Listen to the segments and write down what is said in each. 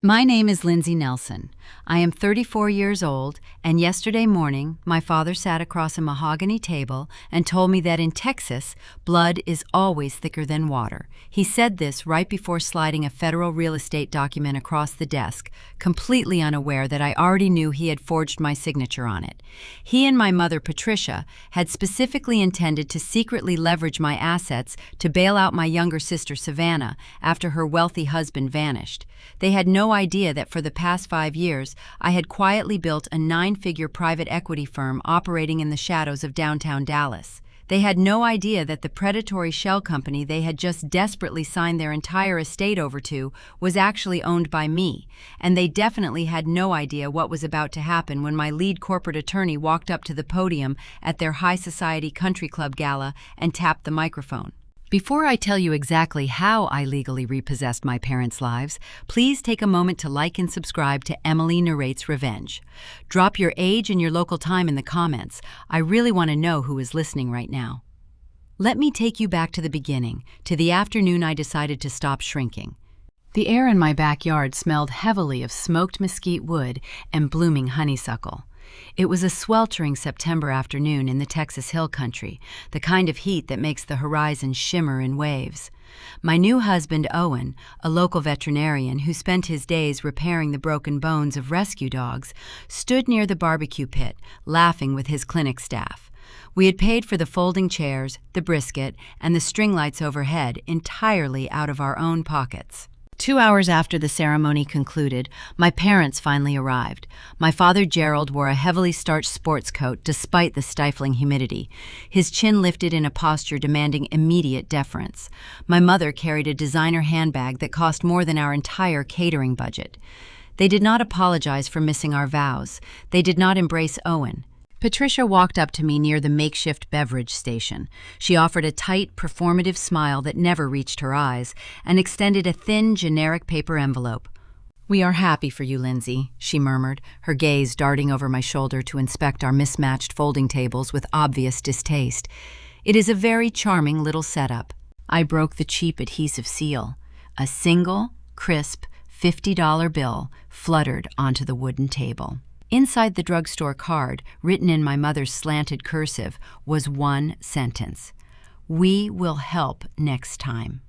My name is Lindsay Nelson. I am 34 years old, and yesterday morning, my father sat across a mahogany table and told me that in Texas, blood is always thicker than water. He said this right before sliding a federal real estate document across the desk, completely unaware that I already knew he had forged my signature on it. He and my mother, Patricia, had specifically intended to secretly leverage my assets to bail out my younger sister, Savannah, after her wealthy husband vanished. They had no idea that for the past 5 years, I had quietly built a 9-figure private equity firm operating in the shadows of downtown Dallas. They had no idea that the predatory shell company they had just desperately signed their entire estate over to was actually owned by me, and they definitely had no idea what was about to happen when my lead corporate attorney walked up to the podium at their high society country club gala and tapped the microphone. Before I tell you exactly how I legally repossessed my parents' lives, please take a moment to like and subscribe to Emily Narrates Revenge. Drop your age and your local time in the comments. I really want to know who is listening right now. Let me take you back to the beginning, to the afternoon I decided to stop shrinking. The air in my backyard smelled heavily of smoked mesquite wood and blooming honeysuckle. It was a sweltering September afternoon in the Texas Hill Country, the kind of heat that makes the horizon shimmer in waves. My new husband, Owen, a local veterinarian who spent his days repairing the broken bones of rescue dogs, stood near the barbecue pit, laughing with his clinic staff. We had paid for the folding chairs, the brisket, and the string lights overhead entirely out of our own pockets. 2 hours after the ceremony concluded, my parents finally arrived. My father, Gerald, wore a heavily starched sports coat despite the stifling humidity, his chin lifted in a posture demanding immediate deference. My mother carried a designer handbag that cost more than our entire catering budget. They did not apologize for missing our vows. They did not embrace Owen. Patricia walked up to me near the makeshift beverage station. She offered a tight, performative smile that never reached her eyes and extended a thin, generic paper envelope. "We are happy for you, Lindsay," she murmured, her gaze darting over my shoulder to inspect our mismatched folding tables with obvious distaste. "It is a very charming little setup." I broke the cheap adhesive seal. A single, crisp, $50 bill fluttered onto the wooden table. Inside the drugstore card, written in my mother's slanted cursive, was one sentence: "We will help next time."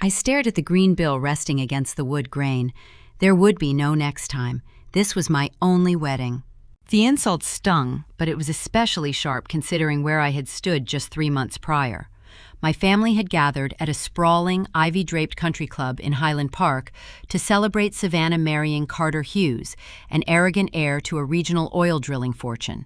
I stared at the green bill resting against the wood grain. There would be no next time. This was my only wedding. The insult stung, but it was especially sharp considering where I had stood just 3 months prior. My family had gathered at a sprawling, ivy-draped country club in Highland Park to celebrate Savannah marrying Carter Hughes, an arrogant heir to a regional oil drilling fortune.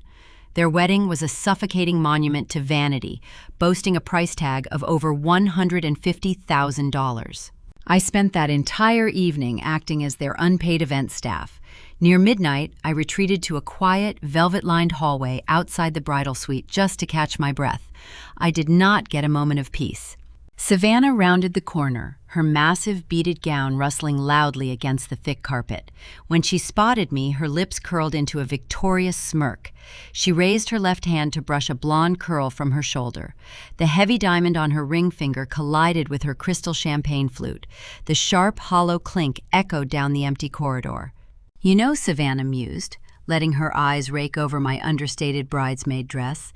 Their wedding was a suffocating monument to vanity, boasting a price tag of over $150,000. I spent that entire evening acting as their unpaid event staff. Near midnight, I retreated to a quiet, velvet-lined hallway outside the bridal suite just to catch my breath. I did not get a moment of peace. Savannah rounded the corner, her massive beaded gown rustling loudly against the thick carpet. When she spotted me, her lips curled into a victorious smirk. She raised her left hand to brush a blonde curl from her shoulder. The heavy diamond on her ring finger collided with her crystal champagne flute. The sharp, hollow clink echoed down the empty corridor. "You know," Savannah mused, letting her eyes rake over my understated bridesmaid dress,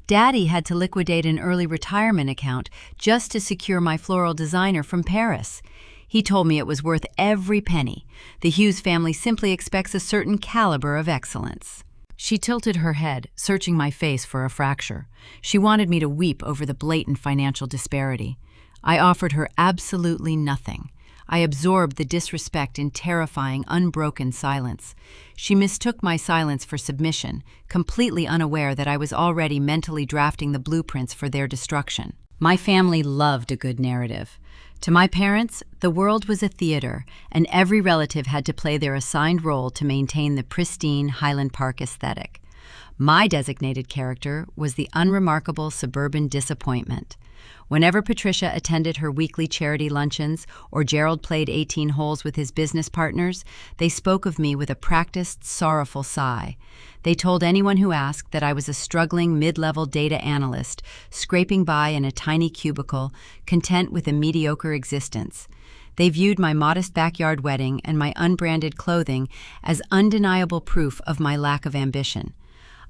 "Daddy had to liquidate an early retirement account just to secure my floral designer from Paris. He told me it was worth every penny. The Hughes family simply expects a certain caliber of excellence." She tilted her head, searching my face for a fracture. She wanted me to weep over the blatant financial disparity. I offered her absolutely nothing. I absorbed the disrespect in terrifying, unbroken silence. She mistook my silence for submission, completely unaware that I was already mentally drafting the blueprints for their destruction. My family loved a good narrative. To my parents, the world was a theater, and every relative had to play their assigned role to maintain the pristine Highland Park aesthetic. My designated character was the unremarkable suburban disappointment. Whenever Patricia attended her weekly charity luncheons or Gerald played 18 holes with his business partners, they spoke of me with a practiced, sorrowful sigh. They told anyone who asked that I was a struggling mid-level data analyst, scraping by in a tiny cubicle, content with a mediocre existence. They viewed my modest backyard wedding and my unbranded clothing as undeniable proof of my lack of ambition.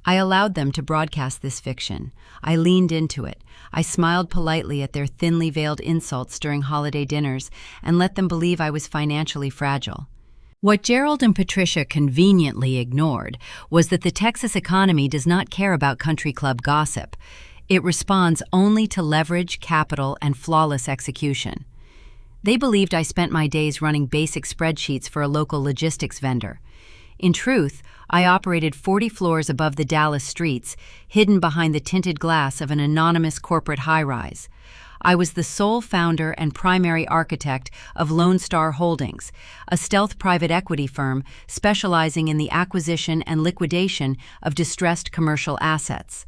I allowed them to broadcast this fiction. I leaned into it. I smiled politely at their thinly veiled insults during holiday dinners and let them believe I was financially fragile. What Gerald and Patricia conveniently ignored was that the Texas economy does not care about country club gossip. It responds only to leverage, capital, and flawless execution. They believed I spent my days running basic spreadsheets for a local logistics vendor. In truth, I operated 40 floors above the Dallas streets, hidden behind the tinted glass of an anonymous corporate high-rise. I was the sole founder and primary architect of Lone Star Holdings, a stealth private equity firm specializing in the acquisition and liquidation of distressed commercial assets.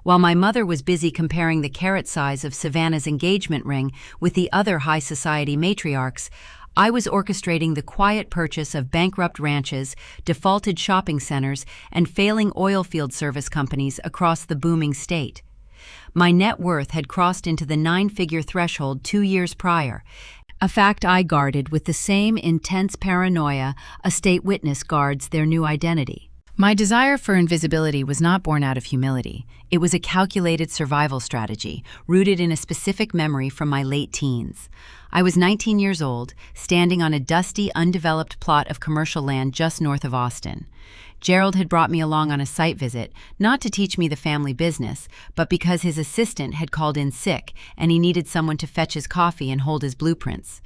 While my mother was busy comparing the carat size of Savannah's engagement ring with the other high society matriarchs, I was orchestrating the quiet purchase of bankrupt ranches, defaulted shopping centers, and failing oil field service companies across the booming state. My net worth had crossed into the 9-figure threshold 2 years prior, a fact I guarded with the same intense paranoia a state witness guards their new identity. My desire for invisibility was not born out of humility. It was a calculated survival strategy, rooted in a specific memory from my late teens. I was 19 years old, standing on a dusty, undeveloped plot of commercial land just north of Austin. Gerald had brought me along on a site visit, not to teach me the family business, but because his assistant had called in sick and he needed someone to fetch his coffee and hold his blueprints.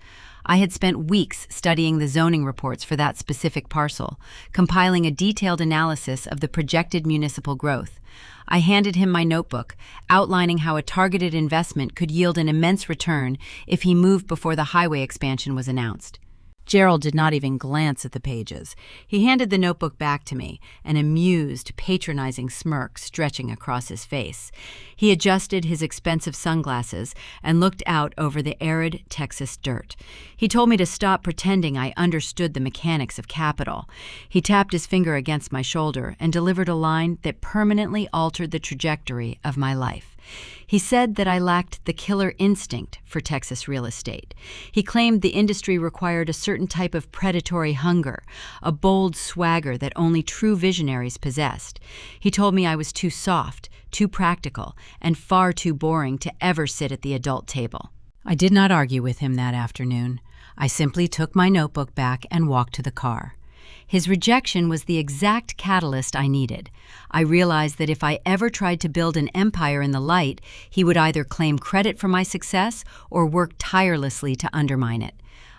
I had spent weeks studying the zoning reports for that specific parcel, compiling a detailed analysis of the projected municipal growth. I handed him my notebook, outlining how a targeted investment could yield an immense return if he moved before the highway expansion was announced. Gerald did not even glance at the pages. He handed the notebook back to me, an amused, patronizing smirk stretching across his face. He adjusted his expensive sunglasses and looked out over the arid Texas dirt. He told me to stop pretending I understood the mechanics of capital. He tapped his finger against my shoulder and delivered a line that permanently altered the trajectory of my life. He said that I lacked the killer instinct for Texas real estate. He claimed the industry required a certain type of predatory hunger, a bold swagger that only true visionaries possessed. He told me I was too soft, too practical, and far too boring to ever sit at the adult table. I did not argue with him that afternoon. I simply took my notebook back and walked to the car. His rejection was the exact catalyst I needed. I realized that if I ever tried to build an empire in the light, he would either claim credit for my success or work tirelessly to undermine it.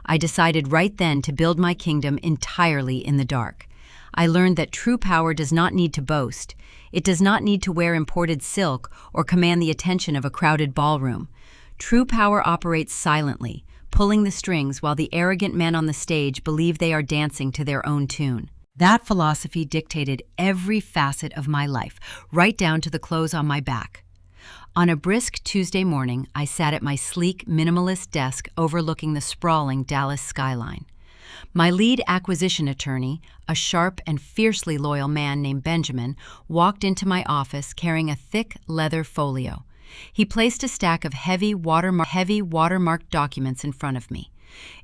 I decided right then to build my kingdom entirely in the dark. I learned that true power does not need to boast. It does not need to wear imported silk or command the attention of a crowded ballroom. True power operates silently, pulling the strings while the arrogant men on the stage believe they are dancing to their own tune. That philosophy dictated every facet of my life, right down to the clothes on my back. On a brisk Tuesday morning, I sat at my sleek, minimalist desk overlooking the sprawling Dallas skyline. My lead acquisition attorney, a sharp and fiercely loyal man named Benjamin, walked into my office carrying a thick leather folio. He placed a stack of heavy watermarked documents in front of me.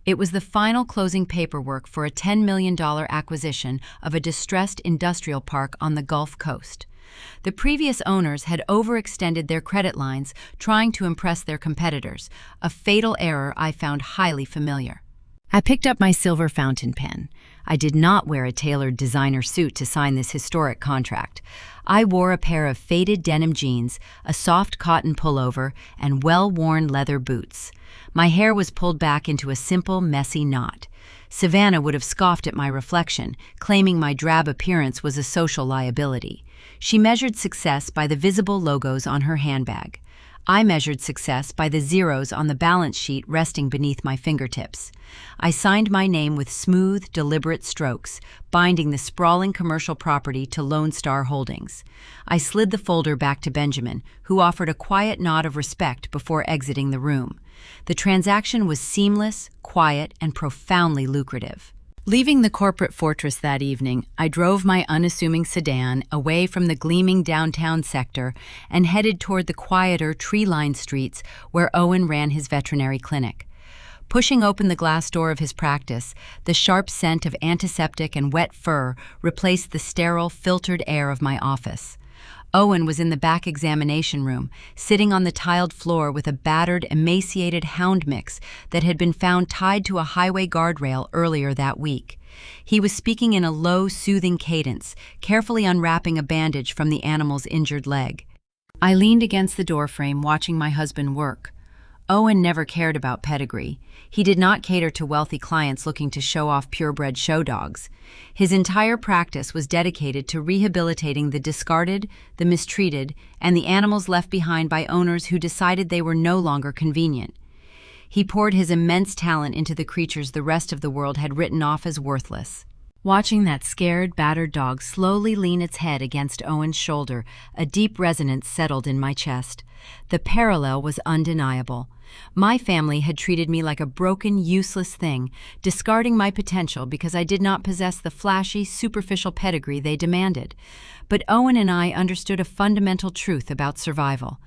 It was the final closing paperwork for a $10 million acquisition of a distressed industrial park on the Gulf Coast. The previous owners had overextended their credit lines, trying to impress their competitors, a fatal error I found highly familiar. I picked up my silver fountain pen. I did not wear a tailored designer suit to sign this historic contract. I wore a pair of faded denim jeans, a soft cotton pullover, and well-worn leather boots. My hair was pulled back into a simple, messy knot. Savannah would have scoffed at my reflection, claiming my drab appearance was a social liability. She measured success by the visible logos on her handbag. I measured success by the zeros on the balance sheet resting beneath my fingertips. I signed my name with smooth, deliberate strokes, binding the sprawling commercial property to Lone Star Holdings. I slid the folder back to Benjamin, who offered a quiet nod of respect before exiting the room. The transaction was seamless, quiet, and profoundly lucrative. Leaving the corporate fortress that evening, I drove my unassuming sedan away from the gleaming downtown sector and headed toward the quieter, tree-lined streets where Owen ran his veterinary clinic. Pushing open the glass door of his practice, the sharp scent of antiseptic and wet fur replaced the sterile, filtered air of my office. Owen was in the back examination room, sitting on the tiled floor with a battered, emaciated hound mix that had been found tied to a highway guardrail earlier that week. He was speaking in a low, soothing cadence, carefully unwrapping a bandage from the animal's injured leg. I leaned against the doorframe, watching my husband work. Owen never cared about pedigree. He did not cater to wealthy clients looking to show off purebred show dogs. His entire practice was dedicated to rehabilitating the discarded, the mistreated, and the animals left behind by owners who decided they were no longer convenient. He poured his immense talent into the creatures the rest of the world had written off as worthless. Watching that scared, battered dog slowly lean its head against Owen's shoulder, a deep resonance settled in my chest. The parallel was undeniable. My family had treated me like a broken, useless thing, discarding my potential because I did not possess the flashy, superficial pedigree they demanded. But Owen and I understood a fundamental truth about survival.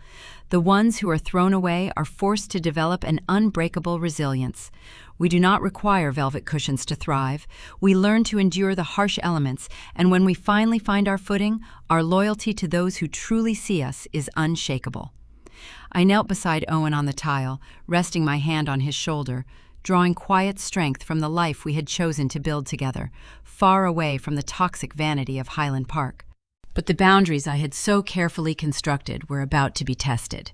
The ones who are thrown away are forced to develop an unbreakable resilience. We do not require velvet cushions to thrive. We learn to endure the harsh elements, and when we finally find our footing, our loyalty to those who truly see us is unshakable. I knelt beside Owen on the tile, resting my hand on his shoulder, drawing quiet strength from the life we had chosen to build together, far away from the toxic vanity of Highland Park. But the boundaries I had so carefully constructed were about to be tested.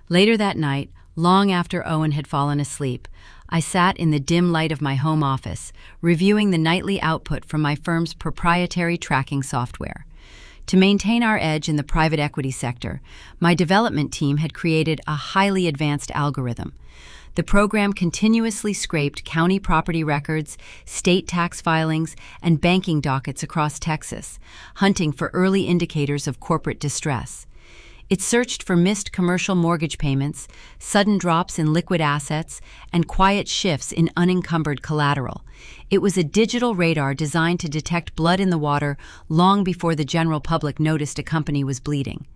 Later that night, long after Owen had fallen asleep, I sat in the dim light of my home office, reviewing the nightly output from my firm's proprietary tracking software. To maintain our edge in the private equity sector, my development team had created a highly advanced algorithm. The program continuously scraped county property records, state tax filings, and banking dockets across Texas, hunting for early indicators of corporate distress. It searched for missed commercial mortgage payments, sudden drops in liquid assets, and quiet shifts in unencumbered collateral. It was a digital radar designed to detect blood in the water long before the general public noticed a company was bleeding.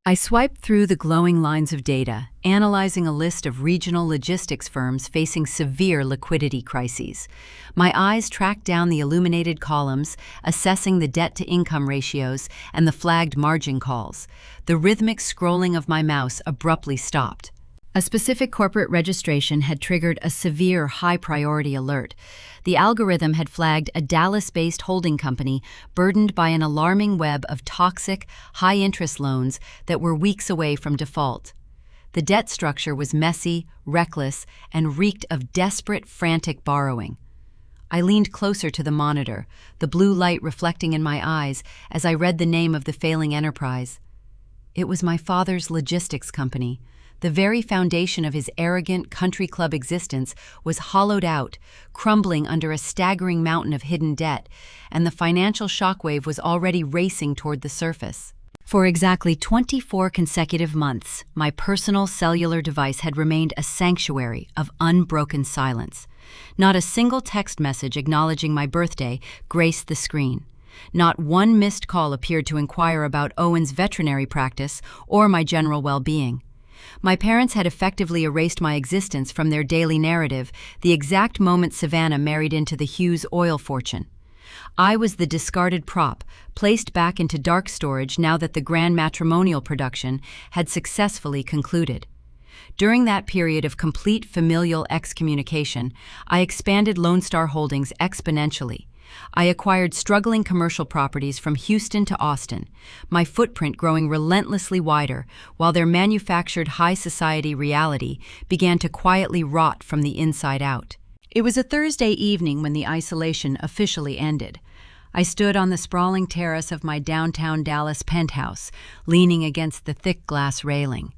I swiped through the glowing lines of data, analyzing a list of regional logistics firms facing severe liquidity crises. My eyes tracked down the illuminated columns, assessing the debt-to-income ratios and the flagged margin calls. The rhythmic scrolling of my mouse abruptly stopped. A specific corporate registration had triggered a severe high-priority alert. The algorithm had flagged a Dallas-based holding company burdened by an alarming web of toxic, high-interest loans that were weeks away from default. The debt structure was messy, reckless, and reeked of desperate, frantic borrowing. I leaned closer to the monitor, the blue light reflecting in my eyes as I read the name of the failing enterprise. It was my father's logistics company. The very foundation of his arrogant country club existence was hollowed out, crumbling under a staggering mountain of hidden debt, and the financial shockwave was already racing toward the surface. For exactly 24 consecutive months, my personal cellular device had remained a sanctuary of unbroken silence. Not a single text message acknowledging my birthday graced the screen. Not one missed call appeared to inquire about Owen's veterinary practice or my general well-being. My parents had effectively erased my existence from their daily narrative the exact moment Savannah married into the Hughes oil fortune. I was the discarded prop, placed back into dark storage now that the grand matrimonial production had successfully concluded. During that period of complete familial excommunication, I expanded Lone Star Holdings exponentially. I acquired struggling commercial properties from Houston to Austin, my footprint growing relentlessly wider, while their manufactured high society reality began to quietly rot from the inside out. It was a Thursday evening when the isolation officially ended. I stood on the sprawling terrace of my downtown Dallas penthouse, leaning against the thick glass railing.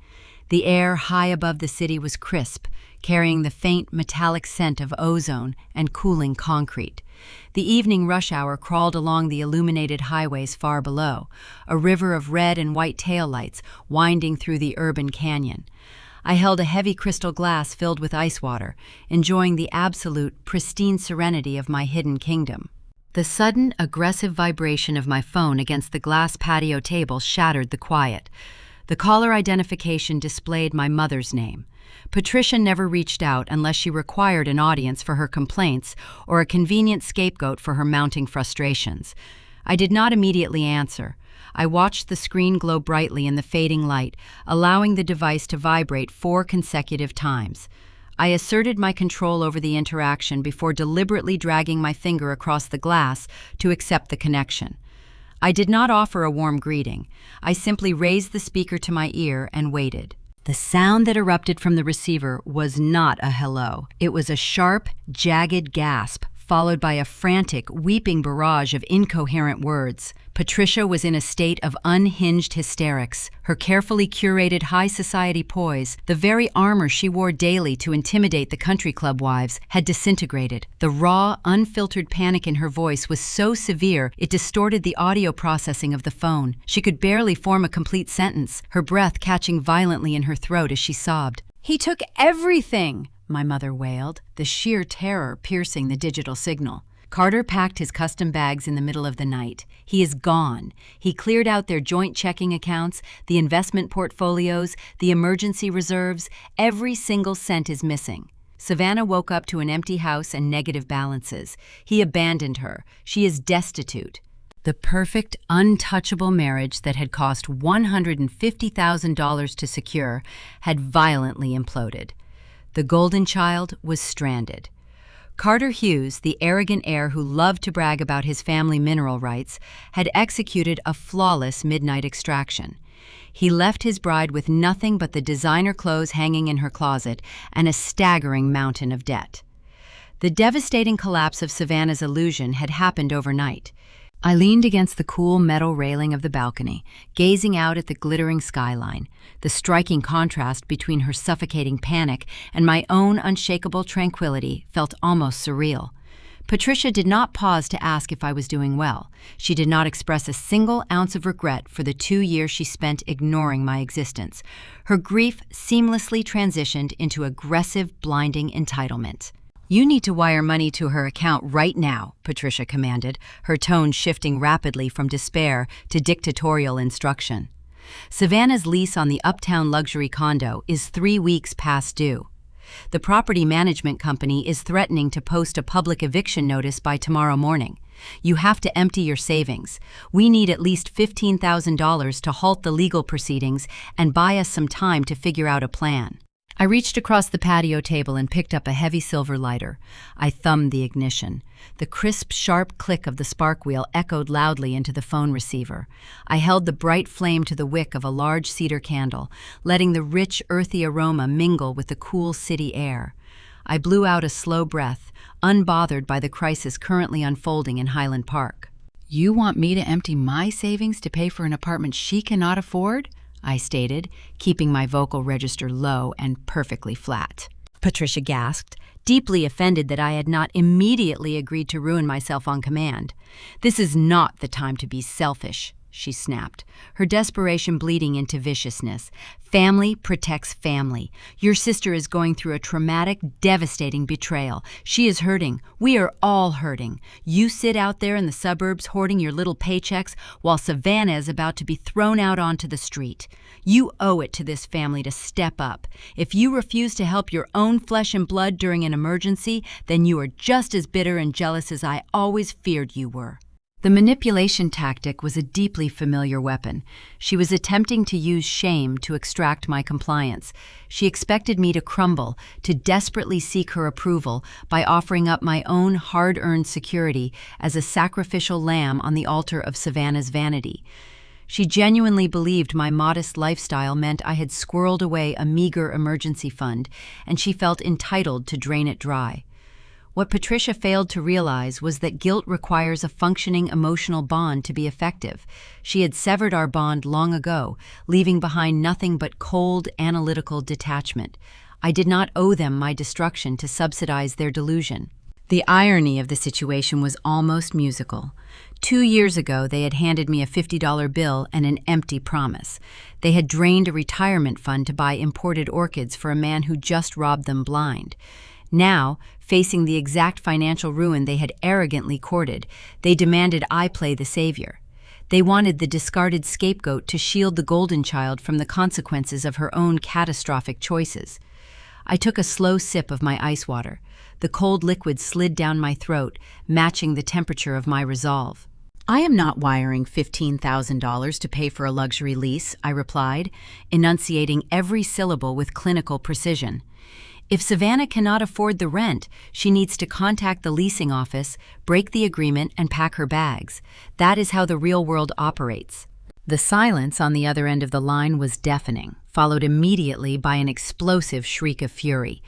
The air high above the city was crisp, carrying the faint metallic scent of ozone and cooling concrete. The evening rush hour crawled along the illuminated highways far below, a river of red and white taillights winding through the urban canyon. I held a heavy crystal glass filled with ice water, enjoying the absolute, pristine serenity of my hidden kingdom. The sudden, aggressive vibration of my phone against the glass patio table shattered the quiet. The caller identification displayed my mother's name. Patricia never reached out unless she required an audience for her complaints or a convenient scapegoat for her mounting frustrations. I did not immediately answer. I watched the screen glow brightly in the fading light, allowing the device to vibrate 4 consecutive times. I asserted my control over the interaction before deliberately dragging my finger across the glass to accept the connection. I did not offer a warm greeting. I simply raised the speaker to my ear and waited. The sound that erupted from the receiver was not a hello. It was a sharp, jagged gasp, followed by a frantic, weeping barrage of incoherent words. Patricia was in a state of unhinged hysterics. Her carefully curated high society poise, the very armor she wore daily to intimidate the country club wives, had disintegrated. The raw, unfiltered panic in her voice was so severe it distorted the audio processing of the phone. She could barely form a complete sentence, her breath catching violently in her throat as she sobbed. "He took everything!" my mother wailed, the sheer terror piercing the digital signal. Carter packed his custom bags in the middle of the night. He is gone. He cleared out their joint checking accounts, the investment portfolios, the emergency reserves. Every single cent is missing. Savannah woke up to an empty house and negative balances. He abandoned her. She is destitute. The perfect, untouchable marriage that had cost $150,000 to secure had violently imploded. The golden child was stranded. Carter Hughes, the arrogant heir who loved to brag about his family mineral rights, had executed a flawless midnight extraction. He left his bride with nothing but the designer clothes hanging in her closet and a staggering mountain of debt. The devastating collapse of Savannah's illusion had happened overnight. I leaned against the cool metal railing of the balcony, gazing out at the glittering skyline. The striking contrast between her suffocating panic and my own unshakable tranquility felt almost surreal. Patricia did not pause to ask if I was doing well. She did not express a single ounce of regret for the 2 years she spent ignoring my existence. Her grief seamlessly transitioned into aggressive, blinding entitlement. "You need to wire money to her account right now," Patricia commanded, her tone shifting rapidly from despair to dictatorial instruction. Savannah's lease on the uptown luxury condo is 3 weeks past due. The property management company is threatening to post a public eviction notice by tomorrow morning. You have to empty your savings. We need at least $15,000 to halt the legal proceedings and buy us some time to figure out a plan. I reached across the patio table and picked up a heavy silver lighter. I thumbed the ignition. The crisp, sharp click of the spark wheel echoed loudly into the phone receiver. I held the bright flame to the wick of a large cedar candle, letting the rich, earthy aroma mingle with the cool city air. I blew out a slow breath, unbothered by the crisis currently unfolding in Highland Park. "You want me to empty my savings to pay for an apartment she cannot afford?" I stated, keeping my vocal register low and perfectly flat. Patricia gasped, deeply offended that I had not immediately agreed to ruin myself on command. "This is not the time to be selfish," she snapped, her desperation bleeding into viciousness. "Family protects family. Your sister is going through a traumatic, devastating betrayal. She is hurting. We are all hurting. You sit out there in the suburbs hoarding your little paychecks while Savannah is about to be thrown out onto the street. You owe it to this family to step up. If you refuse to help your own flesh and blood during an emergency, then you are just as bitter and jealous as I always feared you were." The manipulation tactic was a deeply familiar weapon. She was attempting to use shame to extract my compliance. She expected me to crumble, to desperately seek her approval by offering up my own hard-earned security as a sacrificial lamb on the altar of Savannah's vanity. She genuinely believed my modest lifestyle meant I had squirreled away a meager emergency fund, and she felt entitled to drain it dry. What Patricia failed to realize was that guilt requires a functioning emotional bond to be effective. She had severed our bond long ago, leaving behind nothing but cold, analytical detachment. I did not owe them my destruction to subsidize their delusion. The irony of the situation was almost musical. 2 years ago, they had handed me a $50 bill and an empty promise. They had drained a retirement fund to buy imported orchids for a man who just robbed them blind. Now, facing the exact financial ruin they had arrogantly courted, they demanded I play the savior. They wanted the discarded scapegoat to shield the golden child from the consequences of her own catastrophic choices. I took a slow sip of my ice water. The cold liquid slid down my throat, matching the temperature of my resolve. I am not wiring $15,000 to pay for a luxury lease, I replied, enunciating every syllable with clinical precision. If Savannah cannot afford the rent, she needs to contact the leasing office, break the agreement, and pack her bags. That is how the real world operates. The silence on the other end of the line was deafening, followed immediately by an explosive shriek of fury.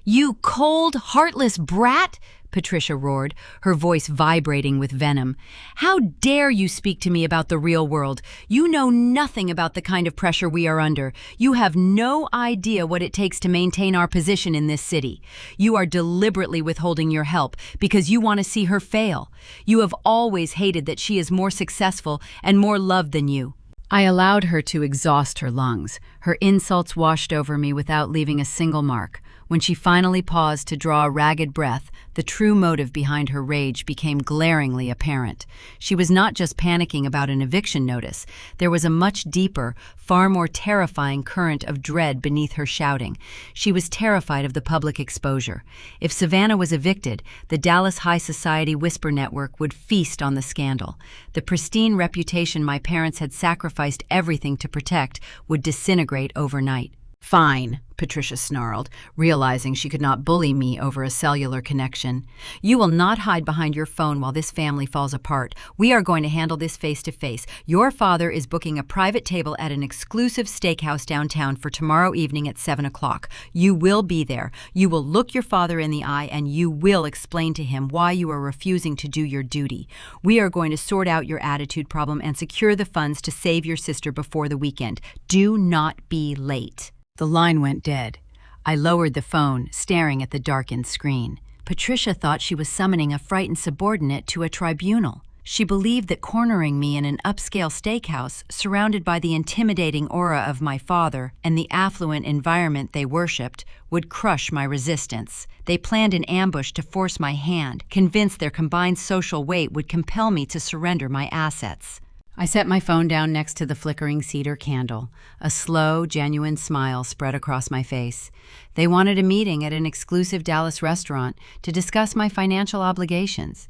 "You cold, heartless brat!" Patricia roared, her voice vibrating with venom. "How dare you speak to me about the real world? You know nothing about the kind of pressure we are under. You have no idea what it takes to maintain our position in this city. You are deliberately withholding your help because you want to see her fail. You have always hated that she is more successful and more loved than you." I allowed her to exhaust her lungs. Her insults washed over me without leaving a single mark. When she finally paused to draw a ragged breath, the true motive behind her rage became glaringly apparent. She was not just panicking about an eviction notice. There was a much deeper, far more terrifying current of dread beneath her shouting. She was terrified of the public exposure. If Savannah was evicted, the Dallas High Society Whisper Network would feast on the scandal. The pristine reputation my parents had sacrificed everything to protect would disintegrate overnight. "Fine," Patricia snarled, realizing she could not bully me over a cellular connection. "You will not hide behind your phone while this family falls apart. We are going to handle this face to face. Your father is booking a private table at an exclusive steakhouse downtown for tomorrow evening at 7 o'clock. You will be there. You will look your father in the eye and you will explain to him why you are refusing to do your duty. We are going to sort out your attitude problem and secure the funds to save your sister before the weekend. Do not be late." The line went dead. I lowered the phone, staring at the darkened screen. Patricia thought she was summoning a frightened subordinate to a tribunal. She believed that cornering me in an upscale steakhouse, surrounded by the intimidating aura of my father and the affluent environment they worshipped, would crush my resistance. They planned an ambush to force my hand, convinced their combined social weight would compel me to surrender my assets. I set my phone down next to the flickering cedar candle. A slow, genuine smile spread across my face. They wanted a meeting at an exclusive Dallas restaurant to discuss my financial obligations.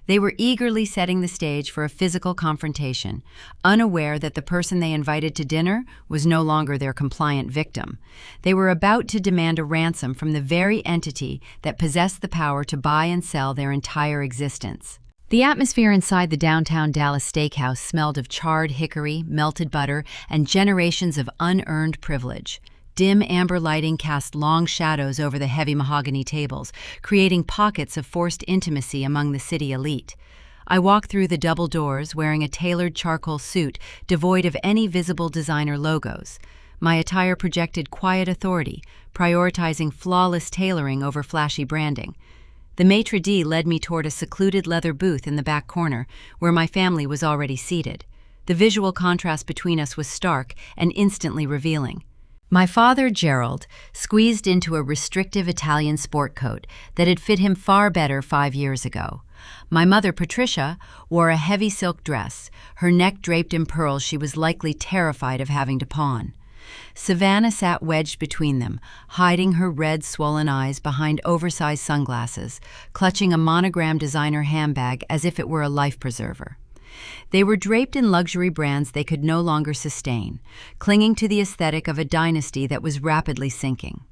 They were eagerly setting the stage for a physical confrontation, unaware that the person they invited to dinner was no longer their compliant victim. They were about to demand a ransom from the very entity that possessed the power to buy and sell their entire existence. The atmosphere inside the downtown Dallas steakhouse smelled of charred hickory, melted butter, and generations of unearned privilege. Dim amber lighting cast long shadows over the heavy mahogany tables, creating pockets of forced intimacy among the city elite. I walked through the double doors wearing a tailored charcoal suit devoid of any visible designer logos. My attire projected quiet authority, prioritizing flawless tailoring over flashy branding. The maitre d' led me toward a secluded leather booth in the back corner, where my family was already seated. The visual contrast between us was stark and instantly revealing. My father, Gerald, squeezed into a restrictive Italian sport coat that had fit him far better 5 years ago. My mother, Patricia, wore a heavy silk dress, her neck draped in pearls she was likely terrified of having to pawn. Savannah sat wedged between them, hiding her red, swollen eyes behind oversized sunglasses, clutching a monogram designer handbag as if it were a life preserver. They were draped in luxury brands they could no longer sustain, clinging to the aesthetic of a dynasty that was rapidly sinking.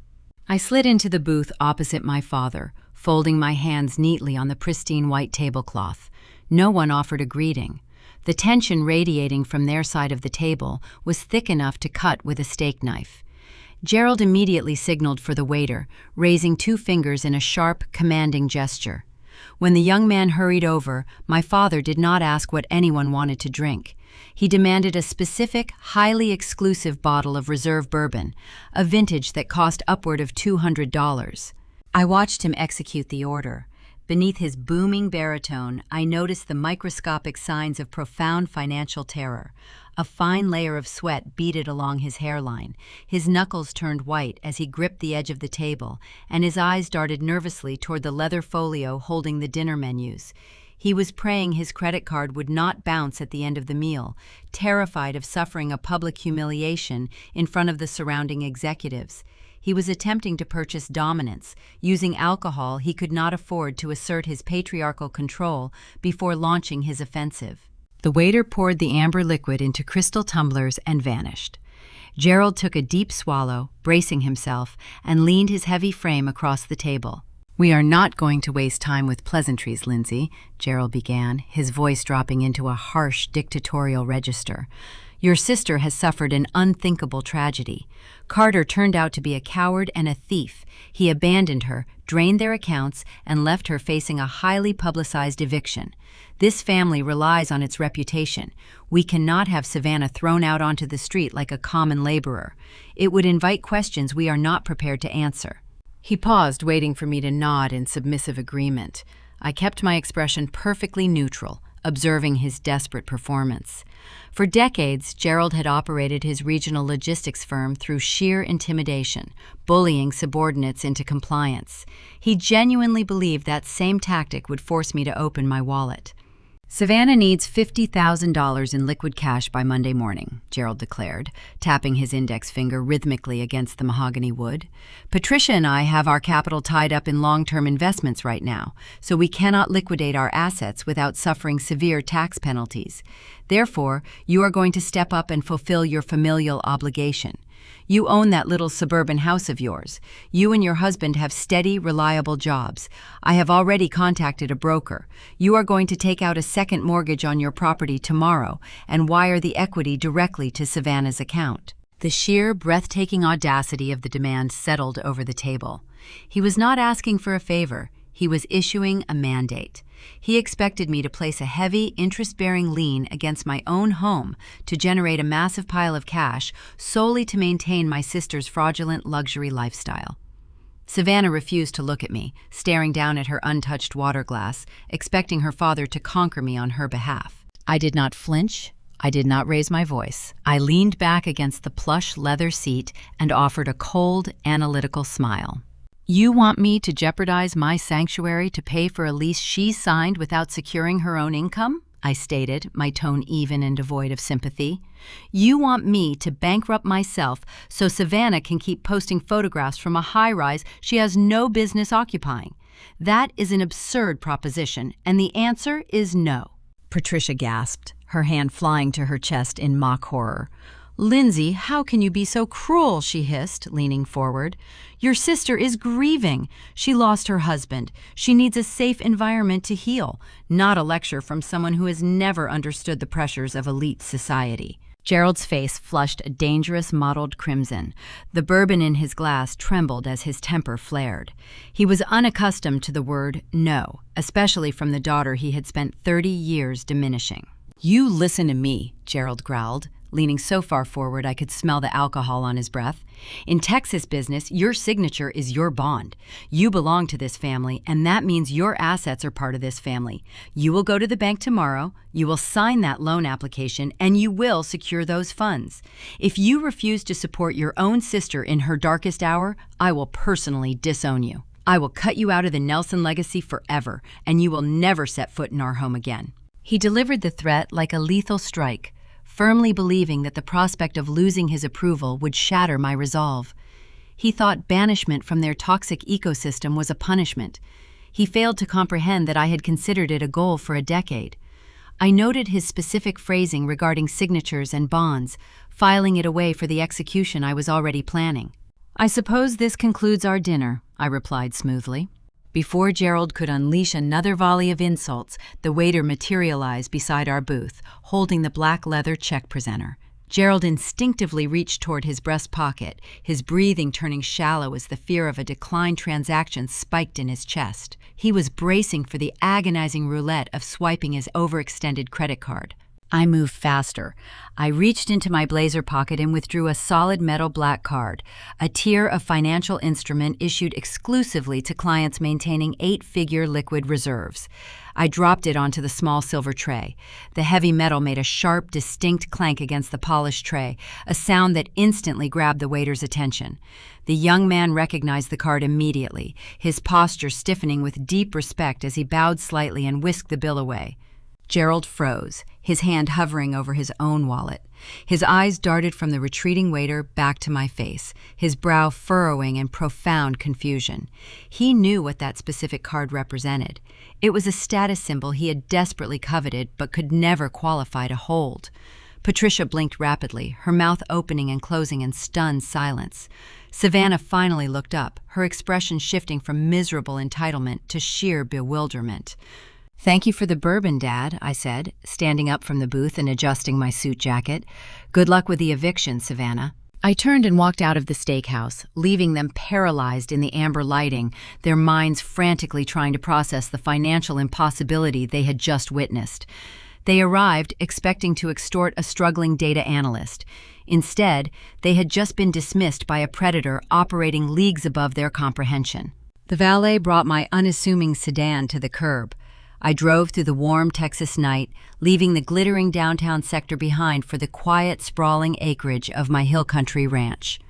I slid into the booth opposite my father, folding my hands neatly on the pristine white tablecloth. No one offered a greeting. The tension radiating from their side of the table was thick enough to cut with a steak knife. Gerald immediately signaled for the waiter, raising 2 fingers in a sharp, commanding gesture. When the young man hurried over, my father did not ask what anyone wanted to drink. He demanded a specific, highly exclusive bottle of reserve bourbon, a vintage that cost upward of $200. I watched him execute the order. Beneath his booming baritone, I noticed the microscopic signs of profound financial terror. A fine layer of sweat beaded along his hairline. His knuckles turned white as he gripped the edge of the table, and his eyes darted nervously toward the leather folio holding the dinner menus. He was praying his credit card would not bounce at the end of the meal, terrified of suffering a public humiliation in front of the surrounding executives. He was attempting to purchase dominance, using alcohol he could not afford to assert his patriarchal control before launching his offensive. The waiter poured the amber liquid into crystal tumblers and vanished. Gerald took a deep swallow, bracing himself, and leaned his heavy frame across the table. "We are not going to waste time with pleasantries, Lindsay," Gerald began, his voice dropping into a harsh, dictatorial register. "Your sister has suffered an unthinkable tragedy. Carter turned out to be a coward and a thief. He abandoned her, drained their accounts, and left her facing a highly publicized eviction. This family relies on its reputation. We cannot have Savannah thrown out onto the street like a common laborer. It would invite questions we are not prepared to answer." He paused, waiting for me to nod in submissive agreement. I kept my expression perfectly neutral, observing his desperate performance. For decades, Gerald had operated his regional logistics firm through sheer intimidation, bullying subordinates into compliance. He genuinely believed that same tactic would force me to open my wallet. "Savannah needs $50,000 in liquid cash by Monday morning," Gerald declared, tapping his index finger rhythmically against the mahogany wood. "Patricia and I have our capital tied up in long-term investments right now, so we cannot liquidate our assets without suffering severe tax penalties. Therefore, you are going to step up and fulfill your familial obligation. You own that little suburban house of yours. You and your husband have steady, reliable jobs. I have already contacted a broker. You are going to take out a second mortgage on your property tomorrow and wire the equity directly to Savannah's account." The sheer, breathtaking audacity of the demand settled over the table. He was not asking for a favor. He was issuing a mandate. He expected me to place a heavy, interest-bearing lien against my own home to generate a massive pile of cash solely to maintain my sister's fraudulent luxury lifestyle. Savannah refused to look at me, staring down at her untouched water glass, expecting her father to conquer me on her behalf. I did not flinch. I did not raise my voice. I leaned back against the plush leather seat and offered a cold, analytical smile. "You want me to jeopardize my sanctuary to pay for a lease she signed without securing her own income?" I stated, my tone even and devoid of sympathy. "You want me to bankrupt myself so Savannah can keep posting photographs from a high-rise she has no business occupying. That is an absurd proposition, and the answer is no." Patricia gasped, her hand flying to her chest in mock horror. "Lindsay, how can you be so cruel?" she hissed, leaning forward. "Your sister is grieving. She lost her husband. She needs a safe environment to heal, not a lecture from someone who has never understood the pressures of elite society." Gerald's face flushed a dangerous mottled crimson. The bourbon in his glass trembled as his temper flared. He was unaccustomed to the word no, especially from the daughter he had spent 30 years diminishing. "You listen to me," Gerald growled, leaning so far forward I could smell the alcohol on his breath. "In Texas business, your signature is your bond. You belong to this family, and that means your assets are part of this family. You will go to the bank tomorrow, you will sign that loan application, and you will secure those funds. If you refuse to support your own sister in her darkest hour, I will personally disown you. I will cut you out of the Nelson legacy forever, and you will never set foot in our home again." He delivered the threat like a lethal strike, firmly believing that the prospect of losing his approval would shatter my resolve. He thought banishment from their toxic ecosystem was a punishment. He failed to comprehend that I had considered it a goal for a decade. I noted his specific phrasing regarding signatures and bonds, filing it away for the execution I was already planning. "I suppose this concludes our dinner," I replied smoothly. Before Gerald could unleash another volley of insults, the waiter materialized beside our booth, holding the black leather check presenter. Gerald instinctively reached toward his breast pocket, his breathing turning shallow as the fear of a declined transaction spiked in his chest. He was bracing for the agonizing roulette of swiping his overextended credit card. I moved faster. I reached into my blazer pocket and withdrew a solid metal black card, a tier of financial instrument issued exclusively to clients maintaining 8-figure liquid reserves. I dropped it onto the small silver tray. The heavy metal made a sharp, distinct clank against the polished tray, a sound that instantly grabbed the waiter's attention. The young man recognized the card immediately, his posture stiffening with deep respect as he bowed slightly and whisked the bill away. Gerald froze, his hand hovering over his own wallet. His eyes darted from the retreating waiter back to my face, his brow furrowing in profound confusion. He knew what that specific card represented. It was a status symbol he had desperately coveted but could never qualify to hold. Patricia blinked rapidly, her mouth opening and closing in stunned silence. Savannah finally looked up, her expression shifting from miserable entitlement to sheer bewilderment. "Thank you for the bourbon, Dad," I said, standing up from the booth and adjusting my suit jacket. "Good luck with the eviction, Savannah." I turned and walked out of the steakhouse, leaving them paralyzed in the amber lighting, their minds frantically trying to process the financial impossibility they had just witnessed. They arrived expecting to extort a struggling data analyst. Instead, they had just been dismissed by a predator operating leagues above their comprehension. The valet brought my unassuming sedan to the curb. I drove through the warm Texas night, leaving the glittering downtown sector behind for the quiet, sprawling acreage of my hill country ranch.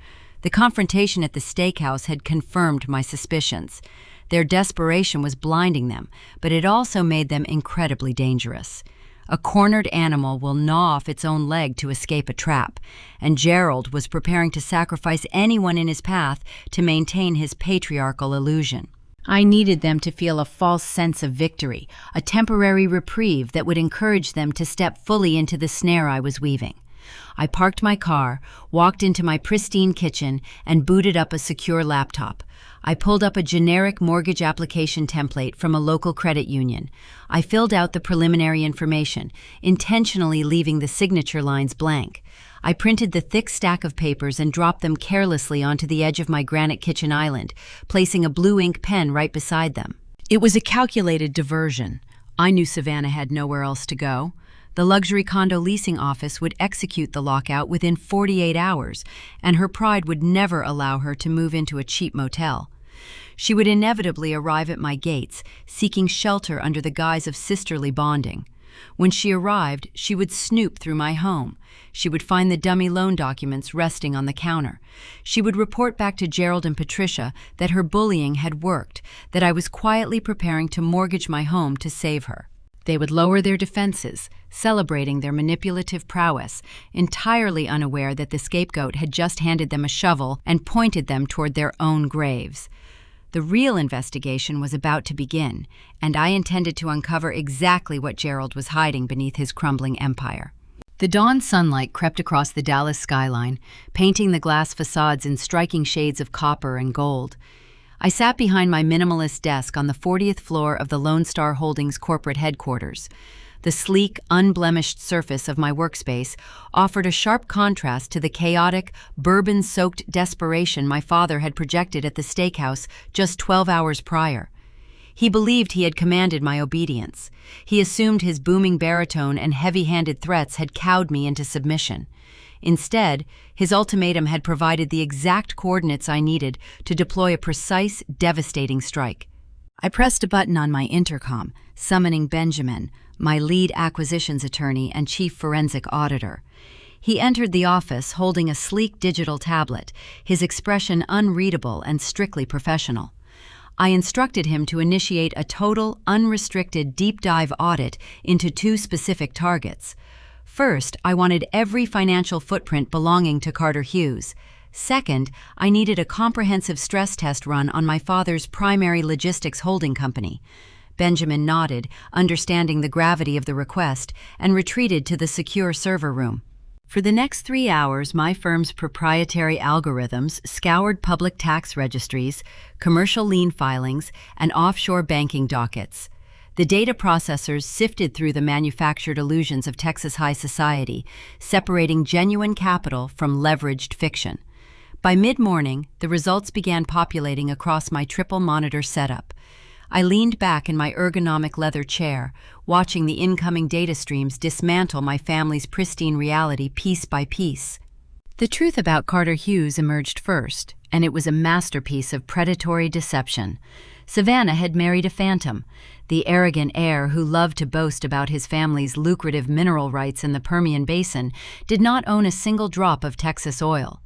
The confrontation at the steakhouse had confirmed my suspicions. Their desperation was blinding them, but it also made them incredibly dangerous. A cornered animal will gnaw off its own leg to escape a trap, and Gerald was preparing to sacrifice anyone in his path to maintain his patriarchal illusion. I needed them to feel a false sense of victory, a temporary reprieve that would encourage them to step fully into the snare I was weaving. I parked my car, walked into my pristine kitchen, and booted up a secure laptop. I pulled up a generic mortgage application template from a local credit union. I filled out the preliminary information, intentionally leaving the signature lines blank. I printed the thick stack of papers and dropped them carelessly onto the edge of my granite kitchen island, placing a blue ink pen right beside them. It was a calculated diversion. I knew Savannah had nowhere else to go. The luxury condo leasing office would execute the lockout within 48 hours, and her pride would never allow her to move into a cheap motel. She would inevitably arrive at my gates, seeking shelter under the guise of sisterly bonding. When she arrived, she would snoop through my home. She would find the dummy loan documents resting on the counter. She would report back to Gerald and Patricia that her bullying had worked, that I was quietly preparing to mortgage my home to save her. They would lower their defenses, celebrating their manipulative prowess, entirely unaware that the scapegoat had just handed them a shovel and pointed them toward their own graves. The real investigation was about to begin, and I intended to uncover exactly what Gerald was hiding beneath his crumbling empire. The dawn sunlight crept across the Dallas skyline, painting the glass facades in striking shades of copper and gold. I sat behind my minimalist desk on the 40th floor of the Lone Star Holdings corporate headquarters. The sleek, unblemished surface of my workspace offered a sharp contrast to the chaotic, bourbon-soaked desperation my father had projected at the steakhouse just 12 hours prior. He believed he had commanded my obedience. He assumed his booming baritone and heavy-handed threats had cowed me into submission. Instead, his ultimatum had provided the exact coordinates I needed to deploy a precise, devastating strike. I pressed a button on my intercom, summoning Benjamin, my lead acquisitions attorney and chief forensic auditor. He entered the office holding a sleek digital tablet, his expression unreadable and strictly professional. I instructed him to initiate a total, unrestricted deep dive audit into two specific targets. First, I wanted every financial footprint belonging to Carter Hughes. Second, I needed a comprehensive stress test run on my father's primary logistics holding company. Benjamin nodded, understanding the gravity of the request, and retreated to the secure server room. For the next 3 hours, my firm's proprietary algorithms scoured public tax registries, commercial lien filings, and offshore banking dockets. The data processors sifted through the manufactured illusions of Texas high society, separating genuine capital from leveraged fiction. By mid-morning, the results began populating across my triple-monitor setup. I leaned back in my ergonomic leather chair, watching the incoming data streams dismantle my family's pristine reality piece by piece. The truth about Carter Hughes emerged first, and it was a masterpiece of predatory deception. Savannah had married a phantom, the arrogant heir who loved to boast about his family's lucrative mineral rights in the Permian Basin did not own a single drop of Texas oil.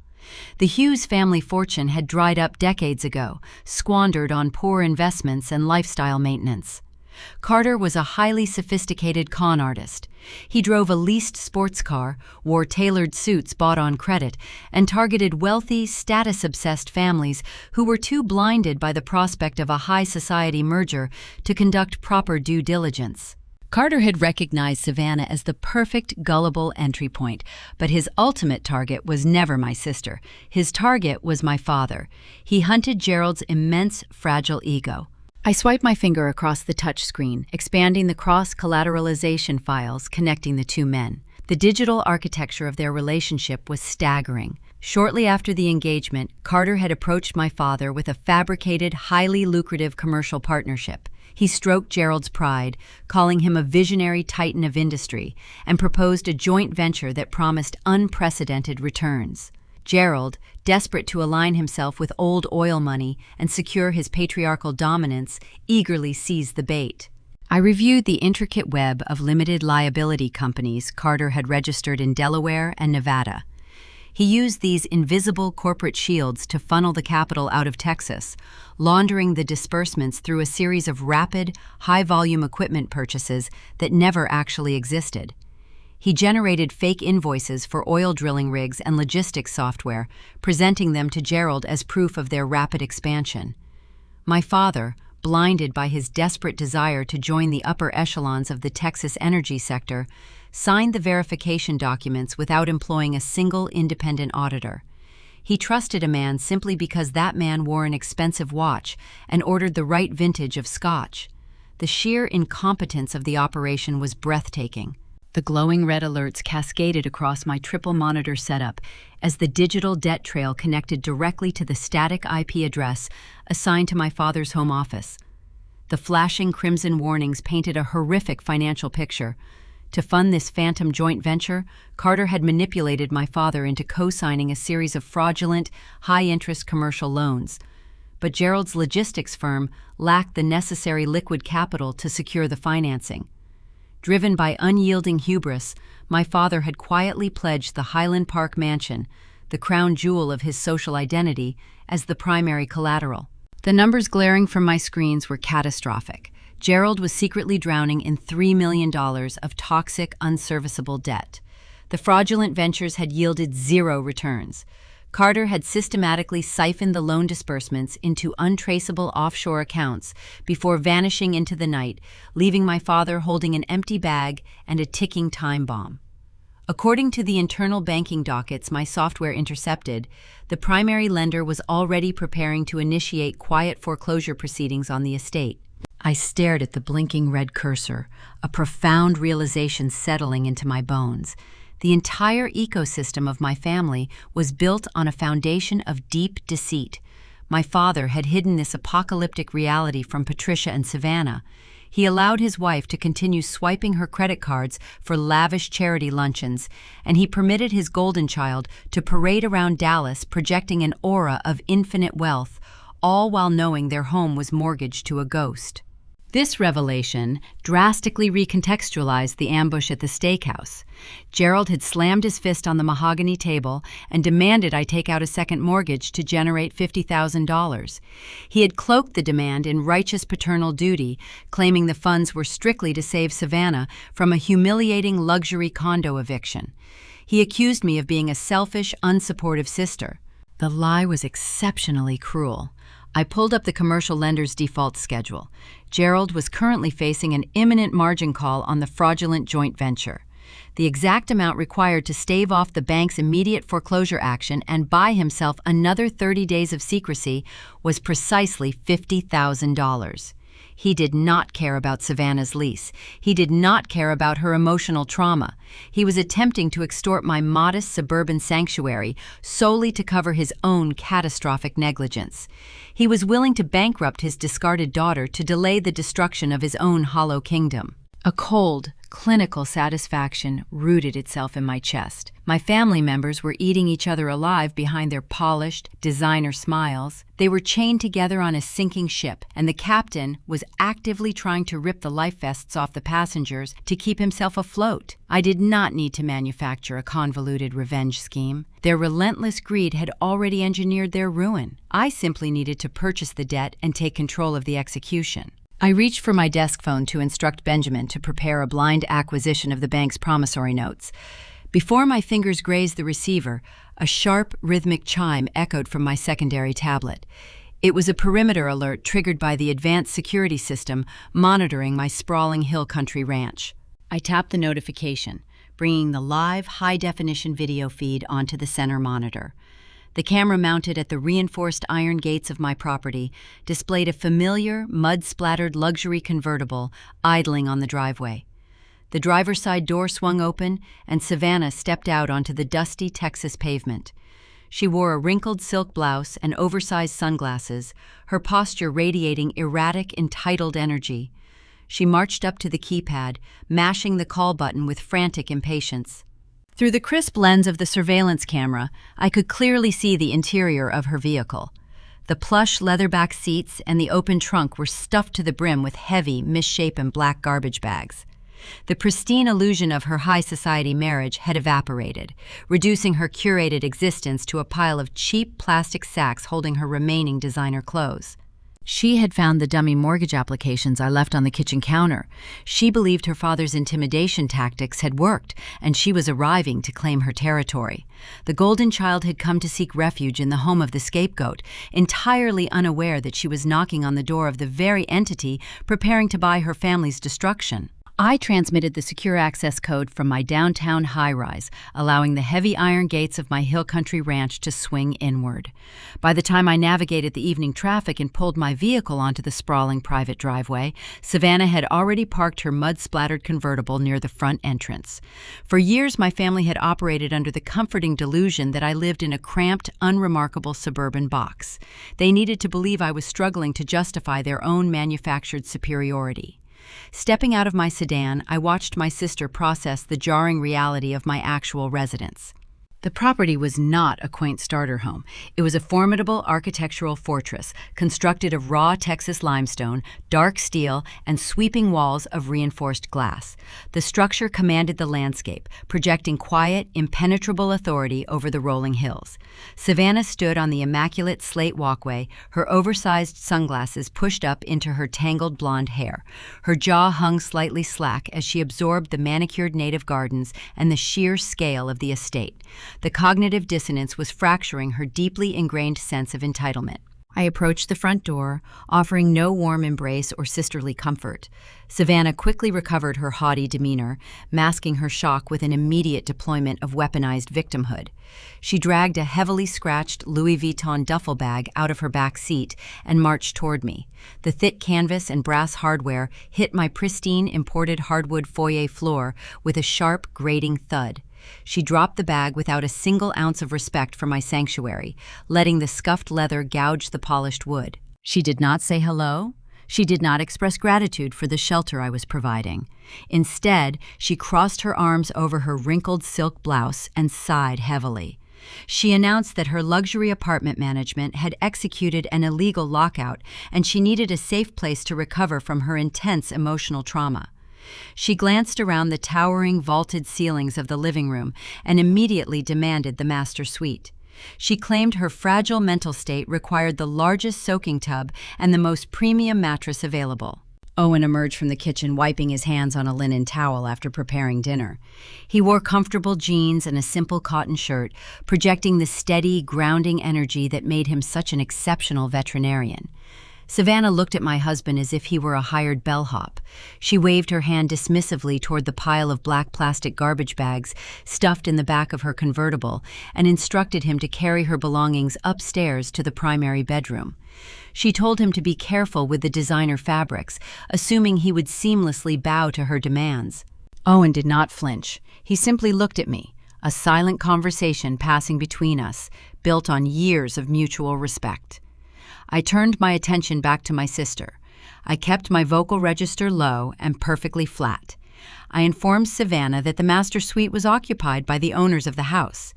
The Hughes family fortune had dried up decades ago, squandered on poor investments and lifestyle maintenance. Carter was a highly sophisticated con artist. He drove a leased sports car, wore tailored suits bought on credit, and targeted wealthy, status-obsessed families who were too blinded by the prospect of a high-society merger to conduct proper due diligence. Carter had recognized Savannah as the perfect gullible entry point, but his ultimate target was never my sister. His target was my father. He hunted Gerald's immense, fragile ego. I swiped my finger across the touchscreen, expanding the cross-collateralization files connecting the two men. The digital architecture of their relationship was staggering. Shortly after the engagement, Carter had approached my father with a fabricated, highly lucrative commercial partnership. He stroked Gerald's pride, calling him a visionary titan of industry, and proposed a joint venture that promised unprecedented returns. Gerald, desperate to align himself with old oil money and secure his patriarchal dominance, eagerly seized the bait. I reviewed the intricate web of limited liability companies Carter had registered in Delaware and Nevada. He used these invisible corporate shields to funnel the capital out of Texas, laundering the disbursements through a series of rapid, high-volume equipment purchases that never actually existed. He generated fake invoices for oil drilling rigs and logistics software, presenting them to Gerald as proof of their rapid expansion. My father, blinded by his desperate desire to join the upper echelons of the Texas energy sector, signed the verification documents without employing a single independent auditor. He trusted a man simply because that man wore an expensive watch and ordered the right vintage of scotch. The sheer incompetence of the operation was breathtaking. The glowing red alerts cascaded across my triple-monitor setup as the digital debt trail connected directly to the static IP address assigned to my father's home office. The flashing crimson warnings painted a horrific financial picture. To fund this phantom joint venture, Carter had manipulated my father into co-signing a series of fraudulent, high-interest commercial loans. But Gerald's logistics firm lacked the necessary liquid capital to secure the financing. Driven by unyielding hubris, my father had quietly pledged the Highland Park mansion, the crown jewel of his social identity, as the primary collateral. The numbers glaring from my screens were catastrophic. Gerald was secretly drowning in $3 million of toxic, unserviceable debt. The fraudulent ventures had yielded zero returns. Carter had systematically siphoned the loan disbursements into untraceable offshore accounts before vanishing into the night, leaving my father holding an empty bag and a ticking time bomb. According to the internal banking dockets my software intercepted, the primary lender was already preparing to initiate quiet foreclosure proceedings on the estate. I stared at the blinking red cursor, a profound realization settling into my bones. The entire ecosystem of my family was built on a foundation of deep deceit. My father had hidden this apocalyptic reality from Patricia and Savannah. He allowed his wife to continue swiping her credit cards for lavish charity luncheons, and he permitted his golden child to parade around Dallas projecting an aura of infinite wealth, all while knowing their home was mortgaged to a ghost. This revelation drastically recontextualized the ambush at the steakhouse. Gerald had slammed his fist on the mahogany table and demanded I take out a second mortgage to generate $50,000. He had cloaked the demand in righteous paternal duty, claiming the funds were strictly to save Savannah from a humiliating luxury condo eviction. He accused me of being a selfish, unsupportive sister. The lie was exceptionally cruel. I pulled up the commercial lender's default schedule. Gerald was currently facing an imminent margin call on the fraudulent joint venture. The exact amount required to stave off the bank's immediate foreclosure action and buy himself another 30 days of secrecy was precisely $50,000. He did not care about Savannah's lease. He did not care about her emotional trauma. He was attempting to extort my modest suburban sanctuary solely to cover his own catastrophic negligence. He was willing to bankrupt his discarded daughter to delay the destruction of his own hollow kingdom. A cold, clinical satisfaction rooted itself in my chest. My family members were eating each other alive behind their polished, designer smiles. They were chained together on a sinking ship, and the captain was actively trying to rip the life vests off the passengers to keep himself afloat. I did not need to manufacture a convoluted revenge scheme. Their relentless greed had already engineered their ruin. I simply needed to purchase the debt and take control of the execution. I reached for my desk phone to instruct Benjamin to prepare a blind acquisition of the bank's promissory notes. Before my fingers grazed the receiver, a sharp, rhythmic chime echoed from my secondary tablet. It was a perimeter alert triggered by the advanced security system monitoring my sprawling hill country ranch. I tapped the notification, bringing the live, high-definition video feed onto the center monitor. The camera mounted at the reinforced iron gates of my property displayed a familiar, mud-splattered luxury convertible idling on the driveway. The driver's side door swung open, and Savannah stepped out onto the dusty Texas pavement. She wore a wrinkled silk blouse and oversized sunglasses, her posture radiating erratic, entitled energy. She marched up to the keypad, mashing the call button with frantic impatience. Through the crisp lens of the surveillance camera, I could clearly see the interior of her vehicle. The plush leatherback seats and the open trunk were stuffed to the brim with heavy, misshapen black garbage bags. The pristine illusion of her high society marriage had evaporated, reducing her curated existence to a pile of cheap plastic sacks holding her remaining designer clothes. She had found the dummy mortgage applications I left on the kitchen counter. She believed her father's intimidation tactics had worked, and she was arriving to claim her territory. The golden child had come to seek refuge in the home of the scapegoat, entirely unaware that she was knocking on the door of the very entity preparing to buy her family's destruction. I transmitted the secure access code from my downtown high-rise, allowing the heavy iron gates of my hill country ranch to swing inward. By the time I navigated the evening traffic and pulled my vehicle onto the sprawling private driveway, Savannah had already parked her mud-splattered convertible near the front entrance. For years, my family had operated under the comforting delusion that I lived in a cramped, unremarkable suburban box. They needed to believe I was struggling to justify their own manufactured superiority. Stepping out of my sedan, I watched my sister process the jarring reality of my actual residence. The property was not a quaint starter home. It was a formidable architectural fortress constructed of raw Texas limestone, dark steel, and sweeping walls of reinforced glass. The structure commanded the landscape, projecting quiet, impenetrable authority over the rolling hills. Savannah stood on the immaculate slate walkway, her oversized sunglasses pushed up into her tangled blonde hair. Her jaw hung slightly slack as she absorbed the manicured native gardens and the sheer scale of the estate. The cognitive dissonance was fracturing her deeply ingrained sense of entitlement. I approached the front door, offering no warm embrace or sisterly comfort. Savannah quickly recovered her haughty demeanor, masking her shock with an immediate deployment of weaponized victimhood. She dragged a heavily scratched Louis Vuitton duffel bag out of her back seat and marched toward me. The thick canvas and brass hardware hit my pristine imported hardwood foyer floor with a sharp, grating thud. She dropped the bag without a single ounce of respect for my sanctuary, letting the scuffed leather gouge the polished wood. She did not say hello. She did not express gratitude for the shelter I was providing. Instead, she crossed her arms over her wrinkled silk blouse and sighed heavily. She announced that her luxury apartment management had executed an illegal lockout and she needed a safe place to recover from her intense emotional trauma. She glanced around the towering vaulted ceilings of the living room and immediately demanded the master suite. She claimed her fragile mental state required the largest soaking tub and the most premium mattress available. Owen emerged from the kitchen, wiping his hands on a linen towel after preparing dinner. He wore comfortable jeans and a simple cotton shirt, projecting the steady, grounding energy that made him such an exceptional veterinarian. Savannah looked at my husband as if he were a hired bellhop. She waved her hand dismissively toward the pile of black plastic garbage bags stuffed in the back of her convertible and instructed him to carry her belongings upstairs to the primary bedroom. She told him to be careful with the designer fabrics, assuming he would seamlessly bow to her demands. Owen did not flinch. He simply looked at me, a silent conversation passing between us, built on years of mutual respect. I turned my attention back to my sister. I kept my vocal register low and perfectly flat. I informed Savannah that the master suite was occupied by the owners of the house.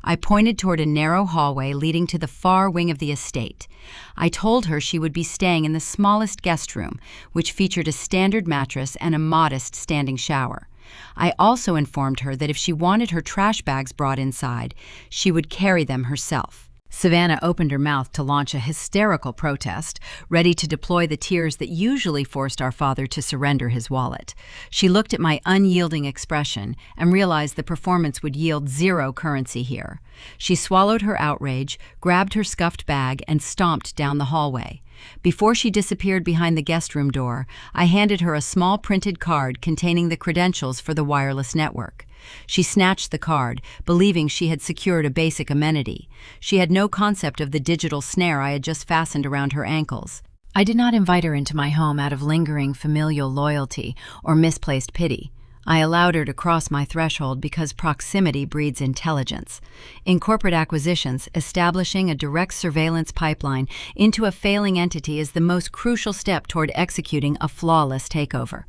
I pointed toward a narrow hallway leading to the far wing of the estate. I told her she would be staying in the smallest guest room, which featured a standard mattress and a modest standing shower. I also informed her that if she wanted her trash bags brought inside, she would carry them herself. Savannah opened her mouth to launch a hysterical protest, ready to deploy the tears that usually forced our father to surrender his wallet. She looked at my unyielding expression and realized the performance would yield zero currency here. She swallowed her outrage, grabbed her scuffed bag, and stomped down the hallway. Before she disappeared behind the guest room door, I handed her a small printed card containing the credentials for the wireless network. She snatched the card, believing she had secured a basic amenity. She had no concept of the digital snare I had just fastened around her ankles. I did not invite her into my home out of lingering familial loyalty or misplaced pity. I allowed her to cross my threshold because proximity breeds intelligence. In corporate acquisitions, establishing a direct surveillance pipeline into a failing entity is the most crucial step toward executing a flawless takeover.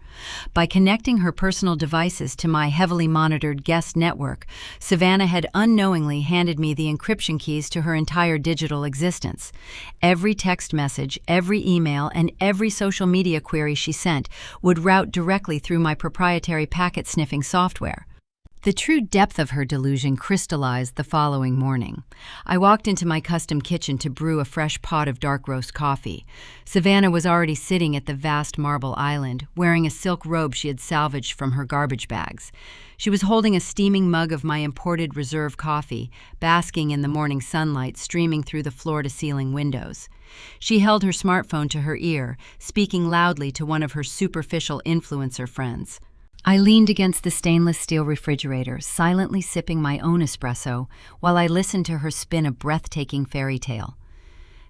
By connecting her personal devices to my heavily monitored guest network, Savannah had unknowingly handed me the encryption keys to her entire digital existence. Every text message, every email, and every social media query she sent would route directly through my proprietary packet-sniffing software. The true depth of her delusion crystallized the following morning. I walked into my custom kitchen to brew a fresh pot of dark roast coffee. Savannah was already sitting at the vast marble island, wearing a silk robe she had salvaged from her garbage bags. She was holding a steaming mug of my imported reserve coffee, basking in the morning sunlight streaming through the floor-to-ceiling windows. She held her smartphone to her ear, speaking loudly to one of her superficial influencer friends. I leaned against the stainless steel refrigerator, silently sipping my own espresso while I listened to her spin a breathtaking fairy tale.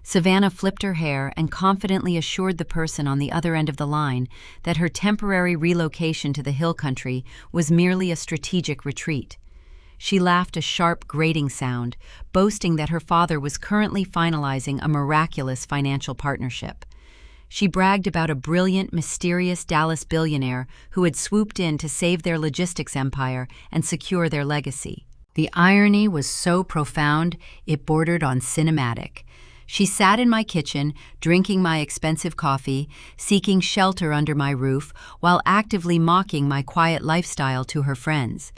Savannah flipped her hair and confidently assured the person on the other end of the line that her temporary relocation to the hill country was merely a strategic retreat. She laughed a sharp, grating sound, boasting that her father was currently finalizing a miraculous financial partnership. She bragged about a brilliant, mysterious Dallas billionaire who had swooped in to save their logistics empire and secure their legacy. The irony was so profound, it bordered on cinematic. She sat in my kitchen, drinking my expensive coffee, seeking shelter under my roof, while actively mocking my quiet lifestyle to her friends.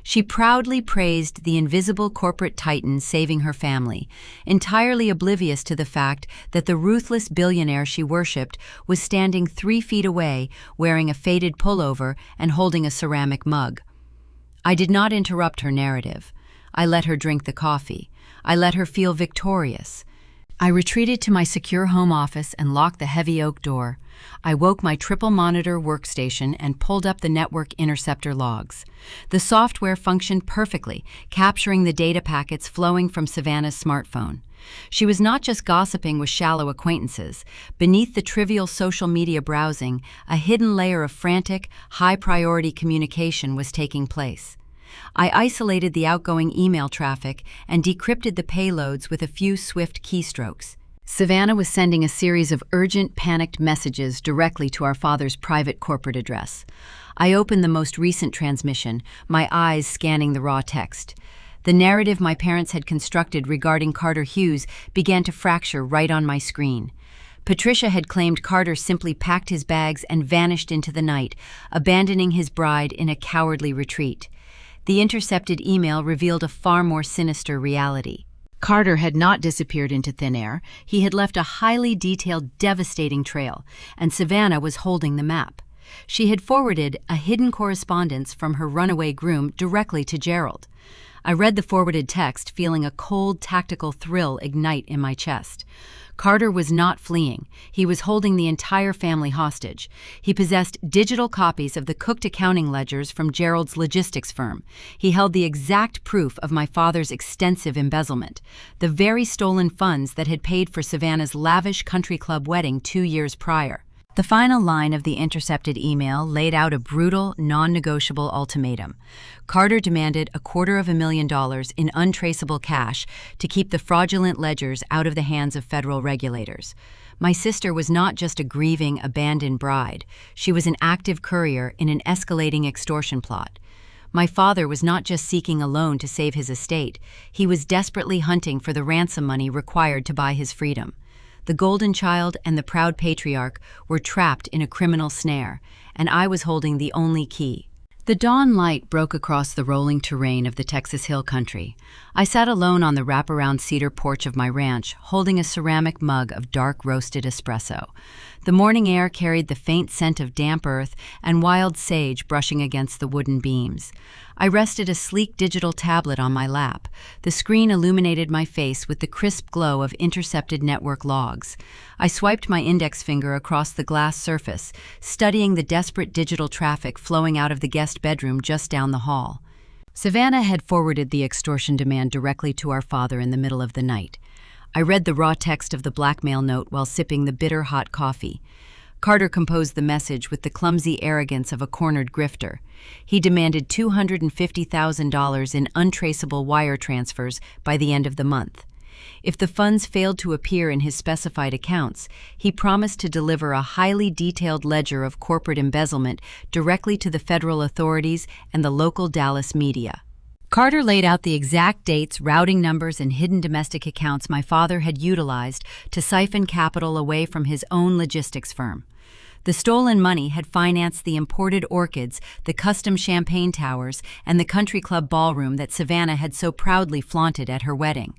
She proudly praised the invisible corporate titan saving her family, entirely oblivious to the fact that the ruthless billionaire she worshipped was standing 3 feet away, wearing a faded pullover and holding a ceramic mug. I did not interrupt her narrative. I let her drink the coffee. I let her feel victorious. I retreated to my secure home office and locked the heavy oak door. I woke my triple-monitor workstation and pulled up the network interceptor logs. The software functioned perfectly, capturing the data packets flowing from Savannah's smartphone. She was not just gossiping with shallow acquaintances. Beneath the trivial social media browsing, a hidden layer of frantic, high-priority communication was taking place. I isolated the outgoing email traffic and decrypted the payloads with a few swift keystrokes. Savannah was sending a series of urgent, panicked messages directly to our father's private corporate address. I opened the most recent transmission, my eyes scanning the raw text. The narrative my parents had constructed regarding Carter Hughes began to fracture right on my screen. Patricia had claimed Carter simply packed his bags and vanished into the night, abandoning his bride in a cowardly retreat. The intercepted email revealed a far more sinister reality. Carter had not disappeared into thin air. He had left a highly detailed, devastating trail, and Savannah was holding the map. She had forwarded a hidden correspondence from her runaway groom directly to Gerald. I read the forwarded text, feeling a cold, tactical thrill ignite in my chest. Carter was not fleeing. He was holding the entire family hostage. He possessed digital copies of the cooked accounting ledgers from Gerald's logistics firm. He held the exact proof of my father's extensive embezzlement, the very stolen funds that had paid for Savannah's lavish country club wedding 2 years prior. The final line of the intercepted email laid out a brutal, non-negotiable ultimatum. Carter demanded $250,000 in untraceable cash to keep the fraudulent ledgers out of the hands of federal regulators. My sister was not just a grieving, abandoned bride. She was an active courier in an escalating extortion plot. My father was not just seeking a loan to save his estate. He was desperately hunting for the ransom money required to buy his freedom. The golden child and the proud patriarch were trapped in a criminal snare, and I was holding the only key. The dawn light broke across the rolling terrain of the Texas Hill Country. I sat alone on the wraparound cedar porch of my ranch, holding a ceramic mug of dark roasted espresso. The morning air carried the faint scent of damp earth and wild sage brushing against the wooden beams. I rested a sleek digital tablet on my lap. The screen illuminated my face with the crisp glow of intercepted network logs. I swiped my index finger across the glass surface, studying the desperate digital traffic flowing out of the guest bedroom just down the hall. Savannah had forwarded the extortion demand directly to our father in the middle of the night. I read the raw text of the blackmail note while sipping the bitter hot coffee. Carter composed the message with the clumsy arrogance of a cornered grifter. He demanded $250,000 in untraceable wire transfers by the end of the month. If the funds failed to appear in his specified accounts, he promised to deliver a highly detailed ledger of corporate embezzlement directly to the federal authorities and the local Dallas media. Carter laid out the exact dates, routing numbers, and hidden domestic accounts my father had utilized to siphon capital away from his own logistics firm. The stolen money had financed the imported orchids, the custom champagne towers, and the country club ballroom that Savannah had so proudly flaunted at her wedding.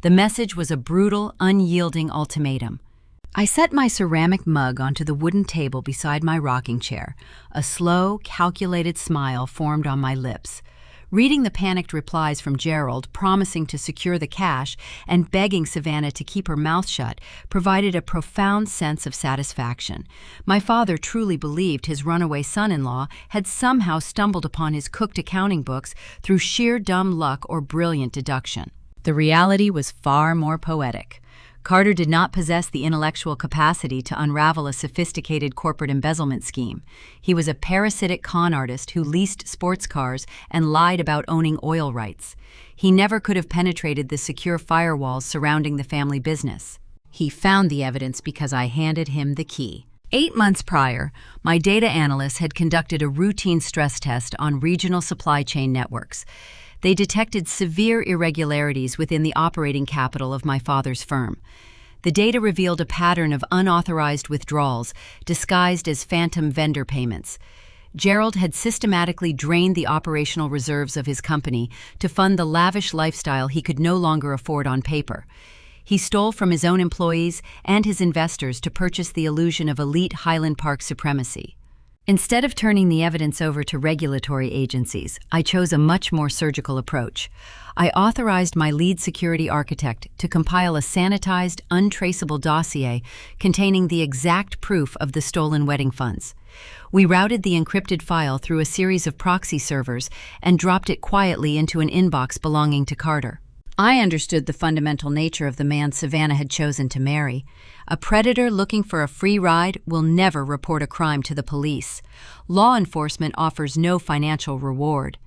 The message was a brutal, unyielding ultimatum. I set my ceramic mug onto the wooden table beside my rocking chair. A slow, calculated smile formed on my lips. Reading the panicked replies from Gerald, promising to secure the cash and begging Savannah to keep her mouth shut, provided a profound sense of satisfaction. My father truly believed his runaway son-in-law had somehow stumbled upon his cooked accounting books through sheer dumb luck or brilliant deduction. The reality was far more poetic. Carter did not possess the intellectual capacity to unravel a sophisticated corporate embezzlement scheme. He was a parasitic con artist who leased sports cars and lied about owning oil rights. He never could have penetrated the secure firewalls surrounding the family business. He found the evidence because I handed him the key. 8 months prior, my data analysts had conducted a routine stress test on regional supply chain networks. They detected severe irregularities within the operating capital of my father's firm. The data revealed a pattern of unauthorized withdrawals disguised as phantom vendor payments. Gerald had systematically drained the operational reserves of his company to fund the lavish lifestyle he could no longer afford on paper. He stole from his own employees and his investors to purchase the illusion of elite Highland Park supremacy. Instead of turning the evidence over to regulatory agencies, I chose a much more surgical approach. I authorized my lead security architect to compile a sanitized, untraceable dossier containing the exact proof of the stolen wedding funds. We routed the encrypted file through a series of proxy servers and dropped it quietly into an inbox belonging to Carter. I understood the fundamental nature of the man Savannah had chosen to marry. A predator looking for a free ride will never report a crime to the police. Law enforcement offers no financial reward.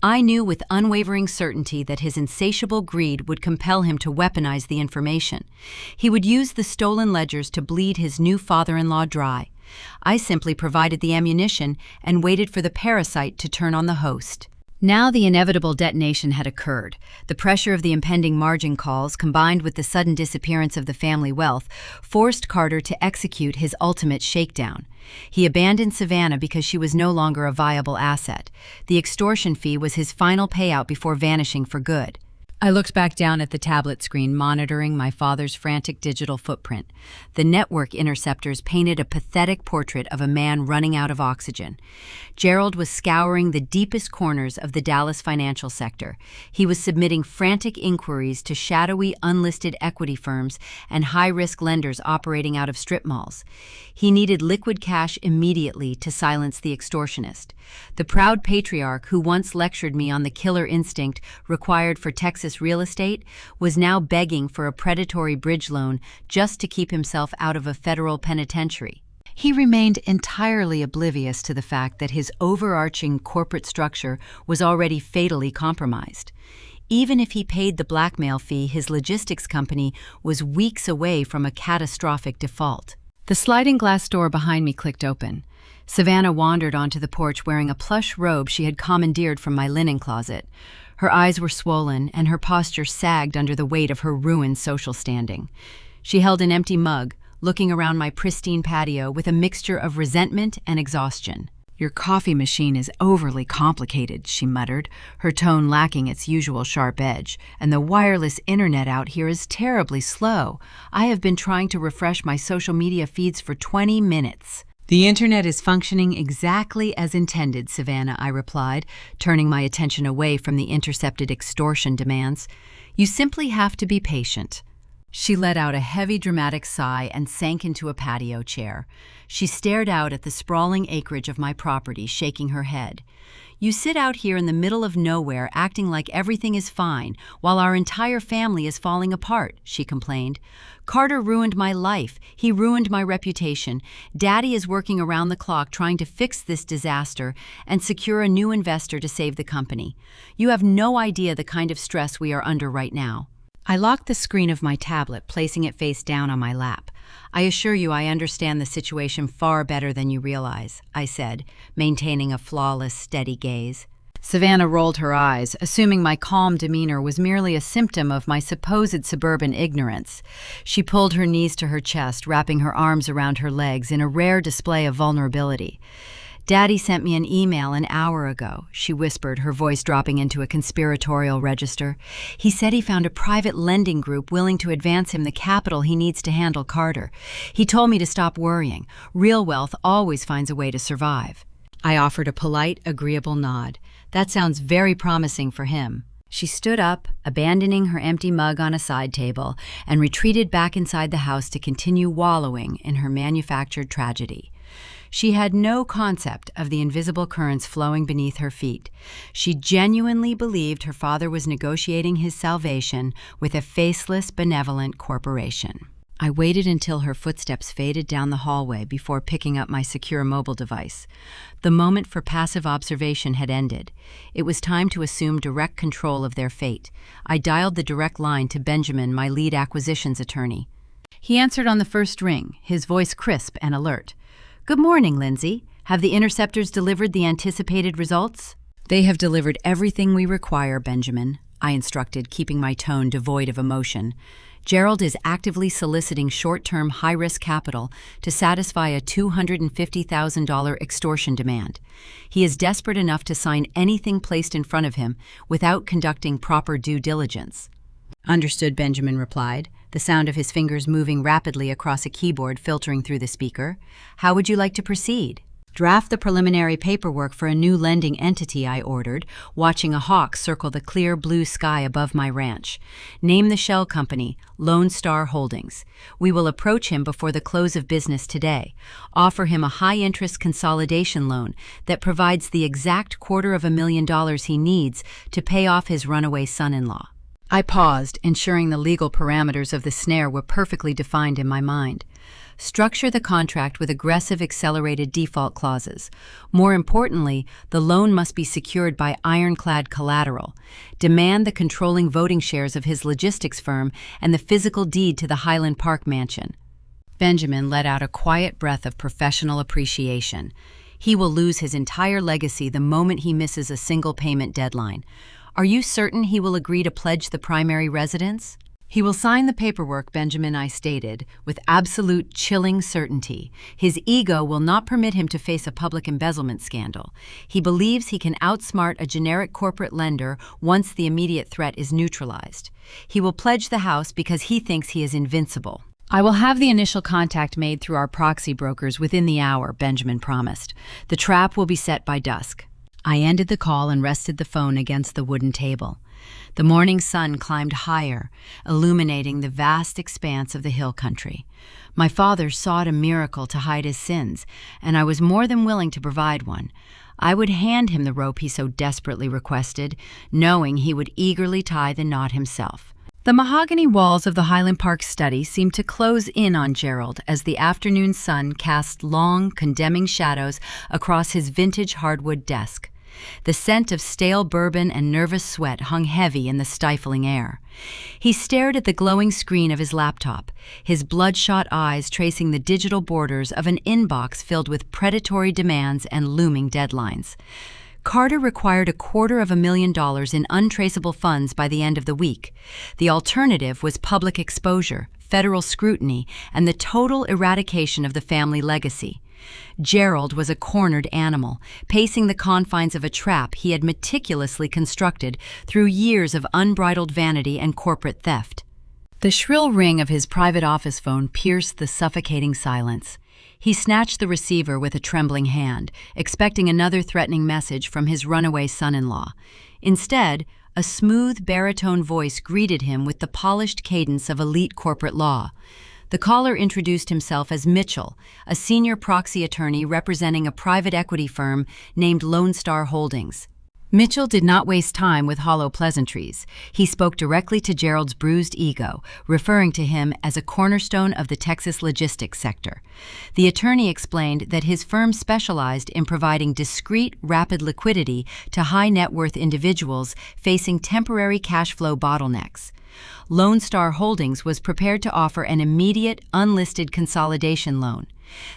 I knew with unwavering certainty that his insatiable greed would compel him to weaponize the information. He would use the stolen ledgers to bleed his new father-in-law dry. I simply provided the ammunition and waited for the parasite to turn on the host. Now the inevitable detonation had occurred. The pressure of the impending margin calls, combined with the sudden disappearance of the family wealth, forced Carter to execute his ultimate shakedown. He abandoned Savannah because she was no longer a viable asset. The extortion fee was his final payout before vanishing for good. I looked back down at the tablet screen, monitoring my father's frantic digital footprint. The network interceptors painted a pathetic portrait of a man running out of oxygen. Gerald was scouring the deepest corners of the Dallas financial sector. He was submitting frantic inquiries to shadowy, unlisted equity firms and high-risk lenders operating out of strip malls. He needed liquid cash immediately to silence the extortionist. The proud patriarch who once lectured me on the killer instinct required for Texas real estate was now begging for a predatory bridge loan just to keep himself out of a federal penitentiary. He remained entirely oblivious to the fact that his overarching corporate structure was already fatally compromised. Even if he paid the blackmail fee, his logistics company was weeks away from a catastrophic default. The sliding glass door behind me clicked open. Savannah wandered onto the porch wearing a plush robe she had commandeered from my linen closet. Her eyes were swollen, and her posture sagged under the weight of her ruined social standing. She held an empty mug, looking around my pristine patio with a mixture of resentment and exhaustion. "Your coffee machine is overly complicated," she muttered, her tone lacking its usual sharp edge, "and the wireless internet out here is terribly slow. I have been trying to refresh my social media feeds for 20 minutes. "The internet is functioning exactly as intended, Savannah," I replied, turning my attention away from the intercepted extortion demands. "You simply have to be patient." She let out a heavy, dramatic sigh and sank into a patio chair. She stared out at the sprawling acreage of my property, shaking her head. "You sit out here in the middle of nowhere acting like everything is fine, while our entire family is falling apart," she complained. "Carter ruined my life. He ruined my reputation. Daddy is working around the clock trying to fix this disaster and secure a new investor to save the company. You have no idea the kind of stress we are under right now." I locked the screen of my tablet, placing it face down on my lap. "I assure you I understand the situation far better than you realize," I said, maintaining a flawless, steady gaze. Savannah rolled her eyes, assuming my calm demeanor was merely a symptom of my supposed suburban ignorance. She pulled her knees to her chest, wrapping her arms around her legs in a rare display of vulnerability. "Daddy sent me an email an hour ago," she whispered, her voice dropping into a conspiratorial register. "He said he found a private lending group willing to advance him the capital he needs to handle Carter. He told me to stop worrying. Real wealth always finds a way to survive." I offered a polite, agreeable nod. "That sounds very promising for him." She stood up, abandoning her empty mug on a side table, and retreated back inside the house to continue wallowing in her manufactured tragedy. She had no concept of the invisible currents flowing beneath her feet. She genuinely believed her father was negotiating his salvation with a faceless, benevolent corporation. I waited until her footsteps faded down the hallway before picking up my secure mobile device. The moment for passive observation had ended. It was time to assume direct control of their fate. I dialed the direct line to Benjamin, my lead acquisitions attorney. He answered on the first ring, his voice crisp and alert. "Good morning, Lindsay. Have the interceptors delivered the anticipated results?" "They have delivered everything we require, Benjamin," I instructed, keeping my tone devoid of emotion. "Gerald is actively soliciting short-term, high-risk capital to satisfy a $250,000 extortion demand. He is desperate enough to sign anything placed in front of him without conducting proper due diligence." "Understood," Benjamin replied, the sound of his fingers moving rapidly across a keyboard filtering through the speaker. "How would you like to proceed?" "Draft the preliminary paperwork for a new lending entity," I ordered, watching a hawk circle the clear blue sky above my ranch. "Name the shell company, Lone Star Holdings. We will approach him before the close of business today. Offer him a high-interest consolidation loan that provides the exact $250,000 he needs to pay off his runaway son-in-law." I paused, ensuring the legal parameters of the snare were perfectly defined in my mind. "Structure the contract with aggressive accelerated default clauses. More importantly, the loan must be secured by ironclad collateral. Demand the controlling voting shares of his logistics firm and the physical deed to the Highland Park mansion." Benjamin let out a quiet breath of professional appreciation. "He will lose his entire legacy the moment he misses a single payment deadline. Are you certain he will agree to pledge the primary residence?" "He will sign the paperwork," Benjamin, I stated, with absolute chilling certainty. "His ego will not permit him to face a public embezzlement scandal. He believes he can outsmart a generic corporate lender once the immediate threat is neutralized. He will pledge the house because he thinks he is invincible." "I will have the initial contact made through our proxy brokers within the hour," Benjamin promised. "The trap will be set by dusk." I ended the call and rested the phone against the wooden table. The morning sun climbed higher, illuminating the vast expanse of the hill country. My father sought a miracle to hide his sins, and I was more than willing to provide one. I would hand him the rope he so desperately requested, knowing he would eagerly tie the knot himself. The mahogany walls of the Highland Park study seemed to close in on Gerald as the afternoon sun cast long, condemning shadows across his vintage hardwood desk. The scent of stale bourbon and nervous sweat hung heavy in the stifling air. He stared at the glowing screen of his laptop, his bloodshot eyes tracing the digital borders of an inbox filled with predatory demands and looming deadlines. Carter required $250,000 in untraceable funds by the end of the week. The alternative was public exposure, federal scrutiny, and the total eradication of the family legacy. Gerald was a cornered animal, pacing the confines of a trap he had meticulously constructed through years of unbridled vanity and corporate theft. The shrill ring of his private office phone pierced the suffocating silence. He snatched the receiver with a trembling hand, expecting another threatening message from his runaway son-in-law. Instead, a smooth baritone voice greeted him with the polished cadence of elite corporate law. The caller introduced himself as Mitchell, a senior proxy attorney representing a private equity firm named Lone Star Holdings. Mitchell did not waste time with hollow pleasantries. He spoke directly to Gerald's bruised ego, referring to him as a cornerstone of the Texas logistics sector. The attorney explained that his firm specialized in providing discreet, rapid liquidity to high-net-worth individuals facing temporary cash flow bottlenecks. Lone Star Holdings was prepared to offer an immediate, unlisted consolidation loan.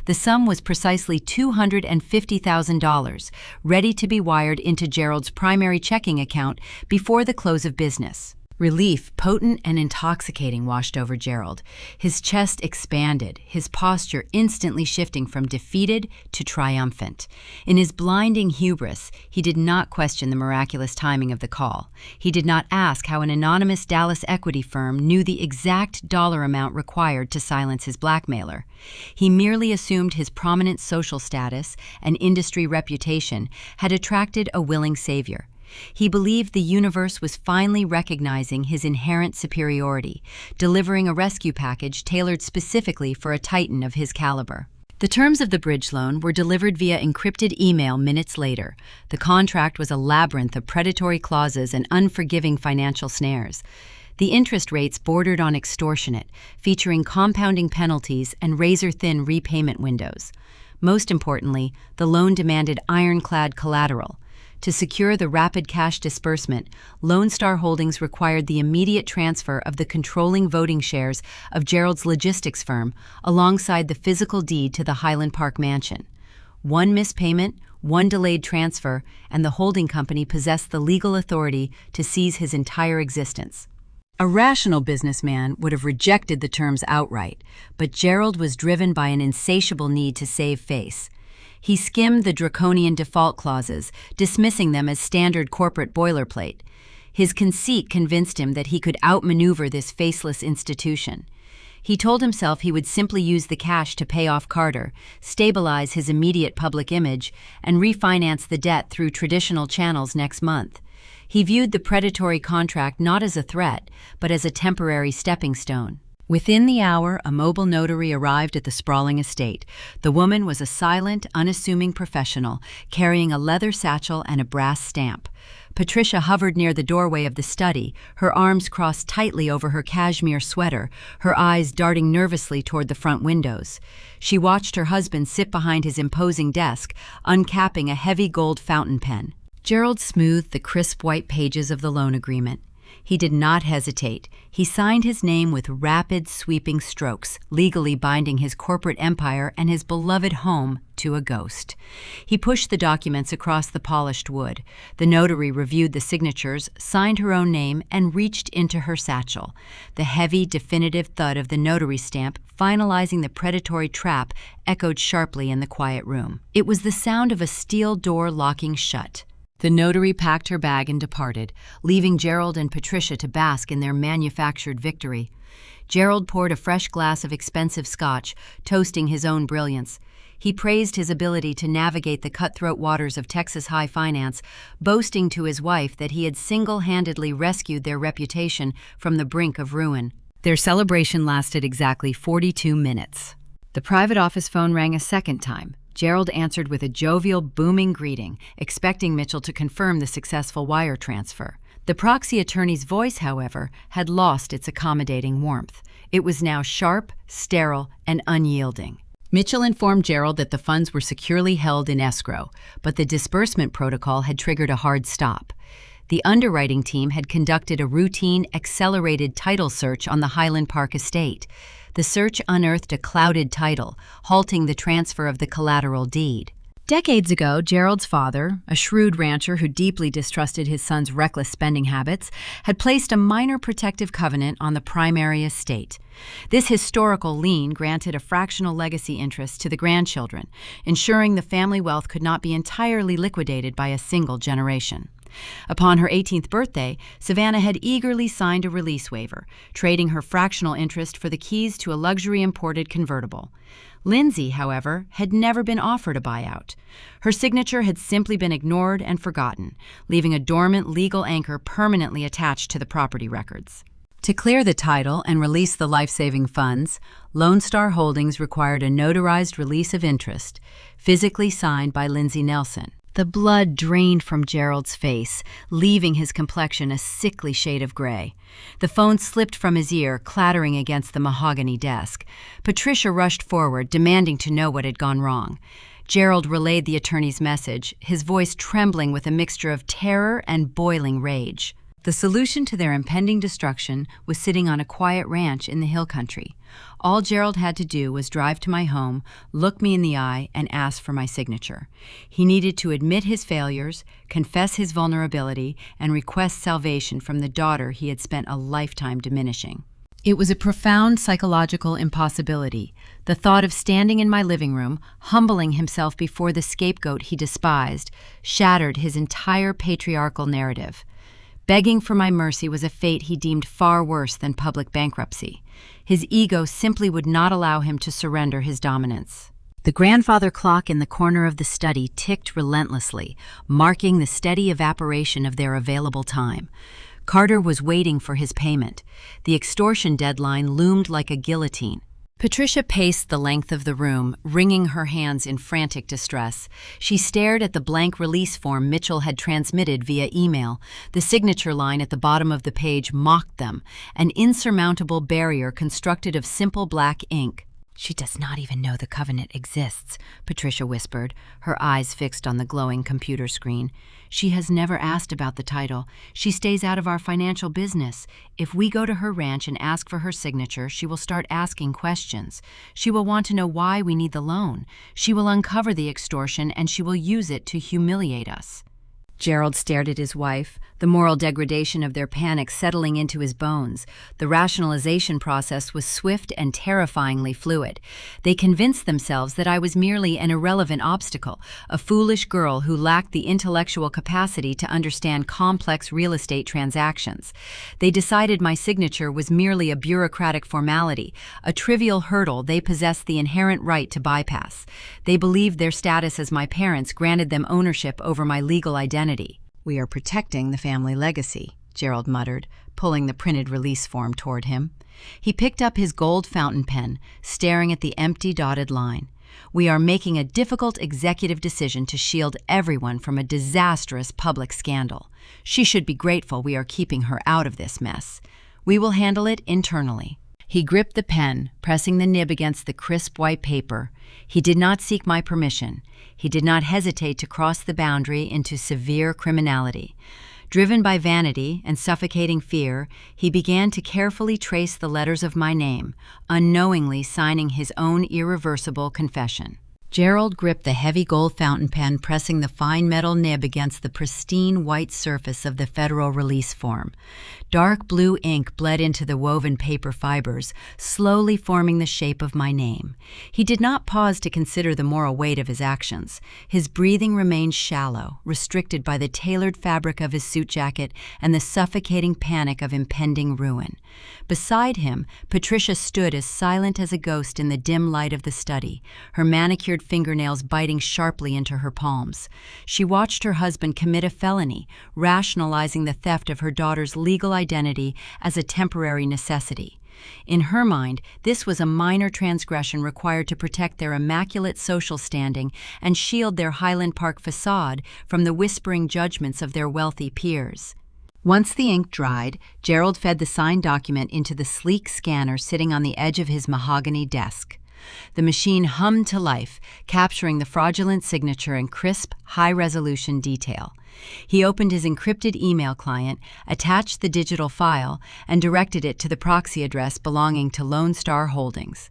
The sum was precisely $250,000, ready to be wired into Gerald's primary checking account before the close of business. Relief, potent and intoxicating, washed over Gerald. His chest expanded, his posture instantly shifting from defeated to triumphant. In his blinding hubris, he did not question the miraculous timing of the call. He did not ask how an anonymous Dallas equity firm knew the exact dollar amount required to silence his blackmailer. He merely assumed his prominent social status and industry reputation had attracted a willing savior. He believed the universe was finally recognizing his inherent superiority, delivering a rescue package tailored specifically for a titan of his caliber. The terms of the bridge loan were delivered via encrypted email minutes later. The contract was a labyrinth of predatory clauses and unforgiving financial snares. The interest rates bordered on extortionate, featuring compounding penalties and razor-thin repayment windows. Most importantly, the loan demanded ironclad collateral. To secure the rapid cash disbursement, Lone Star Holdings required the immediate transfer of the controlling voting shares of Gerald's logistics firm alongside the physical deed to the Highland Park mansion. One mispayment, one delayed transfer, and the holding company possessed the legal authority to seize his entire existence. A rational businessman would have rejected the terms outright, but Gerald was driven by an insatiable need to save face. He skimmed the draconian default clauses, dismissing them as standard corporate boilerplate. His conceit convinced him that he could outmaneuver this faceless institution. He told himself he would simply use the cash to pay off Carter, stabilize his immediate public image, and refinance the debt through traditional channels next month. He viewed the predatory contract not as a threat, but as a temporary stepping stone. Within the hour, a mobile notary arrived at the sprawling estate. The woman was a silent, unassuming professional, carrying a leather satchel and a brass stamp. Patricia hovered near the doorway of the study, her arms crossed tightly over her cashmere sweater, her eyes darting nervously toward the front windows. She watched her husband sit behind his imposing desk, uncapping a heavy gold fountain pen. Gerald smoothed the crisp white pages of the loan agreement. He did not hesitate. He signed his name with rapid, sweeping strokes, legally binding his corporate empire and his beloved home to a ghost. He pushed the documents across the polished wood. The notary reviewed the signatures, signed her own name, and reached into her satchel. The heavy, definitive thud of the notary stamp, finalizing the predatory trap, echoed sharply in the quiet room. It was the sound of a steel door locking shut. The notary packed her bag and departed, leaving Gerald and Patricia to bask in their manufactured victory. Gerald poured a fresh glass of expensive scotch, toasting his own brilliance. He praised his ability to navigate the cutthroat waters of Texas high finance, boasting to his wife that he had single-handedly rescued their reputation from the brink of ruin. Their celebration lasted exactly 42 minutes. The private office phone rang a second time. Gerald answered with a jovial, booming greeting, expecting Mitchell to confirm the successful wire transfer. The proxy attorney's voice, however, had lost its accommodating warmth. It was now sharp, sterile, and unyielding. Mitchell informed Gerald that the funds were securely held in escrow, but the disbursement protocol had triggered a hard stop. The underwriting team had conducted a routine, accelerated title search on the Highland Park estate. The search unearthed a clouded title, halting the transfer of the collateral deed. Decades ago, Gerald's father, a shrewd rancher who deeply distrusted his son's reckless spending habits, had placed a minor protective covenant on the primary estate. This historical lien granted a fractional legacy interest to the grandchildren, ensuring the family wealth could not be entirely liquidated by a single generation. Upon her 18th birthday, Savannah had eagerly signed a release waiver, trading her fractional interest for the keys to a luxury imported convertible. Lindsay, however, had never been offered a buyout. Her signature had simply been ignored and forgotten, leaving a dormant legal anchor permanently attached to the property records. To clear the title and release the life-saving funds, Lone Star Holdings required a notarized release of interest, physically signed by Lindsay Nelson. The blood drained from Gerald's face, leaving his complexion a sickly shade of gray. The phone slipped from his ear, clattering against the mahogany desk. Patricia rushed forward, demanding to know what had gone wrong. Gerald relayed the attorney's message, his voice trembling with a mixture of terror and boiling rage. The solution to their impending destruction was sitting on a quiet ranch in the hill country. All Gerald had to do was drive to my home, look me in the eye, and ask for my signature. He needed to admit his failures, confess his vulnerability, and request salvation from the daughter he had spent a lifetime diminishing. It was a profound psychological impossibility. The thought of standing in my living room, humbling himself before the scapegoat he despised, shattered his entire patriarchal narrative. Begging for my mercy was a fate he deemed far worse than public bankruptcy. His ego simply would not allow him to surrender his dominance. The grandfather clock in the corner of the study ticked relentlessly, marking the steady evaporation of their available time. Carter was waiting for his payment. The extortion deadline loomed like a guillotine. Patricia paced the length of the room, wringing her hands in frantic distress. She stared at the blank release form Mitchell had transmitted via email. The signature line at the bottom of the page mocked them, an insurmountable barrier constructed of simple black ink. "She does not even know the covenant exists," Patricia whispered, her eyes fixed on the glowing computer screen. "She has never asked about the title. She stays out of our financial business. If we go to her ranch and ask for her signature, she will start asking questions. She will want to know why we need the loan. She will uncover the extortion, and she will use it to humiliate us." Gerald stared at his wife, the moral degradation of their panic settling into his bones. The rationalization process was swift and terrifyingly fluid. They convinced themselves that I was merely an irrelevant obstacle, a foolish girl who lacked the intellectual capacity to understand complex real estate transactions. They decided my signature was merely a bureaucratic formality, a trivial hurdle they possessed the inherent right to bypass. They believed their status as my parents granted them ownership over my legal identity. "We are protecting the family legacy," Gerald muttered, pulling the printed release form toward him. He picked up his gold fountain pen, staring at the empty dotted line. "We are making a difficult executive decision to shield everyone from a disastrous public scandal. She should be grateful we are keeping her out of this mess. We will handle it internally." He gripped the pen, pressing the nib against the crisp white paper. He did not seek my permission. He did not hesitate to cross the boundary into severe criminality. Driven by vanity and suffocating fear, he began to carefully trace the letters of my name, unknowingly signing his own irreversible confession. Gerald gripped the heavy gold fountain pen, pressing the fine metal nib against the pristine white surface of the federal release form. Dark blue ink bled into the woven paper fibers, slowly forming the shape of my name. He did not pause to consider the moral weight of his actions. His breathing remained shallow, restricted by the tailored fabric of his suit jacket and the suffocating panic of impending ruin. Beside him, Patricia stood as silent as a ghost in the dim light of the study, her manicured fingernails biting sharply into her palms. She watched her husband commit a felony, rationalizing the theft of her daughter's legal identity as a temporary necessity. In her mind, this was a minor transgression required to protect their immaculate social standing and shield their Highland Park facade from the whispering judgments of their wealthy peers. Once the ink dried, Gerald fed the signed document into the sleek scanner sitting on the edge of his mahogany desk. The machine hummed to life, capturing the fraudulent signature in crisp, high-resolution detail. He opened his encrypted email client, attached the digital file, and directed it to the proxy address belonging to Lone Star Holdings.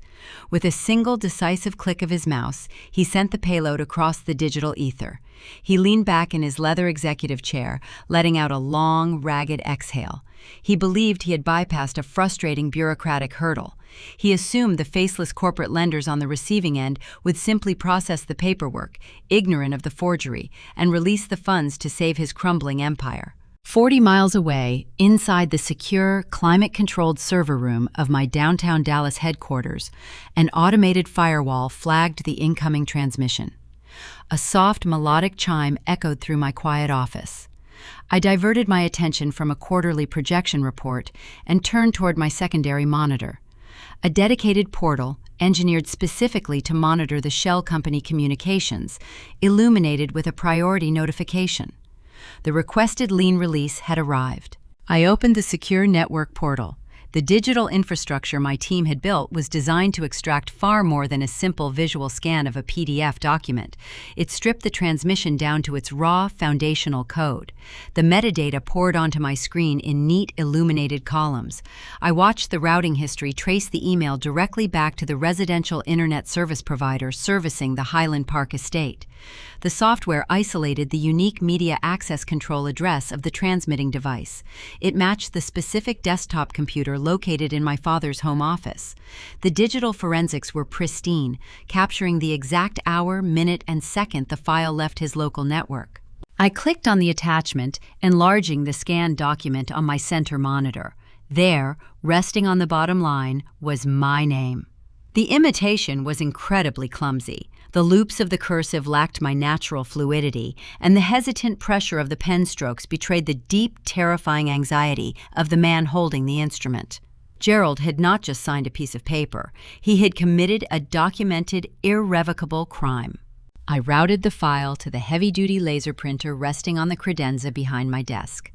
With a single decisive click of his mouse, he sent the payload across the digital ether. He leaned back in his leather executive chair, letting out a long, ragged exhale. He believed he had bypassed a frustrating bureaucratic hurdle. He assumed the faceless corporate lenders on the receiving end would simply process the paperwork, ignorant of the forgery, and release the funds to save his crumbling empire. 40 miles away, inside the secure, climate-controlled server room of my downtown Dallas headquarters, an automated firewall flagged the incoming transmission. A soft, melodic chime echoed through my quiet office. I diverted my attention from a quarterly projection report and turned toward my secondary monitor. A dedicated portal, engineered specifically to monitor the shell company communications, illuminated with a priority notification. The requested lien release had arrived. I opened the secure network portal. The digital infrastructure my team had built was designed to extract far more than a simple visual scan of a PDF document. It stripped the transmission down to its raw, foundational code. The metadata poured onto my screen in neat, illuminated columns. I watched the routing history trace the email directly back to the residential internet service provider servicing the Highland Park estate. The software isolated the unique media access control address of the transmitting device. It matched the specific desktop computer located in my father's home office. The digital forensics were pristine, capturing the exact hour, minute, and second the file left his local network. I clicked on the attachment, enlarging the scanned document on my center monitor. There, resting on the bottom line, was my name. The imitation was incredibly clumsy. The loops of the cursive lacked my natural fluidity, and the hesitant pressure of the pen strokes betrayed the deep, terrifying anxiety of the man holding the instrument. Gerald had not just signed a piece of paper. He had committed a documented, irrevocable crime. I routed the file to the heavy-duty laser printer resting on the credenza behind my desk.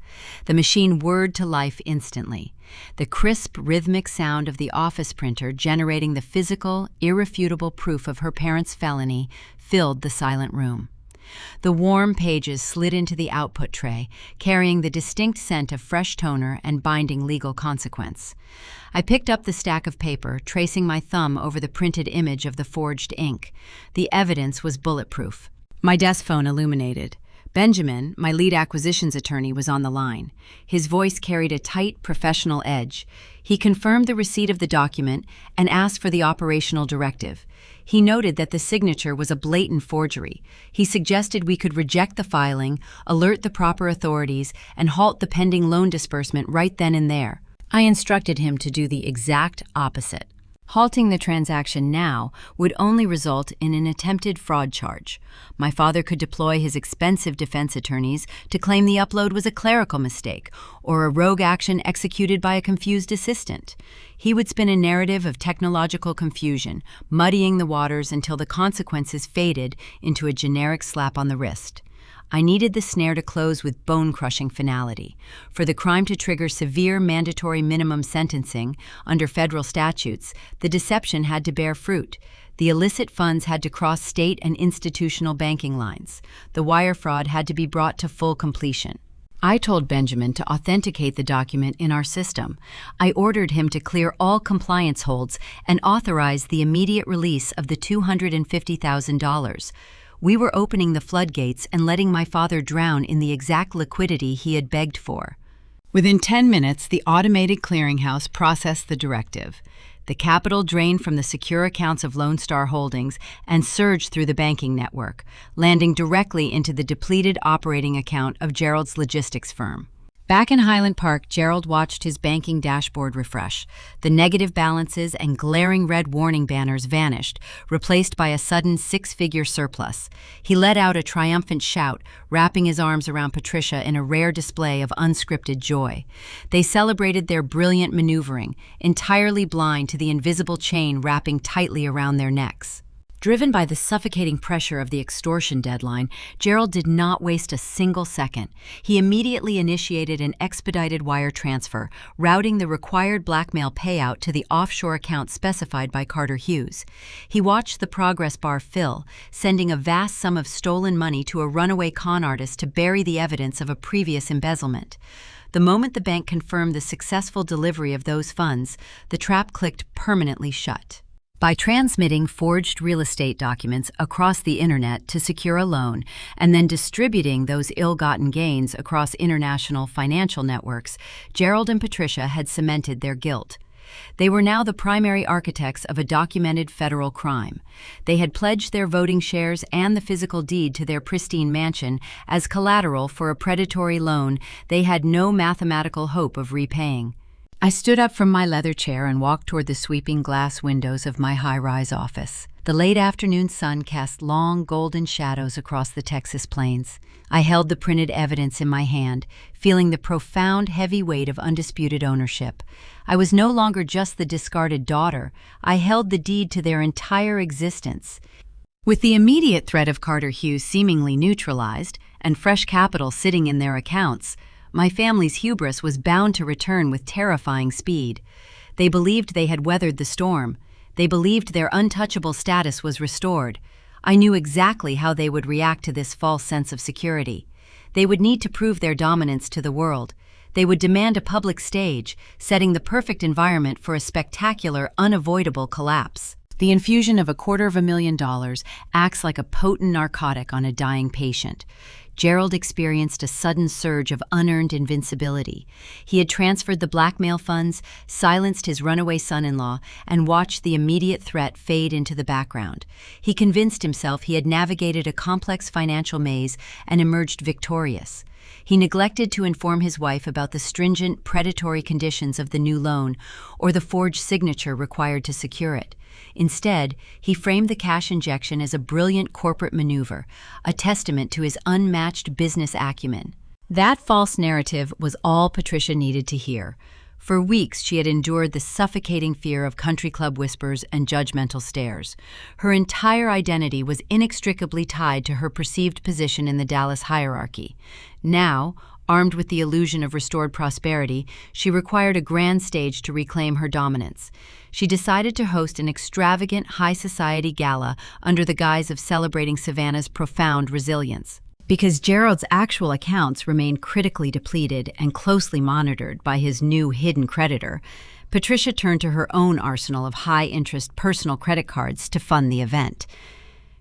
The machine whirred to life instantly. The crisp, rhythmic sound of the office printer generating the physical, irrefutable proof of her parents' felony filled the silent room. The warm pages slid into the output tray, carrying the distinct scent of fresh toner and binding legal consequence. I picked up the stack of paper, tracing my thumb over the printed image of the forged ink. The evidence was bulletproof. My desk phone illuminated. Benjamin, my lead acquisitions attorney, was on the line. His voice carried a tight, professional edge. He confirmed the receipt of the document and asked for the operational directive. He noted that the signature was a blatant forgery. He suggested we could reject the filing, alert the proper authorities, and halt the pending loan disbursement right then and there. I instructed him to do the exact opposite. Halting the transaction now would only result in an attempted fraud charge. My father could deploy his expensive defense attorneys to claim the upload was a clerical mistake or a rogue action executed by a confused assistant. He would spin a narrative of technological confusion, muddying the waters until the consequences faded into a generic slap on the wrist. I needed the snare to close with bone-crushing finality. For the crime to trigger severe mandatory minimum sentencing under federal statutes, the deception had to bear fruit. The illicit funds had to cross state and institutional banking lines. The wire fraud had to be brought to full completion. I told Benjamin to authenticate the document in our system. I ordered him to clear all compliance holds and authorize the immediate release of the $250,000. We were opening the floodgates and letting my father drown in the exact liquidity he had begged for. Within 10 minutes, the automated clearinghouse processed the directive. The capital drained from the secure accounts of Lone Star Holdings and surged through the banking network, landing directly into the depleted operating account of Gerald's logistics firm. Back in Highland Park, Gerald watched his banking dashboard refresh. The negative balances and glaring red warning banners vanished, replaced by a sudden six-figure surplus. He let out a triumphant shout, wrapping his arms around Patricia in a rare display of unscripted joy. They celebrated their brilliant maneuvering, entirely blind to the invisible chain wrapping tightly around their necks. Driven by the suffocating pressure of the extortion deadline, Gerald did not waste a single second. He immediately initiated an expedited wire transfer, routing the required blackmail payout to the offshore account specified by Carter Hughes. He watched the progress bar fill, sending a vast sum of stolen money to a runaway con artist to bury the evidence of a previous embezzlement. The moment the bank confirmed the successful delivery of those funds, the trap clicked permanently shut. By transmitting forged real estate documents across the internet to secure a loan and then distributing those ill-gotten gains across international financial networks, Gerald and Patricia had cemented their guilt. They were now the primary architects of a documented federal crime. They had pledged their voting shares and the physical deed to their pristine mansion as collateral for a predatory loan they had no mathematical hope of repaying. I stood up from my leather chair and walked toward the sweeping glass windows of my high-rise office. The late afternoon sun cast long golden shadows across the Texas plains. I held the printed evidence in my hand, feeling the profound, heavy weight of undisputed ownership. I was no longer just the discarded daughter. I held the deed to their entire existence. With the immediate threat of Carter Hughes seemingly neutralized and fresh capital sitting in their accounts, my family's hubris was bound to return with terrifying speed. They believed they had weathered the storm. They believed their untouchable status was restored. I knew exactly how they would react to this false sense of security. They would need to prove their dominance to the world. They would demand a public stage, setting the perfect environment for a spectacular, unavoidable collapse. The infusion of $250,000 acts like a potent narcotic on a dying patient. Gerald experienced a sudden surge of unearned invincibility. He had transferred the blackmail funds, silenced his runaway son-in-law, and watched the immediate threat fade into the background. He convinced himself he had navigated a complex financial maze and emerged victorious. He neglected to inform his wife about the stringent, predatory conditions of the new loan or the forged signature required to secure it. Instead, he framed the cash injection as a brilliant corporate maneuver, a testament to his unmatched business acumen. That false narrative was all Patricia needed to hear. For weeks, she had endured the suffocating fear of country club whispers and judgmental stares. Her entire identity was inextricably tied to her perceived position in the Dallas hierarchy. Now, armed with the illusion of restored prosperity, she required a grand stage to reclaim her dominance. She decided to host an extravagant high society gala under the guise of celebrating Savannah's profound resilience. Because Gerald's actual accounts remained critically depleted and closely monitored by his new hidden creditor, Patricia turned to her own arsenal of high-interest personal credit cards to fund the event.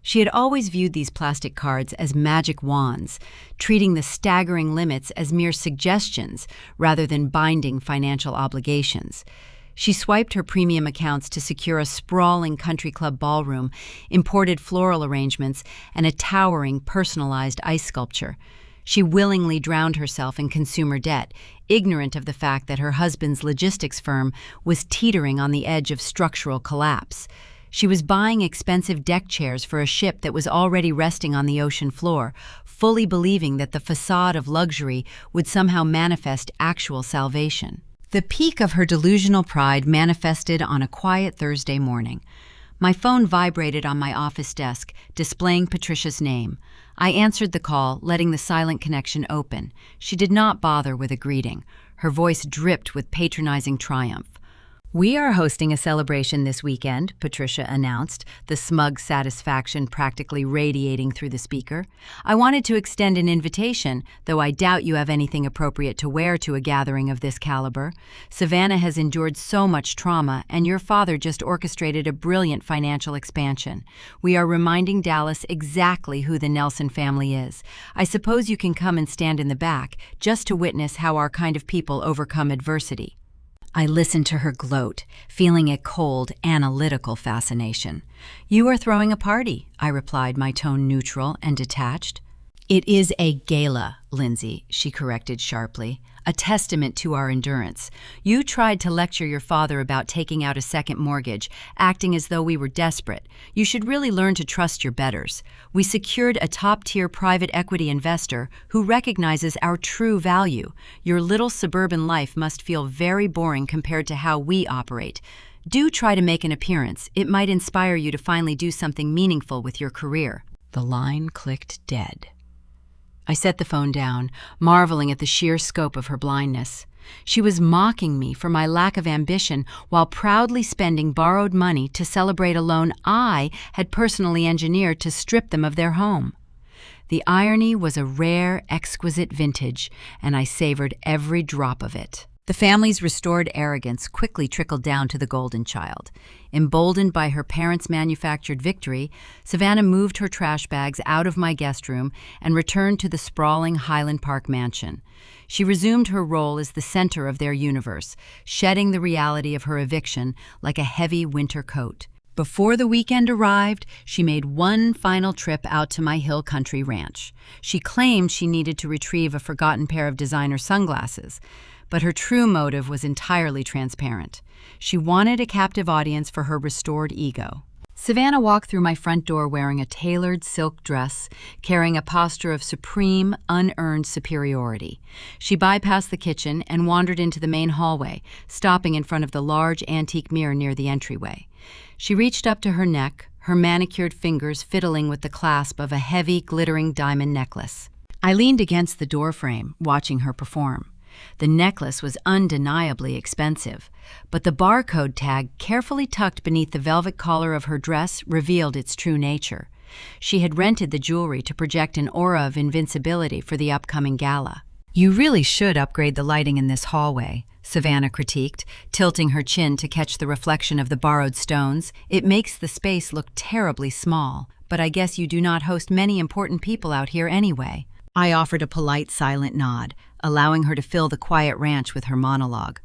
She had always viewed these plastic cards as magic wands, treating the staggering limits as mere suggestions rather than binding financial obligations. She swiped her premium accounts to secure a sprawling country club ballroom, imported floral arrangements, and a towering, personalized ice sculpture. She willingly drowned herself in consumer debt, ignorant of the fact that her husband's logistics firm was teetering on the edge of structural collapse. She was buying expensive deck chairs for a ship that was already resting on the ocean floor, fully believing that the facade of luxury would somehow manifest actual salvation. The peak of her delusional pride manifested on a quiet Thursday morning. My phone vibrated on my office desk, displaying Patricia's name. I answered the call, letting the silent connection open. She did not bother with a greeting. Her voice dripped with patronizing triumph. "We are hosting a celebration this weekend," Patricia announced, the smug satisfaction practically radiating through the speaker. "I wanted to extend an invitation, though I doubt you have anything appropriate to wear to a gathering of this caliber. Savannah has endured so much trauma, and your father just orchestrated a brilliant financial expansion. We are reminding Dallas exactly who the Nelson family is. I suppose you can come and stand in the back, just to witness how our kind of people overcome adversity." I listened to her gloat, feeling a cold, analytical fascination. "You are throwing a party," I replied, my tone neutral and detached. "It is a gala, Lindsay," she corrected sharply, "a testament to our endurance. You tried to lecture your father about taking out a second mortgage, acting as though we were desperate. You should really learn to trust your betters. We secured a top-tier private equity investor who recognizes our true value. Your little suburban life must feel very boring compared to how we operate. Do try to make an appearance. It might inspire you to finally do something meaningful with your career." The line clicked dead. I set the phone down, marveling at the sheer scope of her blindness. She was mocking me for my lack of ambition while proudly spending borrowed money to celebrate a loan I had personally engineered to strip them of their home. The irony was a rare, exquisite vintage, and I savored every drop of it. The family's restored arrogance quickly trickled down to the golden child. Emboldened by her parents' manufactured victory, Savannah moved her trash bags out of my guest room and returned to the sprawling Highland Park mansion. She resumed her role as the center of their universe, shedding the reality of her eviction like a heavy winter coat. Before the weekend arrived, she made one final trip out to my hill country ranch. She claimed she needed to retrieve a forgotten pair of designer sunglasses, but her true motive was entirely transparent. She wanted a captive audience for her restored ego. Savannah walked through my front door wearing a tailored silk dress, carrying a posture of supreme, unearned superiority. She bypassed the kitchen and wandered into the main hallway, stopping in front of the large antique mirror near the entryway. She reached up to her neck, her manicured fingers fiddling with the clasp of a heavy, glittering diamond necklace. I leaned against the doorframe, watching her perform. The necklace was undeniably expensive, but the barcode tag carefully tucked beneath the velvet collar of her dress revealed its true nature. She had rented the jewelry to project an aura of invincibility for the upcoming gala. "You really should upgrade the lighting in this hallway," Savannah critiqued, tilting her chin to catch the reflection of the borrowed stones. "It makes the space look terribly small, but I guess you do not host many important people out here anyway." I offered a polite, silent nod, allowing her to fill the quiet ranch with her monologue.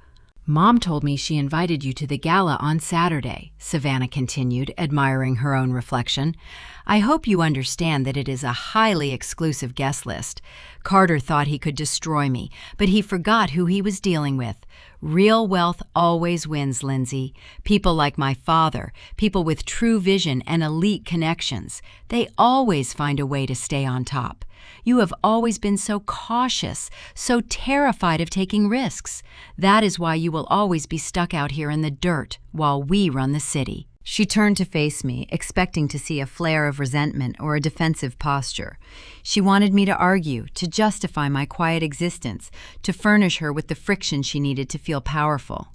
"Mom told me she invited you to the gala on Saturday," Savannah continued, admiring her own reflection. "I hope you understand that it is a highly exclusive guest list. Carter thought he could destroy me, but he forgot who he was dealing with. Real wealth always wins, Lindsay. People like my father, people with true vision and elite connections, they always find a way to stay on top. You have always been so cautious, so terrified of taking risks. That is why you will always be stuck out here in the dirt while we run the city." She turned to face me, expecting to see a flare of resentment or a defensive posture. She wanted me to argue, to justify my quiet existence, to furnish her with the friction she needed to feel powerful.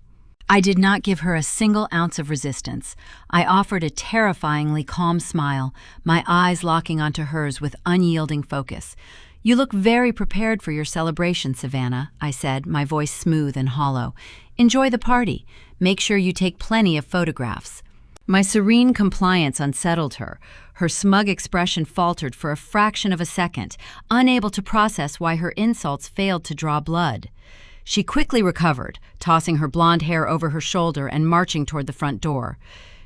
I did not give her a single ounce of resistance. I offered a terrifyingly calm smile, my eyes locking onto hers with unyielding focus. "You look very prepared for your celebration, Savannah," I said, my voice smooth and hollow. "Enjoy the party. Make sure you take plenty of photographs." My serene compliance unsettled her. Her smug expression faltered for a fraction of a second, unable to process why her insults failed to draw blood. She quickly recovered, tossing her blonde hair over her shoulder and marching toward the front door.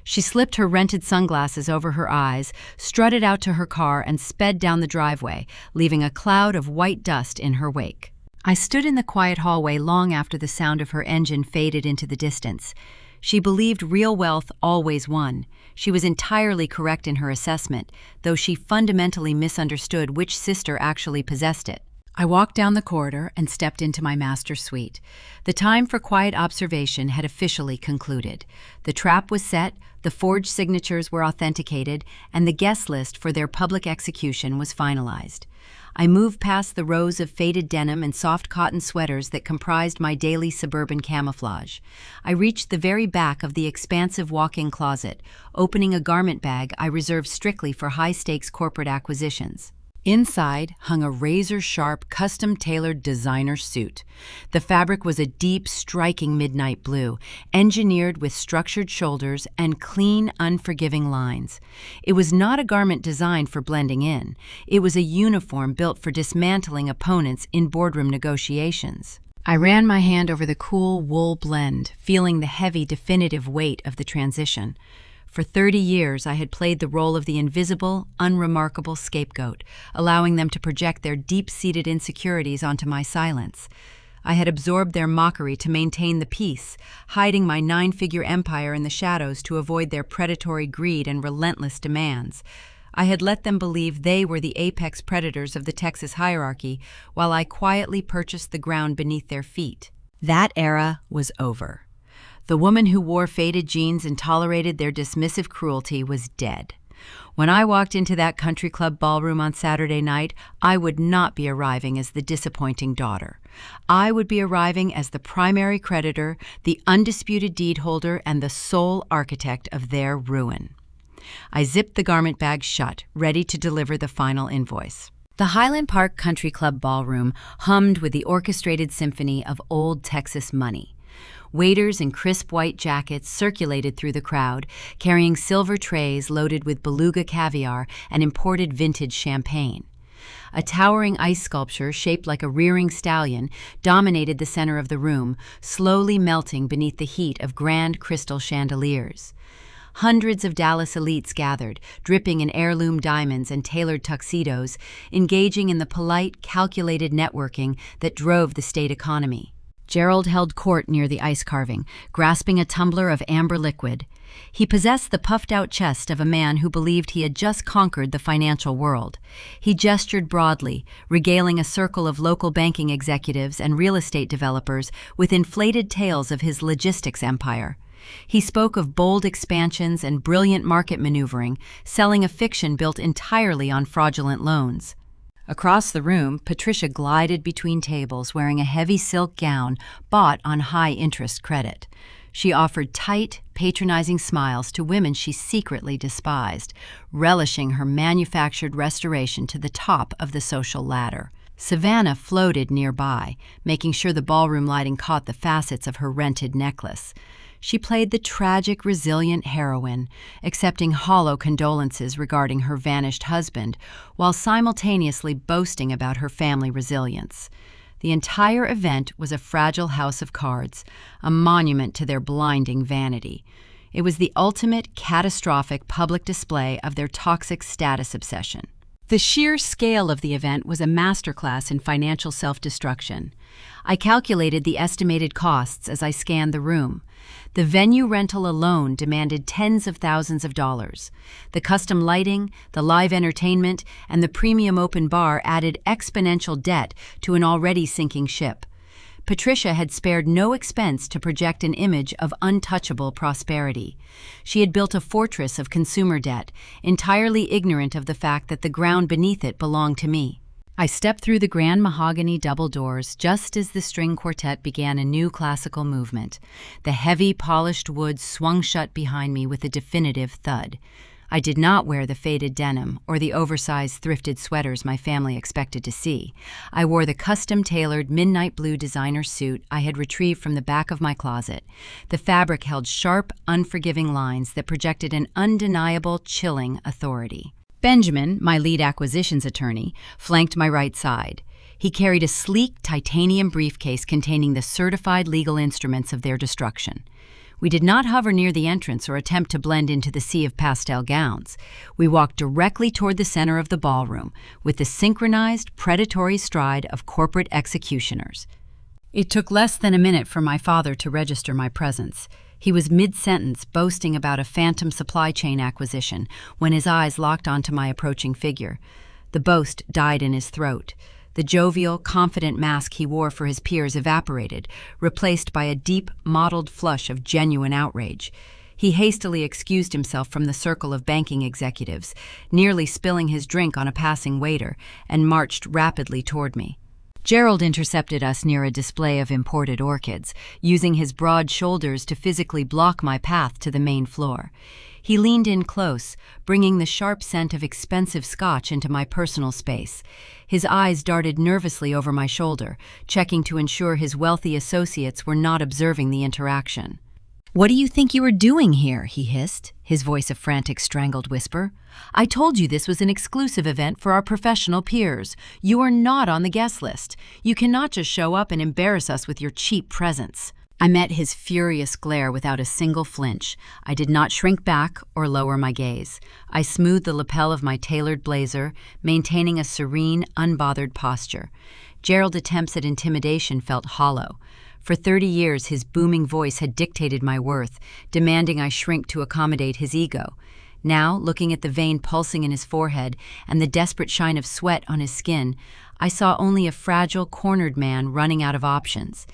She slipped her rented sunglasses over her eyes, strutted out to her car, and sped down the driveway, leaving a cloud of white dust in her wake. I stood in the quiet hallway long after the sound of her engine faded into the distance. She believed real wealth always won. She was entirely correct in her assessment, though she fundamentally misunderstood which sister actually possessed it. I walked down the corridor and stepped into my master suite. The time for quiet observation had officially concluded. The trap was set, the forged signatures were authenticated, and the guest list for their public execution was finalized. I moved past the rows of faded denim and soft cotton sweaters that comprised my daily suburban camouflage. I reached the very back of the expansive walk-in closet, opening a garment bag I reserved strictly for high-stakes corporate acquisitions. Inside hung a razor-sharp, custom-tailored designer suit. The fabric was a deep, striking midnight blue, engineered with structured shoulders and clean, unforgiving lines. It was not a garment designed for blending in. It was a uniform built for dismantling opponents in boardroom negotiations. I ran my hand over the cool wool blend, feeling the heavy, definitive weight of the transition. For 30 years, I had played the role of the invisible, unremarkable scapegoat, allowing them to project their deep-seated insecurities onto my silence. I had absorbed their mockery to maintain the peace, hiding my 9-figure empire in the shadows to avoid their predatory greed and relentless demands. I had let them believe they were the apex predators of the Texas hierarchy, while I quietly purchased the ground beneath their feet. That era was over. The woman who wore faded jeans and tolerated their dismissive cruelty was dead. When I walked into that country club ballroom on Saturday night, I would not be arriving as the disappointing daughter. I would be arriving as the primary creditor, the undisputed deed holder, and the sole architect of their ruin. I zipped the garment bag shut, ready to deliver the final invoice. The Highland Park Country Club ballroom hummed with the orchestrated symphony of old Texas money. Waiters in crisp white jackets circulated through the crowd, carrying silver trays loaded with beluga caviar and imported vintage champagne. A towering ice sculpture shaped like a rearing stallion dominated the center of the room, slowly melting beneath the heat of grand crystal chandeliers. Hundreds of Dallas elites gathered, dripping in heirloom diamonds and tailored tuxedos, engaging in the polite, calculated networking that drove the state economy. Gerald held court near the ice carving, grasping a tumbler of amber liquid. He possessed the puffed-out chest of a man who believed he had just conquered the financial world. He gestured broadly, regaling a circle of local banking executives and real estate developers with inflated tales of his logistics empire. He spoke of bold expansions and brilliant market maneuvering, selling a fiction built entirely on fraudulent loans. Across the room, Patricia glided between tables wearing a heavy silk gown bought on high-interest credit. She offered tight, patronizing smiles to women she secretly despised, relishing her manufactured restoration to the top of the social ladder. Savannah floated nearby, making sure the ballroom lighting caught the facets of her rented necklace. She played the tragic, resilient heroine, accepting hollow condolences regarding her vanished husband, while simultaneously boasting about her family resilience. The entire event was a fragile house of cards, a monument to their blinding vanity. It was the ultimate catastrophic public display of their toxic status obsession. The sheer scale of the event was a masterclass in financial self-destruction. I calculated the estimated costs as I scanned the room. The venue rental alone demanded tens of thousands of dollars. The custom lighting, the live entertainment, and the premium open bar added exponential debt to an already sinking ship. Patricia had spared no expense to project an image of untouchable prosperity. She had built a fortress of consumer debt, entirely ignorant of the fact that the ground beneath it belonged to me. I stepped through the grand mahogany double doors just as the string quartet began a new classical movement. The heavy, polished wood swung shut behind me with a definitive thud. I did not wear the faded denim or the oversized thrifted sweaters my family expected to see. I wore the custom-tailored midnight blue designer suit I had retrieved from the back of my closet. The fabric held sharp, unforgiving lines that projected an undeniable, chilling authority. Benjamin, my lead acquisitions attorney, flanked my right side. He carried a sleek titanium briefcase containing the certified legal instruments of their destruction. We did not hover near the entrance or attempt to blend into the sea of pastel gowns. We walked directly toward the center of the ballroom, with the synchronized, predatory stride of corporate executioners. It took less than a minute for my father to register my presence. He was mid-sentence, boasting about a phantom supply chain acquisition, when his eyes locked onto my approaching figure. The boast died in his throat. The jovial, confident mask he wore for his peers evaporated, replaced by a deep, mottled flush of genuine outrage. He hastily excused himself from the circle of banking executives, nearly spilling his drink on a passing waiter, and marched rapidly toward me. Gerald intercepted us near a display of imported orchids, using his broad shoulders to physically block my path to the main floor. He leaned in close, bringing the sharp scent of expensive scotch into my personal space. His eyes darted nervously over my shoulder, checking to ensure his wealthy associates were not observing the interaction. "What do you think you are doing here?" he hissed, his voice a frantic, strangled whisper. "I told you this was an exclusive event for our professional peers. You are not on the guest list. You cannot just show up and embarrass us with your cheap presence." I met his furious glare without a single flinch. I did not shrink back or lower my gaze. I smoothed the lapel of my tailored blazer, maintaining a serene, unbothered posture. Gerald's attempts at intimidation felt hollow. For 30 years, his booming voice had dictated my worth, demanding I shrink to accommodate his ego. Now, looking at the vein pulsing in his forehead and the desperate shine of sweat on his skin, I saw only a fragile, cornered man running out of options.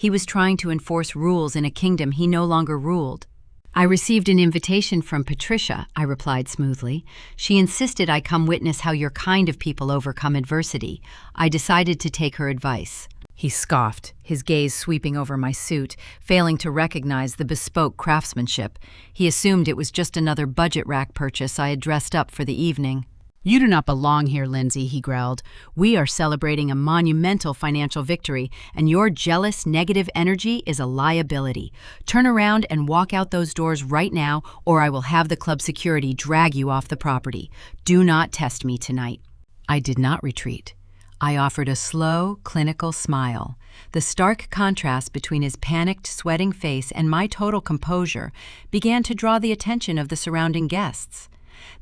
He was trying to enforce rules in a kingdom he no longer ruled. "I received an invitation from Patricia," I replied smoothly. "She insisted I come witness how your kind of people overcome adversity. I decided to take her advice." He scoffed, his gaze sweeping over my suit, failing to recognize the bespoke craftsmanship. He assumed it was just another budget rack purchase I had dressed up for the evening. "You do not belong here, Lindsay," he growled. "We are celebrating a monumental financial victory, and your jealous, negative energy is a liability. Turn around and walk out those doors right now, or I will have the club security drag you off the property. Do not test me tonight." I did not retreat. I offered a slow, clinical smile. The stark contrast between his panicked, sweating face and my total composure began to draw the attention of the surrounding guests.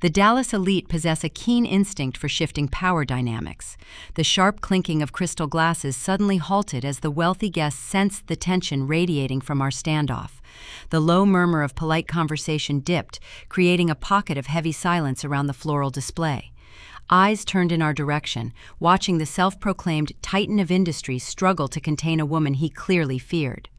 The Dallas elite possess a keen instinct for shifting power dynamics. The sharp clinking of crystal glasses suddenly halted as the wealthy guests sensed the tension radiating from our standoff. The low murmur of polite conversation dipped, creating a pocket of heavy silence around the floral display. Eyes turned in our direction, watching the self-proclaimed titan of industry struggle to contain a woman he clearly feared.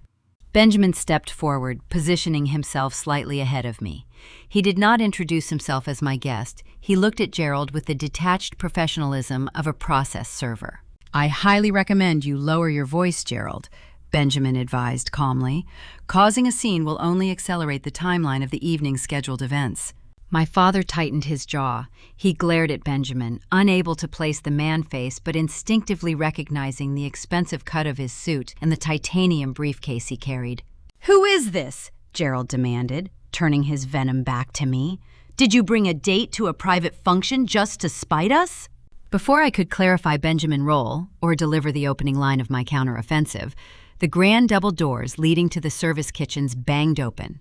Benjamin stepped forward, positioning himself slightly ahead of me. He did not introduce himself as my guest. He looked at Gerald with the detached professionalism of a process server. "I highly recommend you lower your voice, Gerald," Benjamin advised calmly. "Causing a scene will only accelerate the timeline of the evening's scheduled events." My father tightened his jaw. He glared at Benjamin, unable to place the man face but instinctively recognizing the expensive cut of his suit and the titanium briefcase he carried. "Who is this?" Gerald demanded, turning his venom back to me. "Did you bring a date to a private function just to spite us?" Before I could clarify Benjamin's role or deliver the opening line of my counteroffensive, the grand double doors leading to the service kitchens banged open.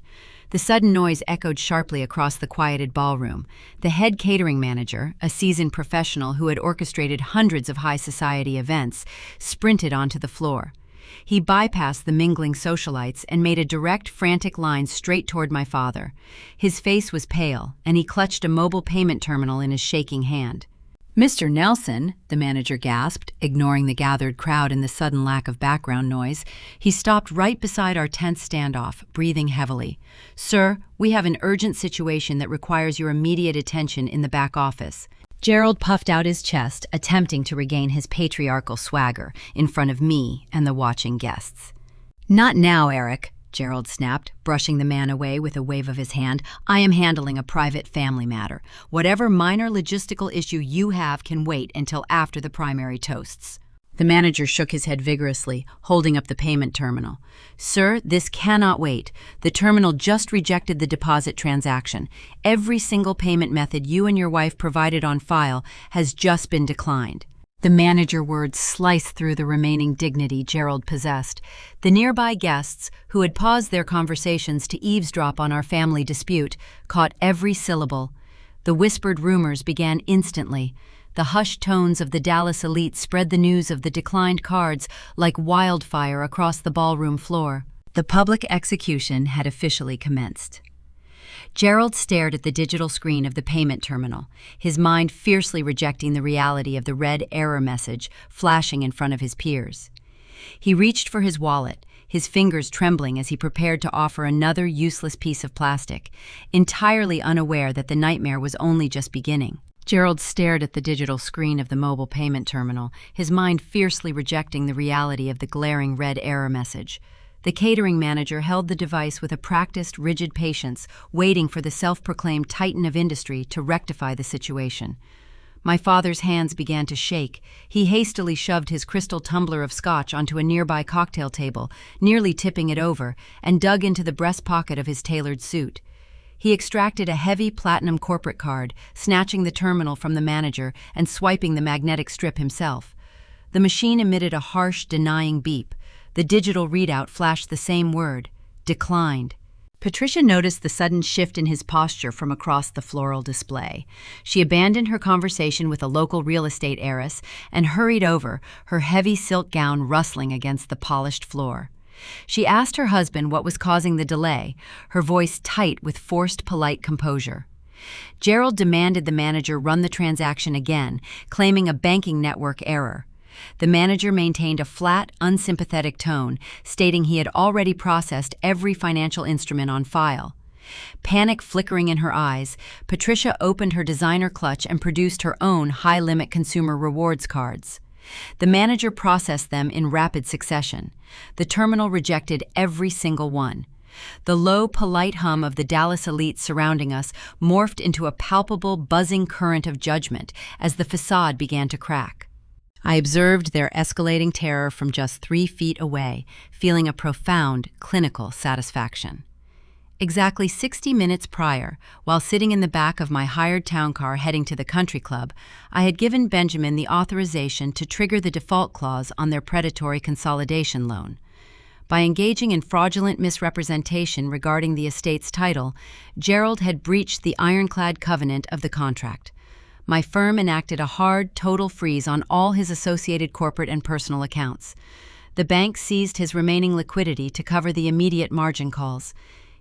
The sudden noise echoed sharply across the quieted ballroom. The head catering manager, a seasoned professional who had orchestrated hundreds of high society events, sprinted onto the floor. He bypassed the mingling socialites and made a direct, frantic line straight toward my father. His face was pale, and he clutched a mobile payment terminal in his shaking hand. "Mr. Nelson," the manager gasped, ignoring the gathered crowd and the sudden lack of background noise. He stopped right beside our tense standoff, breathing heavily. "Sir, we have an urgent situation that requires your immediate attention in the back office." Gerald puffed out his chest, attempting to regain his patriarchal swagger in front of me and the watching guests. "Not now, Eric," Gerald snapped, brushing the man away with a wave of his hand. "I am handling a private family matter. Whatever minor logistical issue you have can wait until after the primary toasts." The manager shook his head vigorously, holding up the payment terminal. "Sir, this cannot wait. The terminal just rejected the deposit transaction. Every single payment method you and your wife provided on file has just been declined." The manager words sliced through the remaining dignity Gerald possessed. The nearby guests, who had paused their conversations to eavesdrop on our family dispute, caught every syllable. The whispered rumors began instantly. The hushed tones of the Dallas elite spread the news of the declined cards like wildfire across the ballroom floor. The public execution had officially commenced. Gerald stared at the digital screen of the payment terminal, his mind fiercely rejecting the reality of the red error message flashing in front of his peers. He reached for his wallet, his fingers trembling as he prepared to offer another useless piece of plastic, entirely unaware that the nightmare was only just beginning. Gerald stared at the digital screen of the mobile payment terminal, his mind fiercely rejecting the reality of the glaring red error message. The catering manager held the device with a practiced, rigid patience, waiting for the self-proclaimed titan of industry to rectify the situation. My father's hands began to shake. He hastily shoved his crystal tumbler of scotch onto a nearby cocktail table, nearly tipping it over, and dug into the breast pocket of his tailored suit. He extracted a heavy platinum corporate card, snatching the terminal from the manager and swiping the magnetic strip himself. The machine emitted a harsh, denying beep. The digital readout flashed the same word: declined. Patricia noticed the sudden shift in his posture from across the floral display. She abandoned her conversation with a local real estate heiress and hurried over, her heavy silk gown rustling against the polished floor. She asked her husband what was causing the delay, her voice tight with forced polite composure. Gerald demanded the manager run the transaction again, claiming a banking network error. The manager maintained a flat, unsympathetic tone, stating he had already processed every financial instrument on file. Panic flickering in her eyes, Patricia opened her designer clutch and produced her own high-limit consumer rewards cards. The manager processed them in rapid succession. The terminal rejected every single one. The low, polite hum of the Dallas elite surrounding us morphed into a palpable, buzzing current of judgment as the facade began to crack. I observed their escalating terror from just 3 feet away, feeling a profound, clinical satisfaction. Exactly 60 minutes prior, while sitting in the back of my hired town car heading to the country club, I had given Benjamin the authorization to trigger the default clause on their predatory consolidation loan. By engaging in fraudulent misrepresentation regarding the estate's title, Gerald had breached the ironclad covenant of the contract. My firm enacted a hard, total freeze on all his associated corporate and personal accounts. The bank seized his remaining liquidity to cover the immediate margin calls.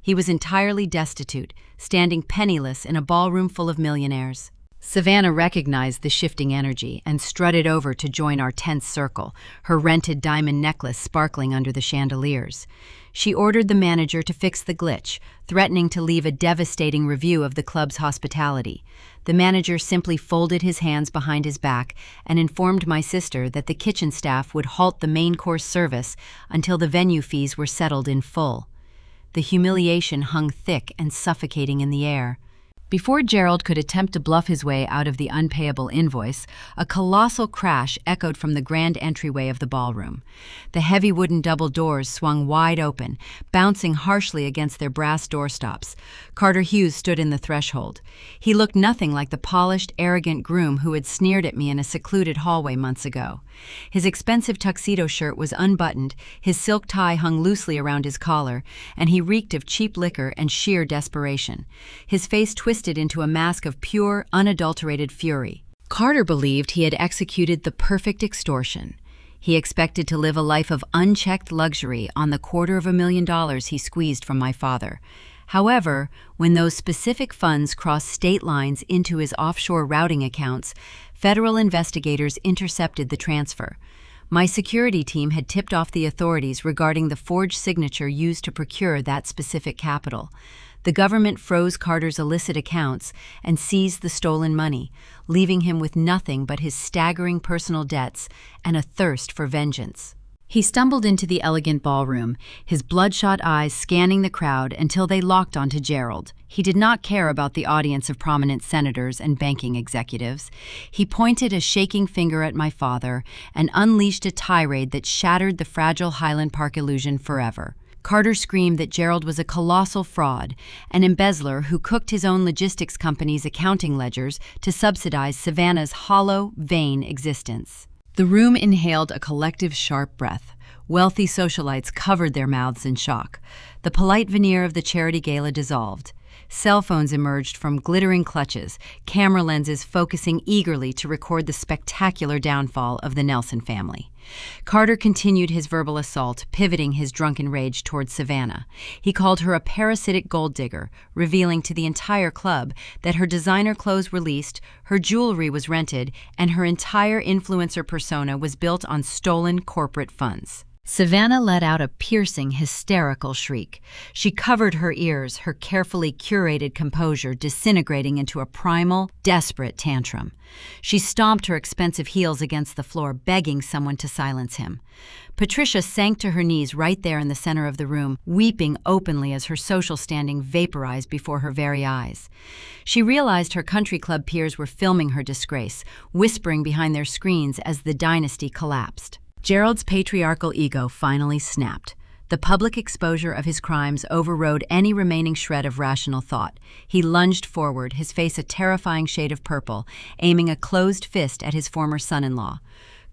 He was entirely destitute, standing penniless in a ballroom full of millionaires. Savannah recognized the shifting energy and strutted over to join our tense circle, her rented diamond necklace sparkling under the chandeliers. She ordered the manager to fix the glitch, threatening to leave a devastating review of the club's hospitality. The manager simply folded his hands behind his back and informed my sister that the kitchen staff would halt the main course service until the venue fees were settled in full. The humiliation hung thick and suffocating in the air. Before Gerald could attempt to bluff his way out of the unpayable invoice, a colossal crash echoed from the grand entryway of the ballroom. The heavy wooden double doors swung wide open, bouncing harshly against their brass doorstops. Carter Hughes stood in the threshold. He looked nothing like the polished, arrogant groom who had sneered at me in a secluded hallway months ago. His expensive tuxedo shirt was unbuttoned, his silk tie hung loosely around his collar, and he reeked of cheap liquor and sheer desperation. His face twisted into a mask of pure, unadulterated fury. Carter believed he had executed the perfect extortion. He expected to live a life of unchecked luxury on the $250,000 he squeezed from my father. However, when those specific funds crossed state lines into his offshore routing accounts, federal investigators intercepted the transfer. My security team had tipped off the authorities regarding the forged signature used to procure that specific capital. The government froze Carter's illicit accounts and seized the stolen money, leaving him with nothing but his staggering personal debts and a thirst for vengeance. He stumbled into the elegant ballroom, his bloodshot eyes scanning the crowd until they locked onto Gerald. He did not care about the audience of prominent senators and banking executives. He pointed a shaking finger at my father and unleashed a tirade that shattered the fragile Highland Park illusion forever. Carter screamed that Gerald was a colossal fraud, an embezzler who cooked his own logistics company's accounting ledgers to subsidize Savannah's hollow, vain existence. The room inhaled a collective sharp breath. Wealthy socialites covered their mouths in shock. The polite veneer of the charity gala dissolved. Cell phones emerged from glittering clutches, camera lenses focusing eagerly to record the spectacular downfall of the Nelson family. Carter continued his verbal assault, pivoting his drunken rage towards Savannah. He called her a parasitic gold digger, revealing to the entire club that her designer clothes were leased, her jewelry was rented, and her entire influencer persona was built on stolen corporate funds. Savannah let out a piercing, hysterical shriek. She covered her ears, her carefully curated composure disintegrating into a primal, desperate tantrum. She stomped her expensive heels against the floor, begging someone to silence him. Patricia sank to her knees right there in the center of the room, weeping openly as her social standing vaporized before her very eyes. She realized her country club peers were filming her disgrace, whispering behind their screens as the dynasty collapsed. Gerald's patriarchal ego finally snapped. The public exposure of his crimes overrode any remaining shred of rational thought. He lunged forward, his face a terrifying shade of purple, aiming a closed fist at his former son-in-law.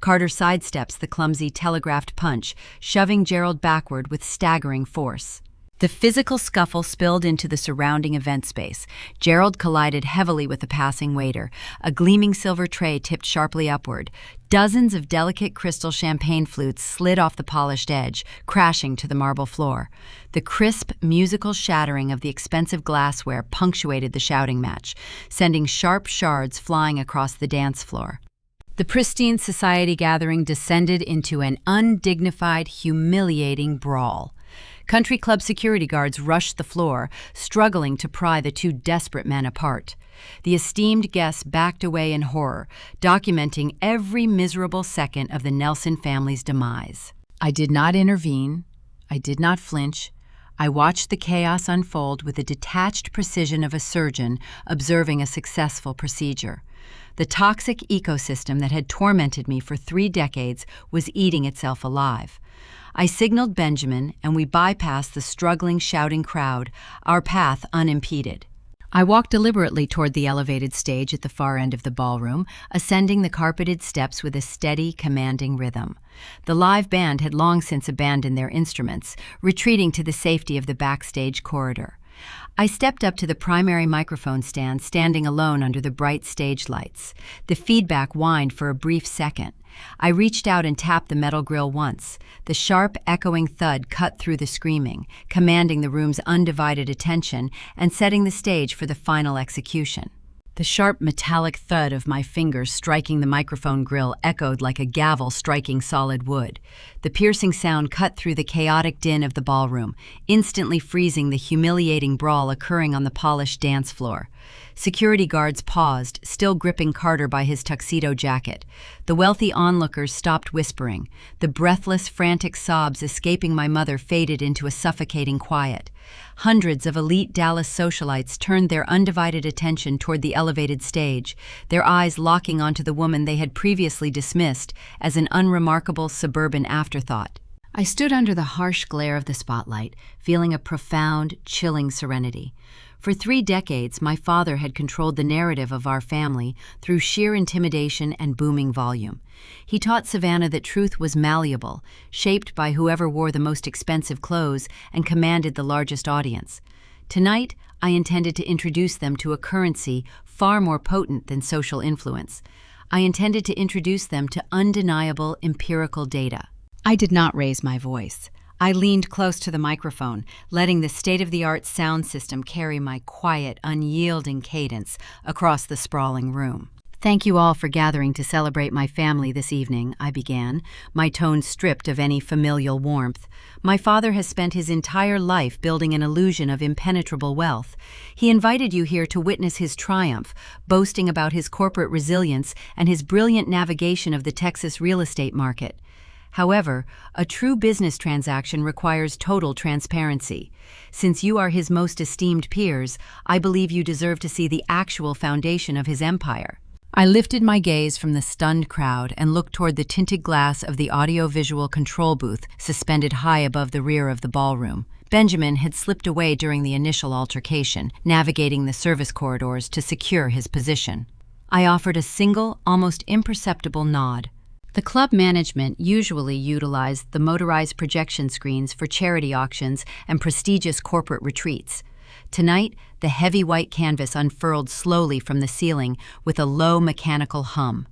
Carter sidesteps the clumsy telegraphed punch, shoving Gerald backward with staggering force. The physical scuffle spilled into the surrounding event space. Gerald collided heavily with a passing waiter. A gleaming silver tray tipped sharply upward. Dozens of delicate crystal champagne flutes slid off the polished edge, crashing to the marble floor. The crisp, musical shattering of the expensive glassware punctuated the shouting match, sending sharp shards flying across the dance floor. The pristine society gathering descended into an undignified, humiliating brawl. Country club security guards rushed the floor, struggling to pry the two desperate men apart. The esteemed guests backed away in horror, documenting every miserable second of the Nelson family's demise. I did not intervene. I did not flinch. I watched the chaos unfold with the detached precision of a surgeon observing a successful procedure. The toxic ecosystem that had tormented me for 3 decades was eating itself alive. I signaled Benjamin, and we bypassed the struggling, shouting crowd, our path unimpeded. I walked deliberately toward the elevated stage at the far end of the ballroom, ascending the carpeted steps with a steady, commanding rhythm. The live band had long since abandoned their instruments, retreating to the safety of the backstage corridor. I stepped up to the primary microphone stand, standing alone under the bright stage lights. The feedback whined for a brief second. I reached out and tapped the metal grill once. The sharp, echoing thud cut through the screaming, commanding the room's undivided attention and setting the stage for the final execution. The sharp, metallic thud of my fingers striking the microphone grill echoed like a gavel striking solid wood. The piercing sound cut through the chaotic din of the ballroom, instantly freezing the humiliating brawl occurring on the polished dance floor. Security guards paused, still gripping Carter by his tuxedo jacket. The wealthy onlookers stopped whispering. The breathless, frantic sobs escaping my mother faded into a suffocating quiet. Hundreds of elite Dallas socialites turned their undivided attention toward the elevated stage, their eyes locking onto the woman they had previously dismissed as an unremarkable suburban afterthought. I stood under the harsh glare of the spotlight, feeling a profound, chilling serenity. For 3 decades, my father had controlled the narrative of our family through sheer intimidation and booming volume. He taught Savannah that truth was malleable, shaped by whoever wore the most expensive clothes and commanded the largest audience. Tonight, I intended to introduce them to a currency far more potent than social influence. I intended to introduce them to undeniable empirical data. I did not raise my voice. I leaned close to the microphone, letting the state-of-the-art sound system carry my quiet, unyielding cadence across the sprawling room. "Thank you all for gathering to celebrate my family this evening," I began, my tone stripped of any familial warmth. "My father has spent his entire life building an illusion of impenetrable wealth. He invited you here to witness his triumph, boasting about his corporate resilience and his brilliant navigation of the Texas real estate market. However, a true business transaction requires total transparency. Since you are his most esteemed peers, I believe you deserve to see the actual foundation of his empire." I lifted my gaze from the stunned crowd and looked toward the tinted glass of the audio-visual control booth suspended high above the rear of the ballroom. Benjamin had slipped away during the initial altercation, navigating the service corridors to secure his position. I offered a single, almost imperceptible nod. The club management usually utilized the motorized projection screens for charity auctions and prestigious corporate retreats. Tonight, the heavy white canvas unfurled slowly from the ceiling with a low mechanical hum.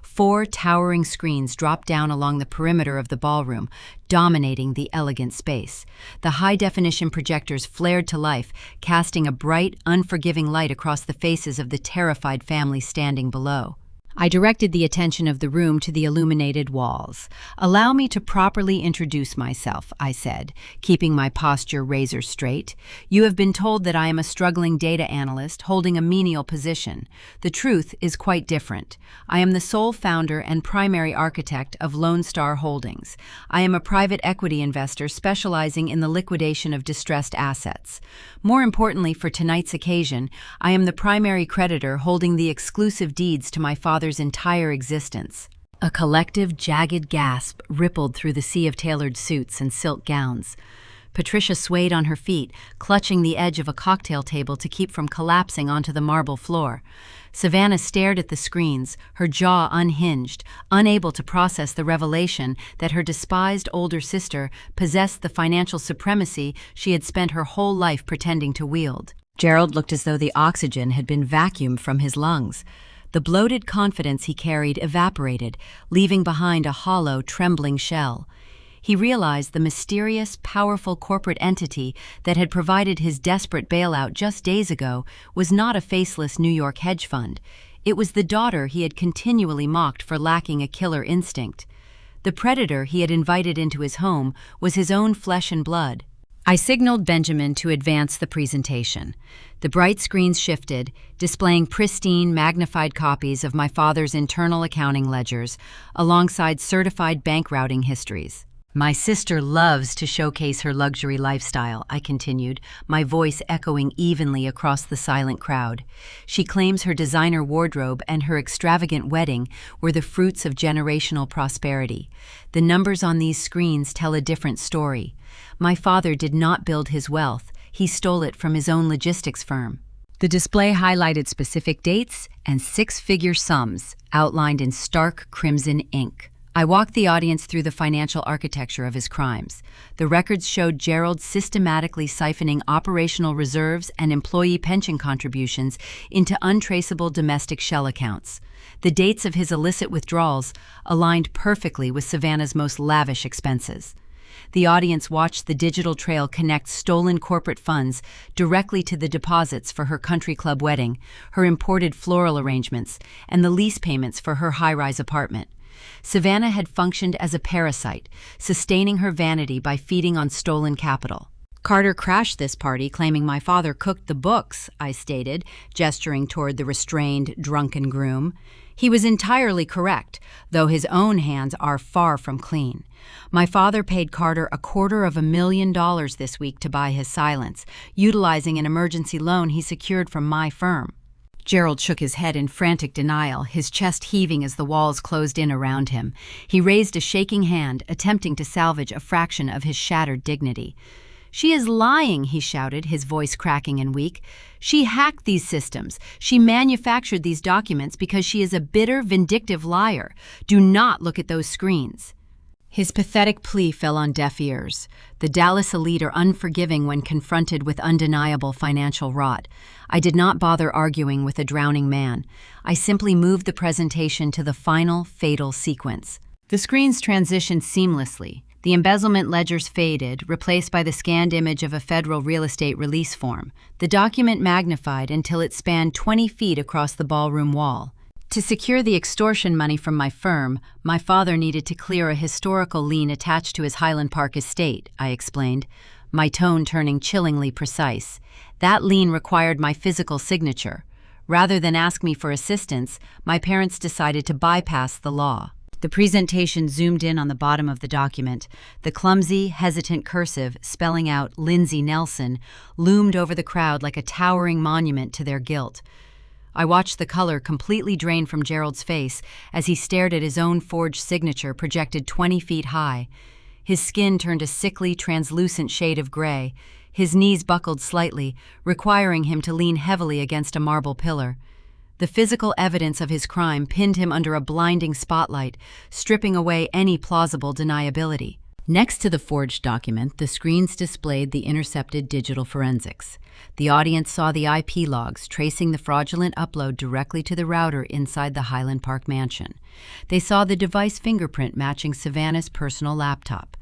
4 towering screens dropped down along the perimeter of the ballroom, dominating the elegant space. The high-definition projectors flared to life, casting a bright, unforgiving light across the faces of the terrified family standing below. I directed the attention of the room to the illuminated walls. "Allow me to properly introduce myself," I said, keeping my posture razor straight. "You have been told that I am a struggling data analyst holding a menial position. The truth is quite different. I am the sole founder and primary architect of Lone Star Holdings. I am a private equity investor specializing in the liquidation of distressed assets. More importantly for tonight's occasion, I am the primary creditor holding the exclusive deeds to my father's entire existence." A collective, jagged gasp rippled through the sea of tailored suits and silk gowns. Patricia swayed on her feet, clutching the edge of a cocktail table to keep from collapsing onto the marble floor. Savannah stared at the screens, her jaw unhinged, unable to process the revelation that her despised older sister possessed the financial supremacy she had spent her whole life pretending to wield. Gerald looked as though the oxygen had been vacuumed from his lungs. The bloated confidence he carried evaporated, leaving behind a hollow, trembling shell. He realized the mysterious, powerful corporate entity that had provided his desperate bailout just days ago was not a faceless New York hedge fund. It was the daughter he had continually mocked for lacking a killer instinct. The predator he had invited into his home was his own flesh and blood. I signaled Benjamin to advance the presentation. The bright screens shifted, displaying pristine, magnified copies of my father's internal accounting ledgers, alongside certified bank routing histories. My sister loves to showcase her luxury lifestyle, I continued, my voice echoing evenly across the silent crowd. She claims her designer wardrobe and her extravagant wedding were the fruits of generational prosperity. The numbers on these screens tell a different story. My father did not build his wealth, he stole it from his own logistics firm. The display highlighted specific dates and six-figure sums, outlined in stark crimson ink. I walked the audience through the financial architecture of his crimes. The records showed Gerald systematically siphoning operational reserves and employee pension contributions into untraceable domestic shell accounts. The dates of his illicit withdrawals aligned perfectly with Savannah's most lavish expenses. The audience watched the digital trail connect stolen corporate funds directly to the deposits for her country club wedding, her imported floral arrangements, and the lease payments for her high-rise apartment. Savannah had functioned as a parasite, sustaining her vanity by feeding on stolen capital. Carter crashed this party, claiming my father cooked the books, I stated, gesturing toward the restrained, drunken groom. He was entirely correct, though his own hands are far from clean. My father paid Carter $250,000 this week to buy his silence, utilizing an emergency loan he secured from my firm. Gerald shook his head in frantic denial, his chest heaving as the walls closed in around him. He raised a shaking hand, attempting to salvage a fraction of his shattered dignity. "She is lying," he shouted, his voice cracking and weak. "She hacked these systems. She manufactured these documents because she is a bitter, vindictive liar. Do not look at those screens." His pathetic plea fell on deaf ears. The Dallas elite are unforgiving when confronted with undeniable financial rot. I did not bother arguing with a drowning man. I simply moved the presentation to the final, fatal sequence. The screens transitioned seamlessly. The embezzlement ledgers faded, replaced by the scanned image of a federal real estate release form. The document magnified until it spanned 20 feet across the ballroom wall. To secure the extortion money from my firm, my father needed to clear a historical lien attached to his Highland Park estate, I explained, my tone turning chillingly precise. That lien required my physical signature. Rather than ask me for assistance, my parents decided to bypass the law. The presentation zoomed in on the bottom of the document. The clumsy, hesitant cursive, spelling out Lindsay Nelson, loomed over the crowd like a towering monument to their guilt. I watched the color completely drain from Gerald's face as he stared at his own forged signature projected 20 feet high. His skin turned a sickly, translucent shade of gray. His knees buckled slightly, requiring him to lean heavily against a marble pillar. The physical evidence of his crime pinned him under a blinding spotlight, stripping away any plausible deniability. Next to the forged document, the screens displayed the intercepted digital forensics. The audience saw the IP logs tracing the fraudulent upload directly to the router inside the Highland Park mansion. They saw the device fingerprint matching Savannah's personal laptop.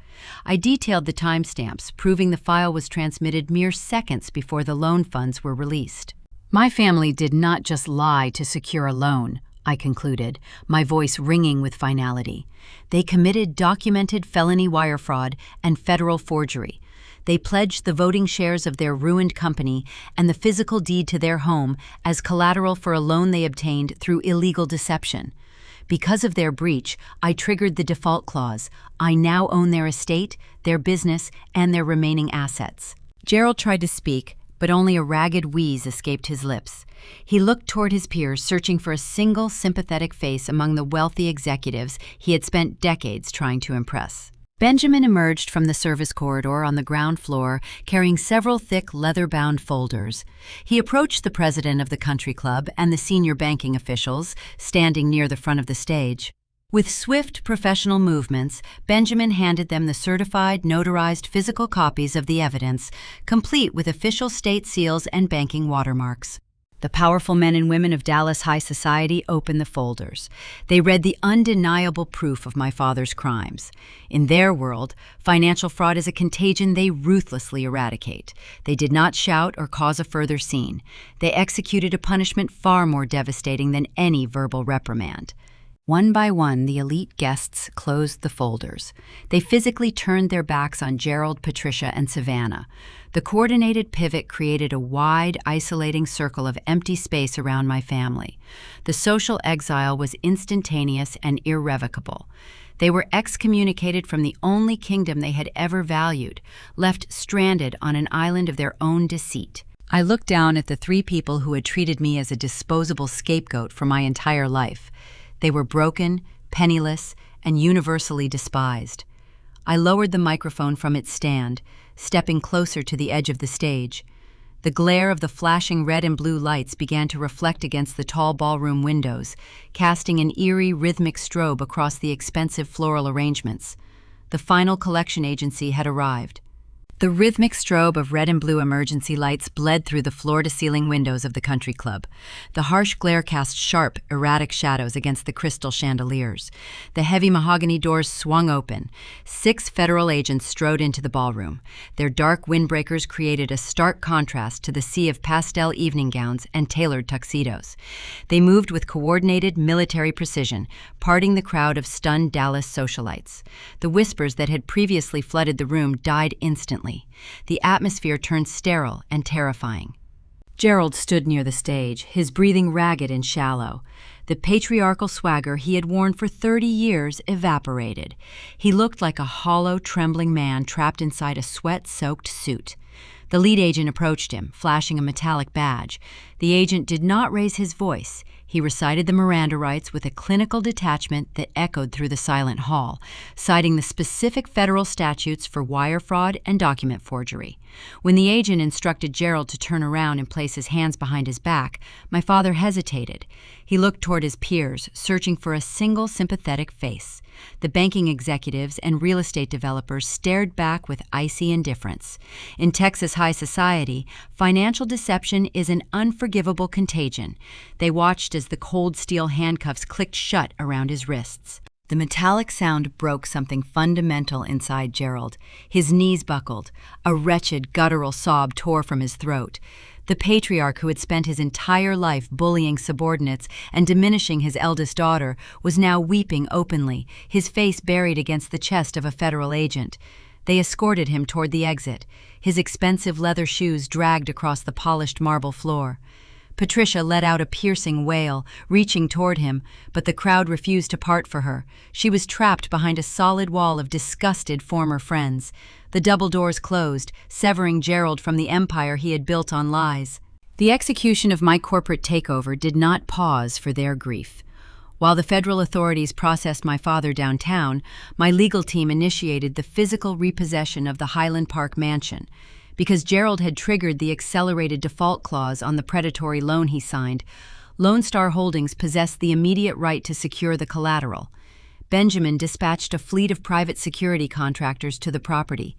I detailed the timestamps, proving the file was transmitted mere seconds before the loan funds were released. My family did not just lie to secure a loan, I concluded, my voice ringing with finality. They committed documented felony wire fraud and federal forgery. They pledged the voting shares of their ruined company and the physical deed to their home as collateral for a loan they obtained through illegal deception. Because of their breach, I triggered the default clause. I now own their estate, their business, and their remaining assets. Gerald tried to speak, but only a ragged wheeze escaped his lips. He looked toward his peers, searching for a single sympathetic face among the wealthy executives he had spent decades trying to impress. Benjamin emerged from the service corridor on the ground floor, carrying several thick, leather-bound folders. He approached the president of the country club and the senior banking officials, standing near the front of the stage. With swift, professional movements, Benjamin handed them the certified, notarized physical copies of the evidence, complete with official state seals and banking watermarks. The powerful men and women of Dallas high society opened the folders. They read the undeniable proof of my father's crimes. In their world, financial fraud is a contagion they ruthlessly eradicate. They did not shout or cause a further scene. They executed a punishment far more devastating than any verbal reprimand. One by one, the elite guests closed the folders. They physically turned their backs on Gerald, Patricia, and Savannah. The coordinated pivot created a wide, isolating circle of empty space around my family. The social exile was instantaneous and irrevocable. They were excommunicated from the only kingdom they had ever valued, left stranded on an island of their own deceit. I looked down at the three people who had treated me as a disposable scapegoat for my entire life. They were broken, penniless, and universally despised. I lowered the microphone from its stand, stepping closer to the edge of the stage. The glare of the flashing red and blue lights began to reflect against the tall ballroom windows, casting an eerie, rhythmic strobe across the expensive floral arrangements. The final collection agency had arrived. The rhythmic strobe of red and blue emergency lights bled through the floor-to-ceiling windows of the country club. The harsh glare cast sharp, erratic shadows against the crystal chandeliers. The heavy mahogany doors swung open. 6 federal agents strode into the ballroom. Their dark windbreakers created a stark contrast to the sea of pastel evening gowns and tailored tuxedos. They moved with coordinated military precision, parting the crowd of stunned Dallas socialites. The whispers that had previously flooded the room died instantly. The atmosphere turned sterile and terrifying. Gerald stood near the stage, his breathing ragged and shallow. The patriarchal swagger he had worn for 30 years evaporated. He looked like a hollow, trembling man trapped inside a sweat-soaked suit. The lead agent approached him, flashing a metallic badge. The agent did not raise his voice. He recited the Miranda rights with a clinical detachment that echoed through the silent hall, citing the specific federal statutes for wire fraud and document forgery. When the agent instructed Gerald to turn around and place his hands behind his back, my father hesitated. He looked toward his peers, searching for a single sympathetic face. The banking executives and real estate developers stared back with icy indifference. In Texas high society, financial deception is an unforgivable contagion. They watched as the cold steel handcuffs clicked shut around his wrists. The metallic sound broke something fundamental inside Gerald. His knees buckled. A wretched, guttural sob tore from his throat. The patriarch who had spent his entire life bullying subordinates and diminishing his eldest daughter was now weeping openly, his face buried against the chest of a federal agent. They escorted him toward the exit. His expensive leather shoes dragged across the polished marble floor. Patricia let out a piercing wail, reaching toward him, but the crowd refused to part for her. She was trapped behind a solid wall of disgusted former friends. The double doors closed, severing Gerald from the empire he had built on lies. The execution of my corporate takeover did not pause for their grief. While the federal authorities processed my father downtown, my legal team initiated the physical repossession of the Highland Park mansion. Because Gerald had triggered the accelerated default clause on the predatory loan he signed, Lone Star Holdings possessed the immediate right to secure the collateral. Benjamin dispatched a fleet of private security contractors to the property.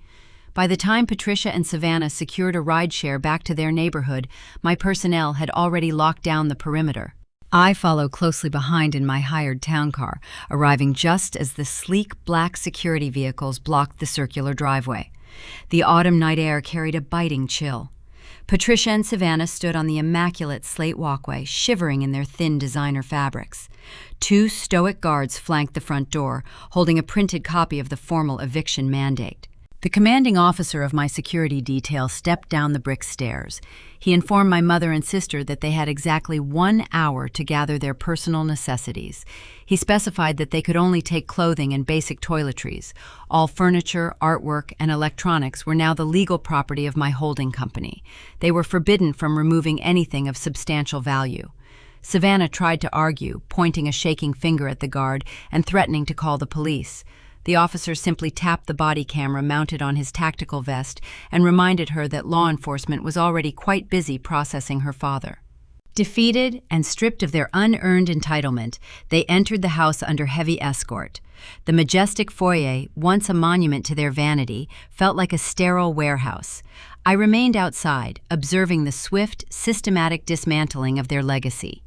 By the time Patricia and Savannah secured a rideshare back to their neighborhood, my personnel had already locked down the perimeter. I followed closely behind in my hired town car, arriving just as the sleek black security vehicles blocked the circular driveway. The autumn night air carried a biting chill. Patricia and Savannah stood on the immaculate slate walkway, shivering in their thin designer fabrics. 2 stoic guards flanked the front door, holding a printed copy of the formal eviction mandate. The commanding officer of my security detail stepped down the brick stairs. He informed my mother and sister that they had exactly 1 hour to gather their personal necessities. He specified that they could only take clothing and basic toiletries. All furniture, artwork, and electronics were now the legal property of my holding company. They were forbidden from removing anything of substantial value. Savannah tried to argue, pointing a shaking finger at the guard and threatening to call the police. The officer simply tapped the body camera mounted on his tactical vest and reminded her that law enforcement was already quite busy processing her father. Defeated and stripped of their unearned entitlement, they entered the house under heavy escort. The majestic foyer, once a monument to their vanity, felt like a sterile warehouse. I remained outside, observing the swift, systematic dismantling of their legacy.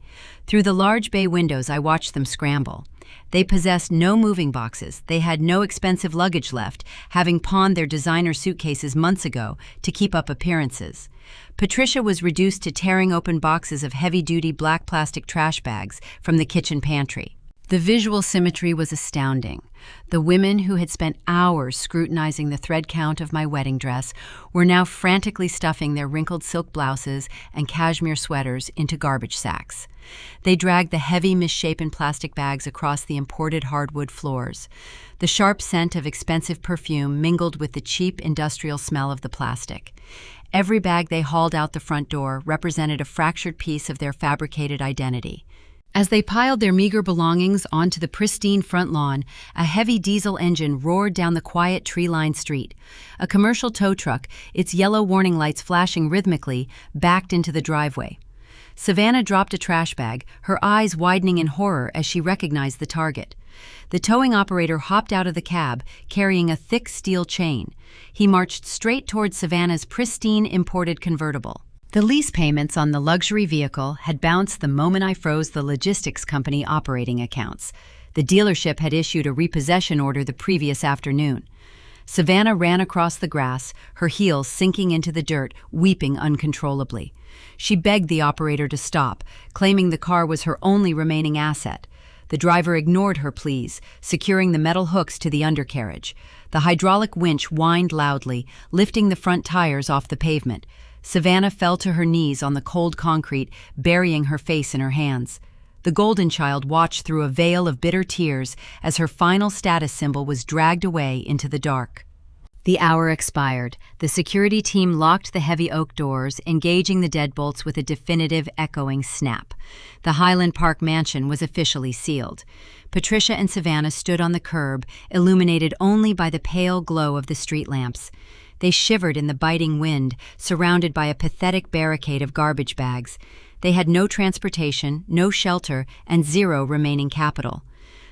Through the large bay windows, I watched them scramble. They possessed no moving boxes. They had no expensive luggage left, having pawned their designer suitcases months ago to keep up appearances. Patricia was reduced to tearing open boxes of heavy-duty black plastic trash bags from the kitchen pantry. The visual symmetry was astounding. The women who had spent hours scrutinizing the thread count of my wedding dress were now frantically stuffing their wrinkled silk blouses and cashmere sweaters into garbage sacks. They dragged the heavy, misshapen plastic bags across the imported hardwood floors. The sharp scent of expensive perfume mingled with the cheap industrial smell of the plastic. Every bag they hauled out the front door represented a fractured piece of their fabricated identity. As they piled their meager belongings onto the pristine front lawn, a heavy diesel engine roared down the quiet tree-lined street. A commercial tow truck, its yellow warning lights flashing rhythmically, backed into the driveway. Savannah dropped a trash bag, her eyes widening in horror as she recognized the target. The towing operator hopped out of the cab, carrying a thick steel chain. He marched straight towards Savannah's pristine imported convertible. The lease payments on the luxury vehicle had bounced the moment I froze the logistics company operating accounts. The dealership had issued a repossession order the previous afternoon. Savannah ran across the grass, her heels sinking into the dirt, weeping uncontrollably. She begged the operator to stop, claiming the car was her only remaining asset. The driver ignored her pleas, securing the metal hooks to the undercarriage. The hydraulic winch whined loudly, lifting the front tires off the pavement. Savannah fell to her knees on the cold concrete, burying her face in her hands. The golden child watched through a veil of bitter tears as her final status symbol was dragged away into the dark. The hour expired. The security team locked the heavy oak doors, engaging the deadbolts with a definitive, echoing snap. The Highland Park mansion was officially sealed. Patricia and Savannah stood on the curb, illuminated only by the pale glow of the street lamps. They shivered in the biting wind, surrounded by a pathetic barricade of garbage bags. They had no transportation, no shelter, and zero remaining capital.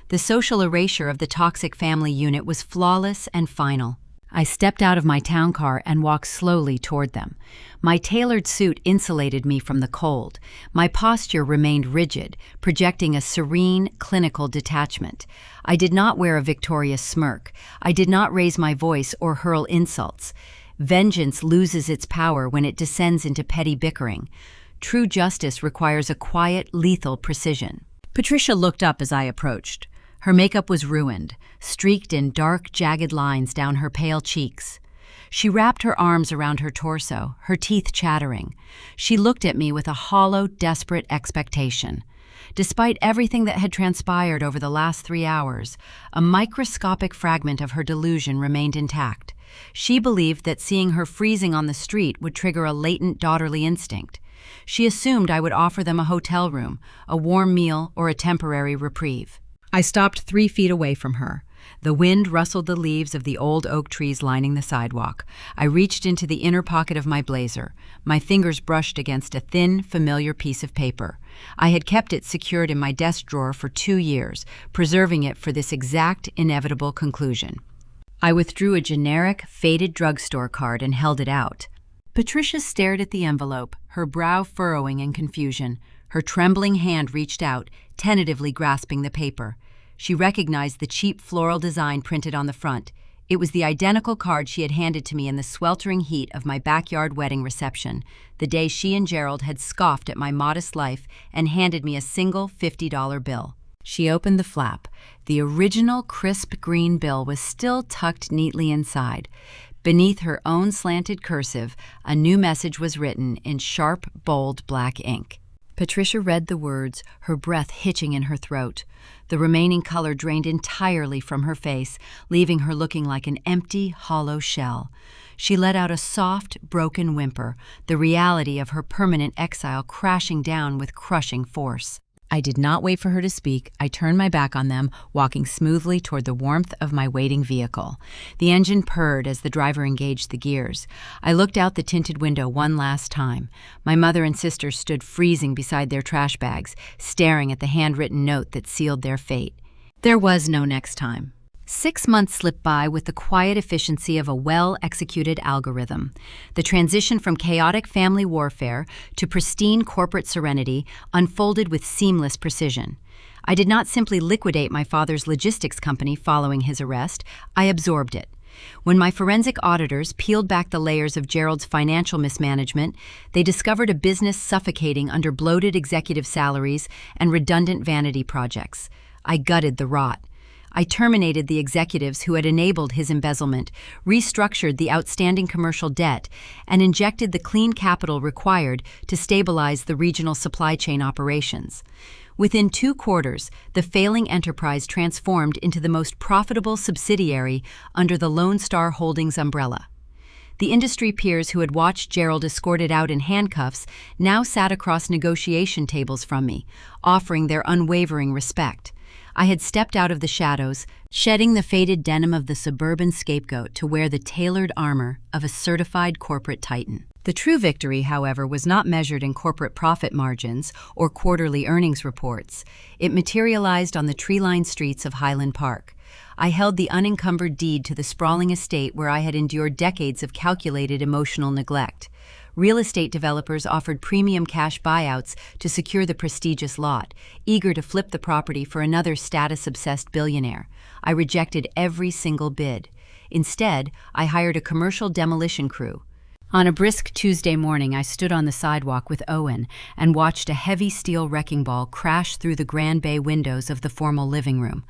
The social erasure of the toxic family unit was flawless and final. I stepped out of my town car and walked slowly toward them. My tailored suit insulated me from the cold. My posture remained rigid, projecting a serene, clinical detachment. I did not wear a victorious smirk. I did not raise my voice or hurl insults. Vengeance loses its power when it descends into petty bickering. True justice requires a quiet, lethal precision. Patricia looked up as I approached. Her makeup was ruined, streaked in dark, jagged lines down her pale cheeks. She wrapped her arms around her torso, her teeth chattering. She looked at me with a hollow, desperate expectation. Despite everything that had transpired over the last 3 hours, a microscopic fragment of her delusion remained intact. She believed that seeing her freezing on the street would trigger a latent daughterly instinct. She assumed I would offer them a hotel room, a warm meal, or a temporary reprieve. I stopped 3 feet away from her. The wind rustled the leaves of the old oak trees lining the sidewalk. I reached into the inner pocket of my blazer. My fingers brushed against a thin, familiar piece of paper. I had kept it secured in my desk drawer for 2 years, preserving it for this exact, inevitable conclusion. I withdrew a generic, faded drugstore card and held it out. Patricia stared at the envelope, her brow furrowing in confusion. Her trembling hand reached out, tentatively grasping the paper. She recognized the cheap floral design printed on the front. It was the identical card she had handed to me in the sweltering heat of my backyard wedding reception, the day she and Gerald had scoffed at my modest life and handed me a single $50 bill. She opened the flap. The original crisp green bill was still tucked neatly inside. Beneath her own slanted cursive, a new message was written in sharp, bold black ink. Patricia read the words, her breath hitching in her throat. The remaining color drained entirely from her face, leaving her looking like an empty, hollow shell. She let out a soft, broken whimper, the reality of her permanent exile crashing down with crushing force. I did not wait for her to speak. I turned my back on them, walking smoothly toward the warmth of my waiting vehicle. The engine purred as the driver engaged the gears. I looked out the tinted window one last time. My mother and sister stood freezing beside their trash bags, staring at the handwritten note that sealed their fate. There was no next time. 6 months slipped by with the quiet efficiency of a well-executed algorithm. The transition from chaotic family warfare to pristine corporate serenity unfolded with seamless precision. I did not simply liquidate my father's logistics company following his arrest, I absorbed it. When my forensic auditors peeled back the layers of Gerald's financial mismanagement, they discovered a business suffocating under bloated executive salaries and redundant vanity projects. I gutted the rot. I terminated the executives who had enabled his embezzlement, restructured the outstanding commercial debt, and injected the clean capital required to stabilize the regional supply chain operations. Within 2 quarters, the failing enterprise transformed into the most profitable subsidiary under the Lone Star Holdings umbrella. The industry peers who had watched Gerald escorted out in handcuffs now sat across negotiation tables from me, offering their unwavering respect. I had stepped out of the shadows, shedding the faded denim of the suburban scapegoat to wear the tailored armor of a certified corporate titan. The true victory, however, was not measured in corporate profit margins or quarterly earnings reports. It materialized on the tree-lined streets of Highland Park. I held the unencumbered deed to the sprawling estate where I had endured decades of calculated emotional neglect. Real estate developers offered premium cash buyouts to secure the prestigious lot, eager to flip the property for another status-obsessed billionaire. I rejected every single bid. Instead, I hired a commercial demolition crew. On a brisk Tuesday morning, I stood on the sidewalk with Owen and watched a heavy steel wrecking ball crash through the grand bay windows of the formal living room.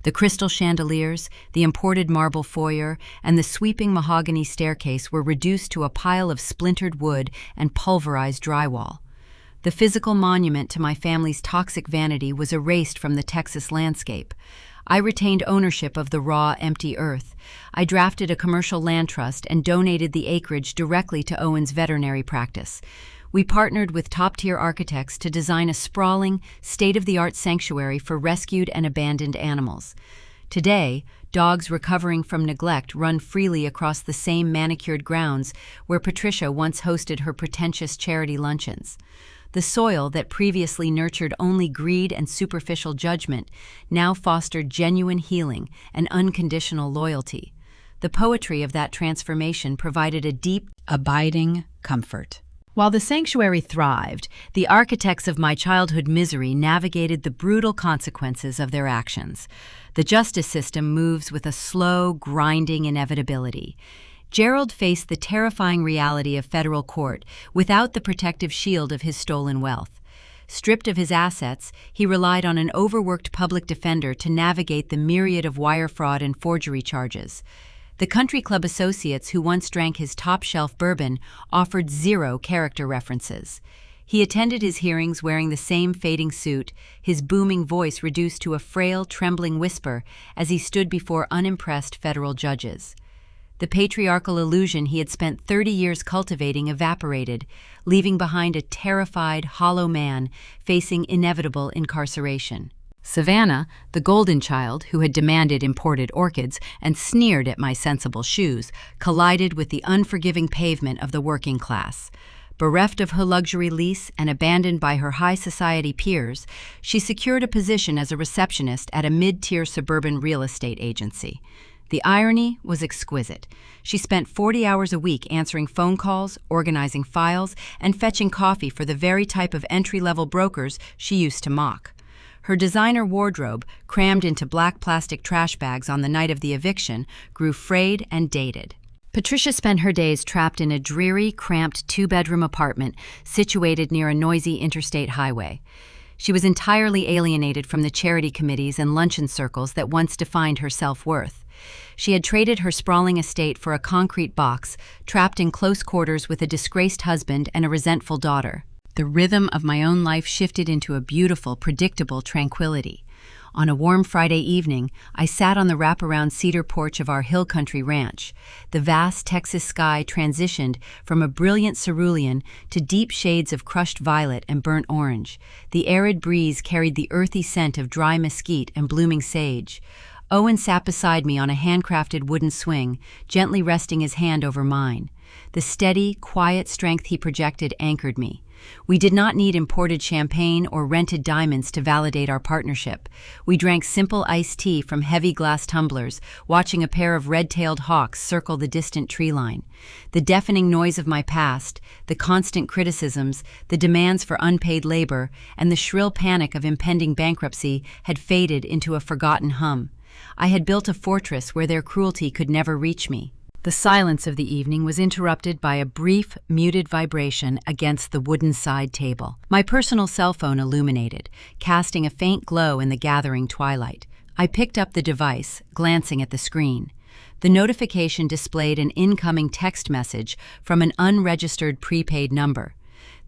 The crystal chandeliers, the imported marble foyer, and the sweeping mahogany staircase were reduced to a pile of splintered wood and pulverized drywall. The physical monument to my family's toxic vanity was erased from the Texas landscape. I retained ownership of the raw, empty earth. I drafted a commercial land trust and donated the acreage directly to Owen's veterinary practice. We partnered with top-tier architects to design a sprawling, state-of-the-art sanctuary for rescued and abandoned animals. Today, dogs recovering from neglect run freely across the same manicured grounds where Patricia once hosted her pretentious charity luncheons. The soil that previously nurtured only greed and superficial judgment now fostered genuine healing and unconditional loyalty. The poetry of that transformation provided a deep, abiding comfort. While the sanctuary thrived, the architects of my childhood misery navigated the brutal consequences of their actions. The justice system moves with a slow, grinding inevitability. Gerald faced the terrifying reality of federal court without the protective shield of his stolen wealth. Stripped of his assets, he relied on an overworked public defender to navigate the myriad of wire fraud and forgery charges. The country club associates who once drank his top-shelf bourbon offered zero character references. He attended his hearings wearing the same fading suit, his booming voice reduced to a frail, trembling whisper as he stood before unimpressed federal judges. The patriarchal illusion he had spent 30 years cultivating evaporated, leaving behind a terrified, hollow man facing inevitable incarceration. Savannah, the golden child who had demanded imported orchids and sneered at my sensible shoes, collided with the unforgiving pavement of the working class. Bereft of her luxury lease and abandoned by her high society peers, she secured a position as a receptionist at a mid-tier suburban real estate agency. The irony was exquisite. She spent 40 hours a week answering phone calls, organizing files, and fetching coffee for the very type of entry-level brokers she used to mock. Her designer wardrobe, crammed into black plastic trash bags on the night of the eviction, grew frayed and dated. Patricia spent her days trapped in a dreary, cramped 2-bedroom apartment situated near a noisy interstate highway. She was entirely alienated from the charity committees and luncheon circles that once defined her self-worth. She had traded her sprawling estate for a concrete box, trapped in close quarters with a disgraced husband and a resentful daughter. The rhythm of my own life shifted into a beautiful, predictable tranquility. On a warm Friday evening, I sat on the wraparound cedar porch of our hill country ranch. The vast Texas sky transitioned from a brilliant cerulean to deep shades of crushed violet and burnt orange. The arid breeze carried the earthy scent of dry mesquite and blooming sage. Owen sat beside me on a handcrafted wooden swing, gently resting his hand over mine. The steady, quiet strength he projected anchored me. We did not need imported champagne or rented diamonds to validate our partnership. We drank simple iced tea from heavy glass tumblers, watching a pair of red-tailed hawks circle the distant tree line. The deafening noise of my past, the constant criticisms, the demands for unpaid labor, and the shrill panic of impending bankruptcy had faded into a forgotten hum. I had built a fortress where their cruelty could never reach me. The silence of the evening was interrupted by a brief, muted vibration against the wooden side table. My personal cell phone illuminated, casting a faint glow in the gathering twilight. I picked up the device, glancing at the screen. The notification displayed an incoming text message from an unregistered prepaid number.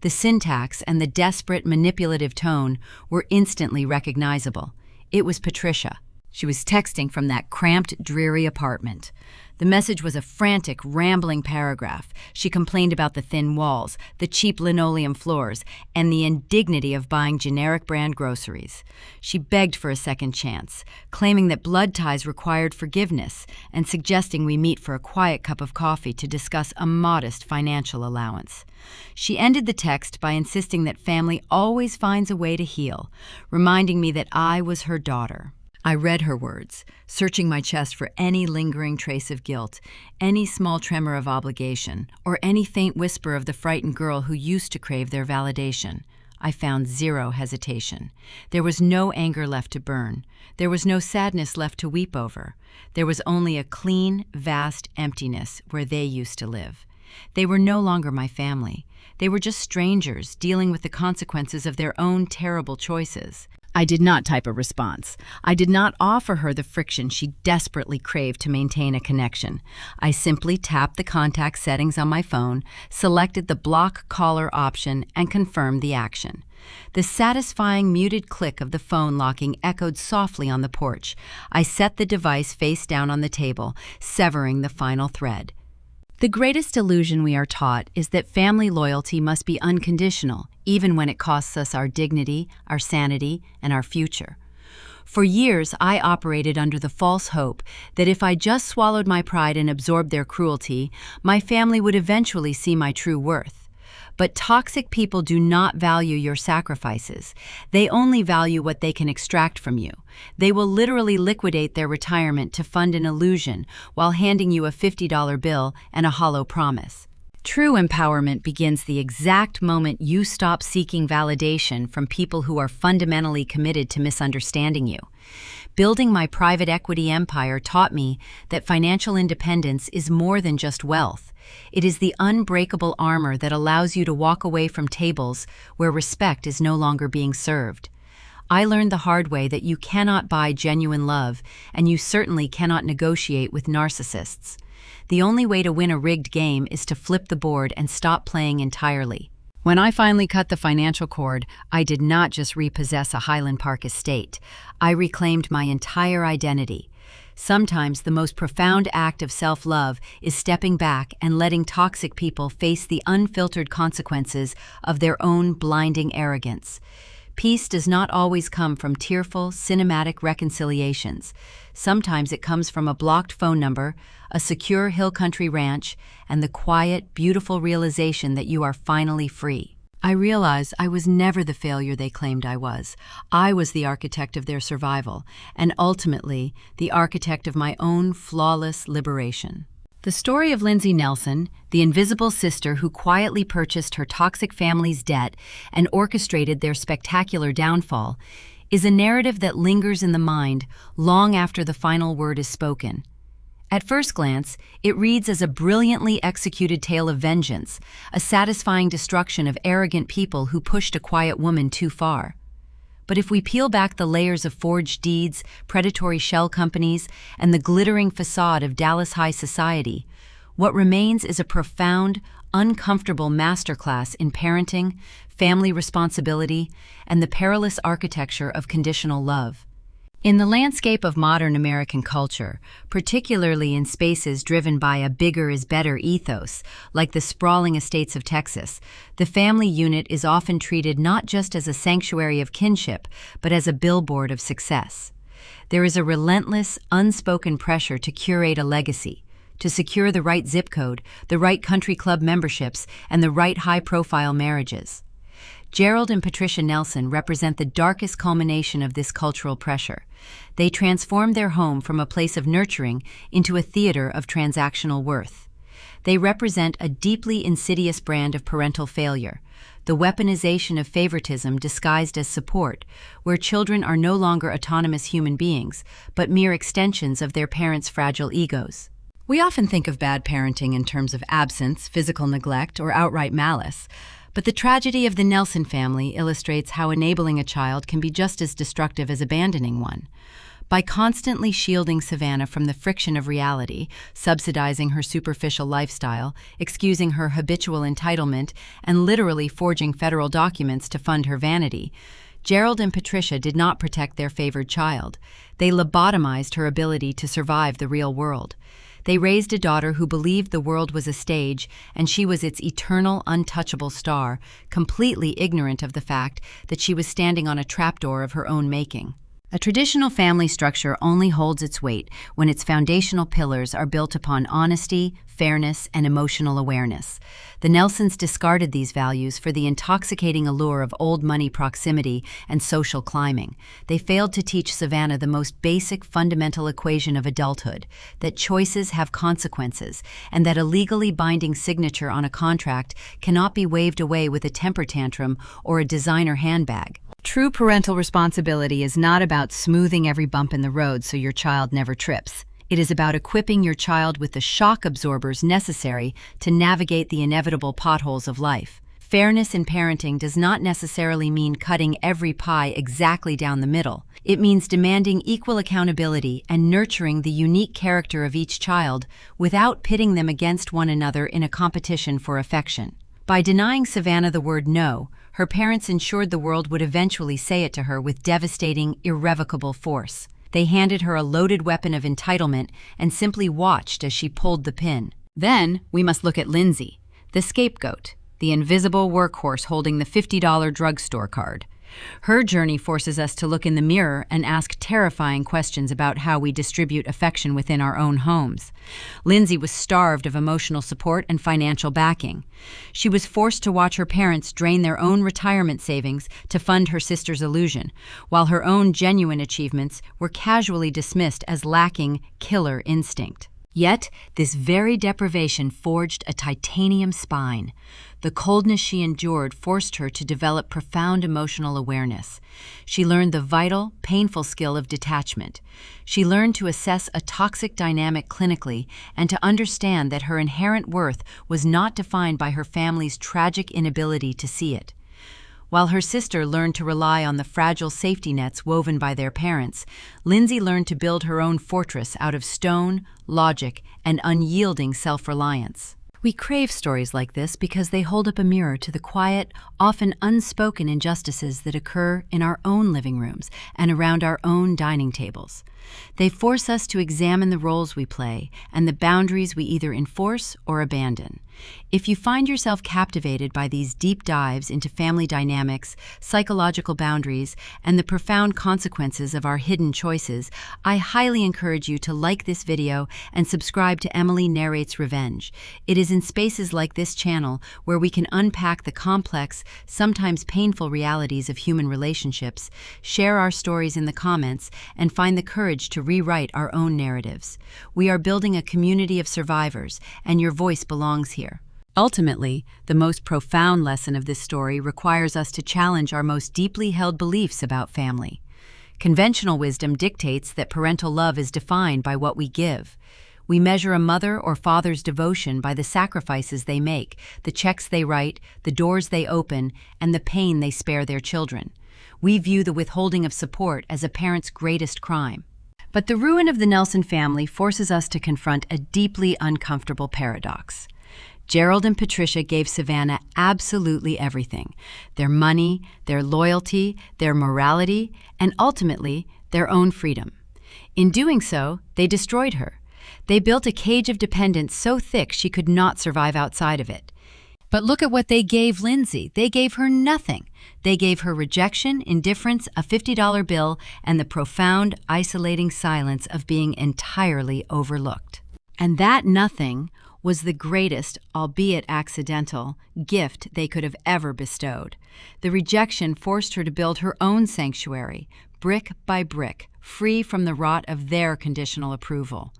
The syntax and the desperate, manipulative tone were instantly recognizable. It was Patricia. She was texting from that cramped, dreary apartment. The message was a frantic, rambling paragraph. She complained about the thin walls, the cheap linoleum floors, and the indignity of buying generic brand groceries. She begged for a second chance, claiming that blood ties required forgiveness, and suggesting we meet for a quiet cup of coffee to discuss a modest financial allowance. She ended the text by insisting that family always finds a way to heal, reminding me that I was her daughter. I read her words, searching my chest for any lingering trace of guilt, any small tremor of obligation, or any faint whisper of the frightened girl who used to crave their validation. I found zero hesitation. There was no anger left to burn. There was no sadness left to weep over. There was only a clean, vast emptiness where they used to live. They were no longer my family. They were just strangers dealing with the consequences of their own terrible choices. I did not type a response. I did not offer her the friction she desperately craved to maintain a connection. I simply tapped the contact settings on my phone, selected the block caller option, and confirmed the action. The satisfying muted click of the phone locking echoed softly on the porch. I set the device face down on the table, severing the final thread. The greatest illusion we are taught is that family loyalty must be unconditional, even when it costs us our dignity, our sanity, and our future. For years, I operated under the false hope that if I just swallowed my pride and absorbed their cruelty, my family would eventually see my true worth. But toxic people do not value your sacrifices. They only value what they can extract from you. They will literally liquidate their retirement to fund an illusion while handing you a $50 bill and a hollow promise. True empowerment begins the exact moment you stop seeking validation from people who are fundamentally committed to misunderstanding you. Building my private equity empire taught me that financial independence is more than just wealth. It is the unbreakable armor that allows you to walk away from tables where respect is no longer being served. I learned the hard way that you cannot buy genuine love, and you certainly cannot negotiate with narcissists. The only way to win a rigged game is to flip the board and stop playing entirely. When I finally cut the financial cord, I did not just repossess a Highland Park estate. I reclaimed my entire identity. Sometimes the most profound act of self-love is stepping back and letting toxic people face the unfiltered consequences of their own blinding arrogance. Peace does not always come from tearful, cinematic reconciliations. Sometimes it comes from a blocked phone number, a secure hill country ranch, and the quiet, beautiful realization that you are finally free. I realized I was never the failure they claimed I was. I was the architect of their survival, and ultimately, the architect of my own flawless liberation. The story of Lindsay Nelson, the invisible sister who quietly purchased her toxic family's debt and orchestrated their spectacular downfall, is a narrative that lingers in the mind long after the final word is spoken. At first glance, it reads as a brilliantly executed tale of vengeance, a satisfying destruction of arrogant people who pushed a quiet woman too far. But if we peel back the layers of forged deeds, predatory shell companies, and the glittering facade of Dallas high society, what remains is a profound, uncomfortable masterclass in parenting, family responsibility, and the perilous architecture of conditional love. In the landscape of modern American culture, particularly in spaces driven by a bigger is better ethos, like the sprawling estates of Texas, the family unit is often treated not just as a sanctuary of kinship, but as a billboard of success. There is a relentless, unspoken pressure to curate a legacy, to secure the right zip code, the right country club memberships, and the right high-profile marriages. Gerald and Patricia Nelson represent the darkest culmination of this cultural pressure. They transformed their home from a place of nurturing into a theater of transactional worth. They represent a deeply insidious brand of parental failure, the weaponization of favoritism disguised as support, where children are no longer autonomous human beings, but mere extensions of their parents' fragile egos. We often think of bad parenting in terms of absence, physical neglect, or outright malice, but the tragedy of the Nelson family illustrates how enabling a child can be just as destructive as abandoning one. By constantly shielding Savannah from the friction of reality, subsidizing her superficial lifestyle, excusing her habitual entitlement, and literally forging federal documents to fund her vanity, Gerald and Patricia did not protect their favored child. They lobotomized her ability to survive the real world. They raised a daughter who believed the world was a stage and she was its eternal, untouchable star, completely ignorant of the fact that she was standing on a trapdoor of her own making. A traditional family structure only holds its weight when its foundational pillars are built upon honesty, fairness, and emotional awareness. The Nelsons discarded these values for the intoxicating allure of old money proximity and social climbing. They failed to teach Savannah the most basic fundamental equation of adulthood, that choices have consequences, and that a legally binding signature on a contract cannot be waved away with a temper tantrum or a designer handbag. True parental responsibility is not about smoothing every bump in the road so your child never trips. It is about equipping your child with the shock absorbers necessary to navigate the inevitable potholes of life. Fairness in parenting does not necessarily mean cutting every pie exactly down the middle. It means demanding equal accountability and nurturing the unique character of each child without pitting them against one another in a competition for affection. By denying Savannah the word no, her parents ensured the world would eventually say it to her with devastating, irrevocable force. They handed her a loaded weapon of entitlement and simply watched as she pulled the pin. Then we must look at Lindsay, the scapegoat, the invisible workhorse holding the $50 drugstore card. Her journey forces us to look in the mirror and ask terrifying questions about how we distribute affection within our own homes. Lindsay was starved of emotional support and financial backing. She was forced to watch her parents drain their own retirement savings to fund her sister's illusion, while her own genuine achievements were casually dismissed as lacking killer instinct. Yet, this very deprivation forged a titanium spine. The coldness she endured forced her to develop profound emotional awareness. She learned the vital, painful skill of detachment. She learned to assess a toxic dynamic clinically and to understand that her inherent worth was not defined by her family's tragic inability to see it. While her sister learned to rely on the fragile safety nets woven by their parents, Lindsay learned to build her own fortress out of stone, logic, and unyielding self-reliance. We crave stories like this because they hold up a mirror to the quiet, often unspoken injustices that occur in our own living rooms and around our own dining tables. They force us to examine the roles we play and the boundaries we either enforce or abandon. If you find yourself captivated by these deep dives into family dynamics, psychological boundaries, and the profound consequences of our hidden choices, I highly encourage you to like this video and subscribe to Emily Narrates Revenge. It is in spaces like this channel where we can unpack the complex, sometimes painful realities of human relationships, share our stories in the comments, and find the courage to rewrite our own narratives. We are building a community of survivors, and your voice belongs here. Ultimately, the most profound lesson of this story requires us to challenge our most deeply held beliefs about family. Conventional wisdom dictates that parental love is defined by what we give. We measure a mother or father's devotion by the sacrifices they make, the checks they write, the doors they open, and the pain they spare their children. We view the withholding of support as a parent's greatest crime. But the ruin of the Nelson family forces us to confront a deeply uncomfortable paradox. Gerald and Patricia gave Savannah absolutely everything: their money, their loyalty, their morality, and ultimately, their own freedom. In doing so, they destroyed her. They built a cage of dependence so thick she could not survive outside of it. But look at what they gave Lindsay. They gave her nothing. They gave her rejection, indifference, a $50 bill, and the profound, isolating silence of being entirely overlooked. And that nothing was the greatest, albeit accidental, gift they could have ever bestowed. The rejection forced her to build her own sanctuary, brick by brick, free from the rot of their conditional approval.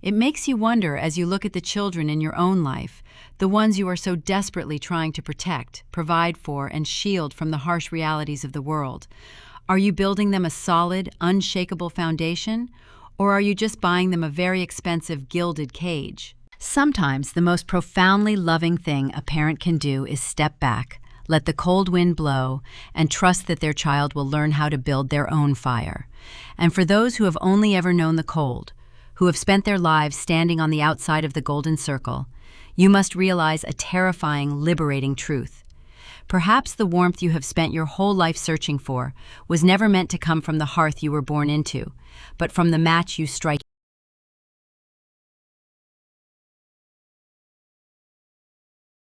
It makes you wonder as you look at the children in your own life, the ones you are so desperately trying to protect, provide for, and shield from the harsh realities of the world. Are you building them a solid, unshakable foundation, or are you just buying them a very expensive gilded cage? Sometimes the most profoundly loving thing a parent can do is step back, let the cold wind blow, and trust that their child will learn how to build their own fire. And for those who have only ever known the cold, who have spent their lives standing on the outside of the golden circle, you must realize a terrifying, liberating truth. Perhaps the warmth you have spent your whole life searching for was never meant to come from the hearth you were born into, but from the match you strike